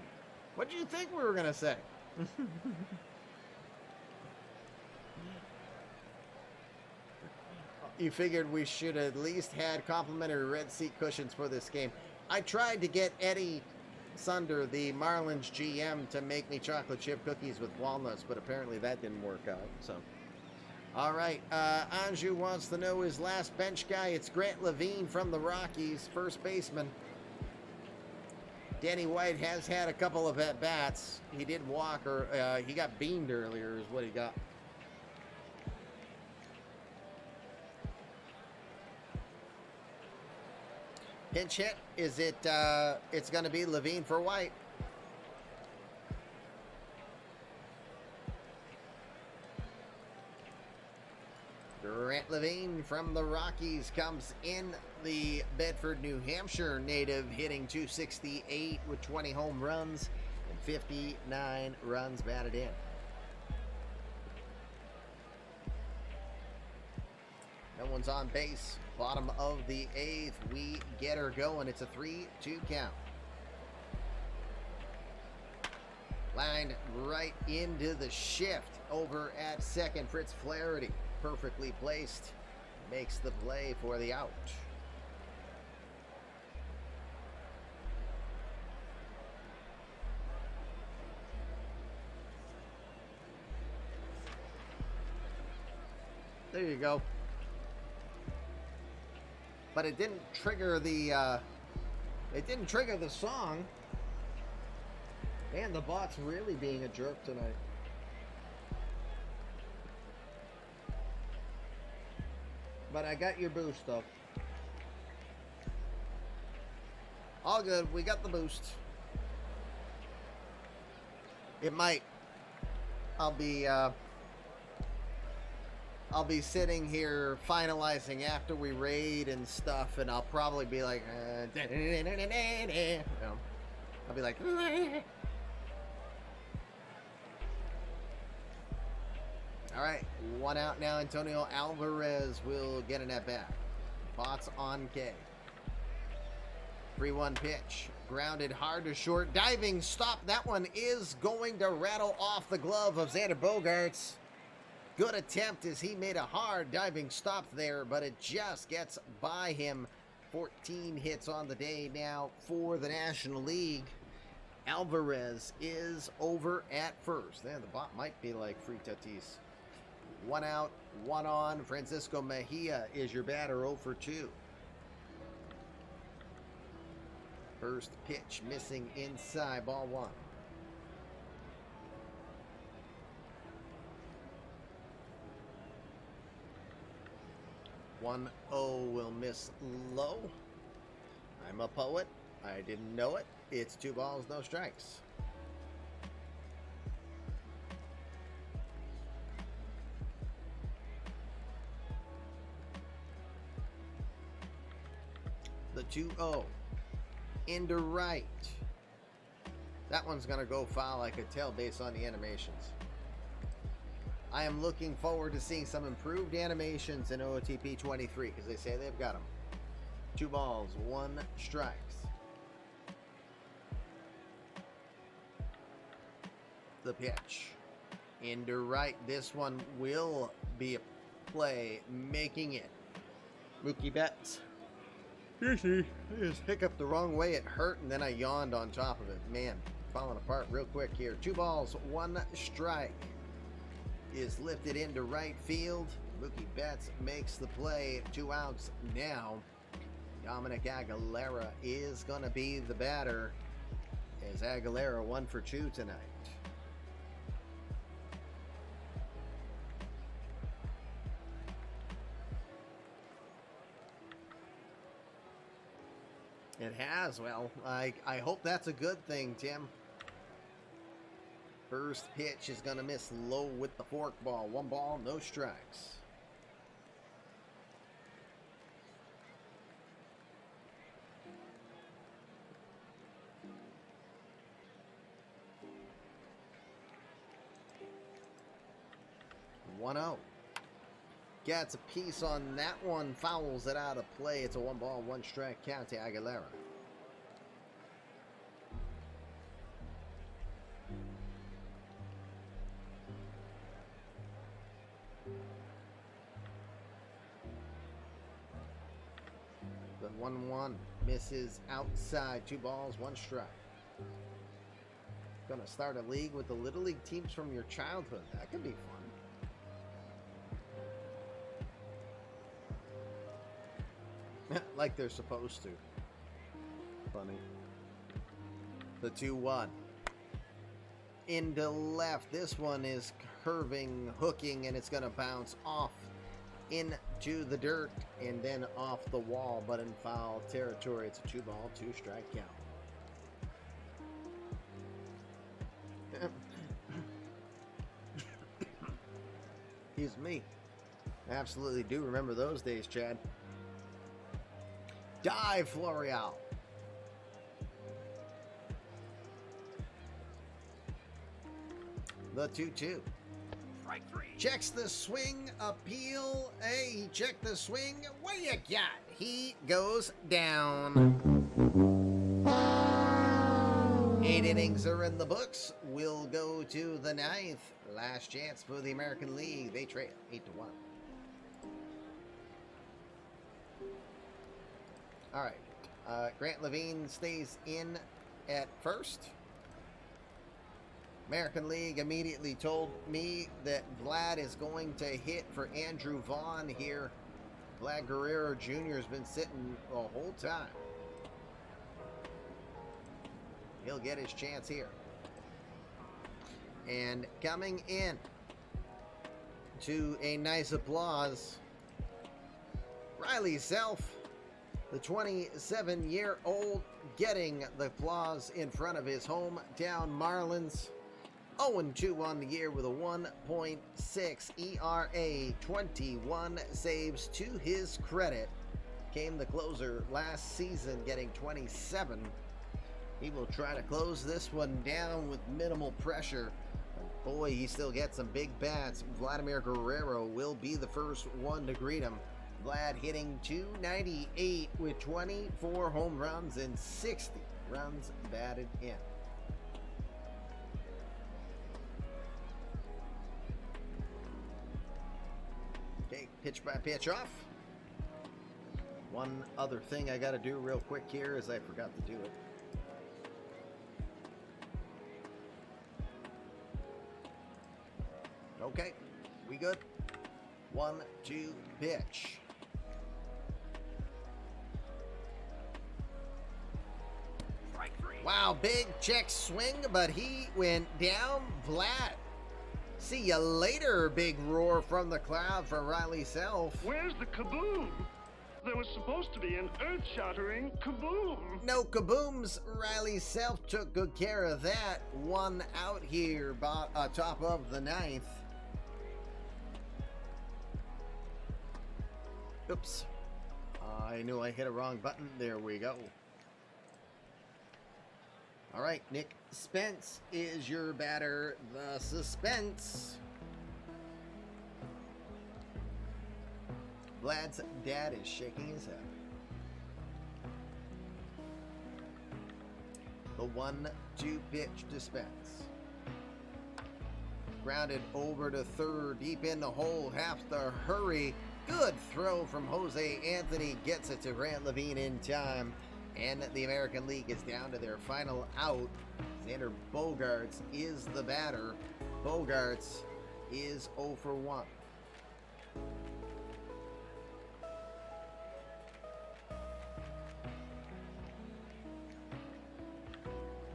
What did you think we were going to say? You figured we should at least had complimentary red seat cushions for this game. I tried to get Eddie Sunder, the Marlins GM, to make me chocolate chip cookies with walnuts, but apparently that didn't work out. So, all right. Anju wants to know his last bench guy. It's Grant Levine from the Rockies, first baseman. Danny White has had a couple of at-bats. He did walk, or he got beamed earlier is what he got. Pinch hit, is it, it's going to be Levine for White. Grant Levine from the Rockies comes in, the Bedford, New Hampshire native, hitting .268 with 20 home runs and 59 runs batted in. No one's on base. Bottom of the 8th, we get her going. It's a 3-2 count. Lined right into the shift over at second. Fritz Flaherty, perfectly placed, makes the play for the out. There you go. But it didn't trigger the song. Man, the bot's really being a jerk tonight. But I got your boost though. All good, we got the boost. It might. I'll be sitting here finalizing after we raid and stuff, and I'll probably be like, you know, I'll be like, all right, one out now. Antonio Alvarez will get an at-bat. Bots on K. 3-1 pitch. Grounded hard to short. Diving stop. That one is going to rattle off the glove of Xander Bogaerts. Good attempt as he made a hard diving stop there, but it just gets by him. 14 hits on the day now for the National League. Alvarez is over at first. The bot might be like free Tatis. One out, one on. Francisco Mejia is your batter, 0 for 2. First pitch missing inside, ball 1. 1-0 will miss low. I'm a poet. I didn't know it. It's 2 balls, no strikes. The 2-0 into right. That one's going to go foul, I could tell based on the animations. I am looking forward to seeing some improved animations in OOTP 23 because they say they've got them. 2 balls, 1 strikes. The pitch into right. This one will be a play, making it. Mookie Betts. I just hiccuped the wrong way. It hurt, and then I yawned on top of it. Man, falling apart real quick here. 2 balls, 1 strike. Is lifted into right field. Mookie Betts makes the play. 2 outs now. Dominic Aguilera is going to be the batter as Aguilera 1 for 2 tonight. It has. Well, I hope that's a good thing, Tim. First pitch is going to miss low with the fork ball. 1 ball, no strikes. Gets a piece on that one, fouls it out of play. It's a 1 ball, 1 strike count to Aguilera. The 1-1 misses outside. 2 balls, 1 strike. Gonna start a league with the Little League teams from your childhood. That could be fun. Like they're supposed to. Funny. The 2-1. Into left. This one is curving, hooking, and it's going to bounce off into the dirt and then off the wall, but in foul territory. It's a 2 ball, 2 strike count. Excuse me. I absolutely do remember those days, Chad. Dive Florial. The 2-2. Strike 3. Checks the swing, appeal. Hey, he checked the swing. What you got? He goes down. 8 innings are in the books. We'll go to the 9th. Last chance for the American League. They trail 8-1. All right. Grant Levine stays in at first. American League immediately told me that Vlad is going to hit for Andrew Vaughn here. Vlad Guerrero Jr. has been sitting the whole time. He'll get his chance here. And coming in to a nice applause, Riley Self, the 27-year-old, getting the applause in front of his hometown Marlins. 0-2 on the year with a 1.6 ERA, 21 saves to his credit. Came the closer last season, getting 27. He will try to close this one down with minimal pressure. Boy, he still gets some big bats. Vladimir Guerrero will be the first one to greet him. Vlad hitting .298 with 24 home runs and 60 runs batted in. Okay, pitch by pitch off. One other thing I got to do real quick here is I forgot to do it. Okay, we good. 1-2 pitch. Wow, big check swing, but he went down flat. See ya later, big roar from the crowd for Riley Self. Where's the kaboom? There was supposed to be an earth-shattering kaboom. No kabooms. Riley Self took good care of that. One out here, top of the 9th. Oops. I knew I hit a wrong button. There we go. All right, Nick Spence is your batter. The suspense. Vlad's dad is shaking his head. The 1-2 pitch to Spence. Grounded over to third, deep in the hole, have to hurry. Good throw from Jose Anthony, gets it to Grant Levine in time. And the American League is down to their final out. Xander Bogaerts is the batter. Bogaerts is 0 for 1.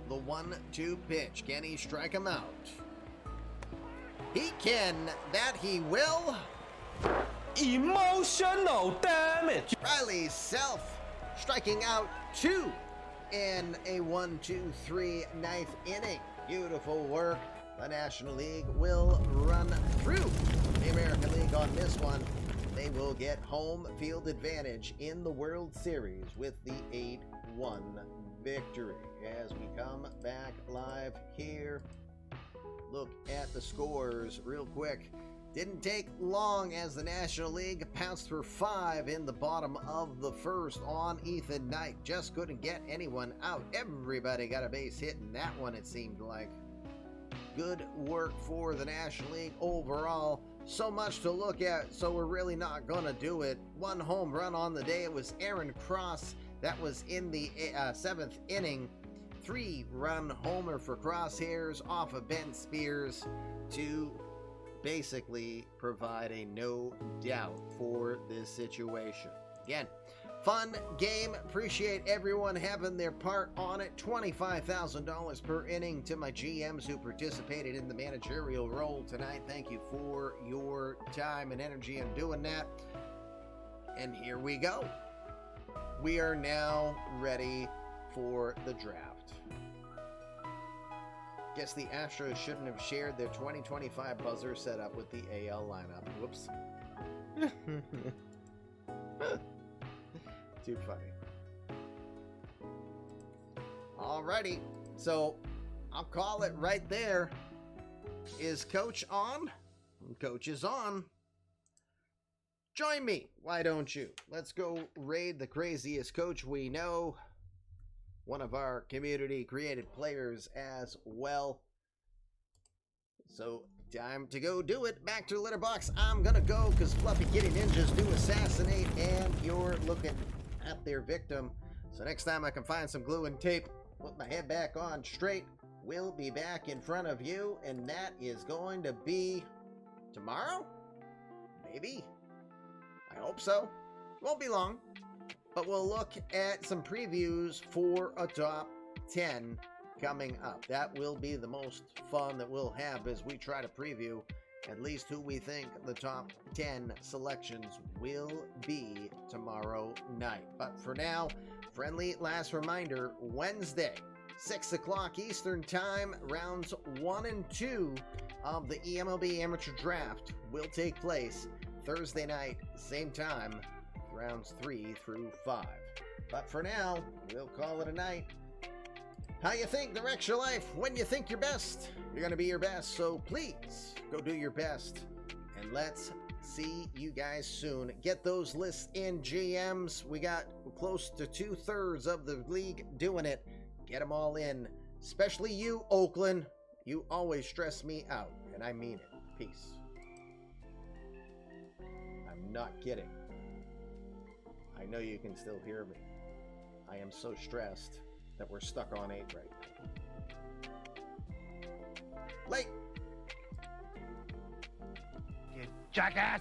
The 1-2 pitch. Can he strike him out? He can. That he will. Emotional damage. Riley Self striking out 2 in a 1-2-3 9th inning. Beautiful work. The National League will run through the American League on this one. They will get home field advantage in the World Series with the 8-1 victory. As we come back live here, look at the scores real quick. Didn't take long as the National League pounced for 5 in the bottom of the first on Ethan Knight. Just couldn't get anyone out. Everybody got a base hit in that one, it seemed like. Good work for the National League overall. So much to look at, so we're really not going to do it. 1 home run on the day. It was Aaron Cross. That was in the 7th inning. 3-run homer for Crosshairs off of Ben Spears to basically provide a no doubt for this situation. Again, fun game. Appreciate everyone having their part on it. $25,000 per inning to my GMs who participated in the managerial role tonight. Thank you for your time and energy in doing that. And here we go. We are now ready for the draft. Guess the Astros shouldn't have shared their 2025 buzzer setup with the AL lineup. Whoops. Too funny. Alrighty. So, I'll call it right there. Is Coach on? Coach is on. Join me. Why don't you? Let's go raid the craziest coach we know. one of our community created players as well. So time to go do it. Back to the litter box. I'm gonna go because Fluffy Kitty Ninjas do assassinate, and you're looking at their victim. So next time I can find some glue and tape, put my head back on straight, we'll be back in front of you, and that is going to be tomorrow? Maybe. I hope so. Won't be long. But we'll look at some previews for a top 10 coming up. That will be the most fun that we'll have as we try to preview at least who we think the top 10 selections will be tomorrow night. But for now, friendly last reminder, Wednesday, 6 o'clock Eastern Time, rounds 1 and 2 of the eMLB Amateur Draft will take place Thursday night, same time, rounds 3 through 5. But for now, we'll call it a night. How you think directs your life. When you think your best, you're going to be your best. So please go do your best. And let's see you guys soon. Get those lists in, GMs. We got close to 2/3 of the league doing it. Get them all in. Especially you, Oakland. You always stress me out. And I mean it. Peace. I'm not kidding. I know you can still hear me. I am so stressed that we're stuck on 8 right now. Late! You jackass!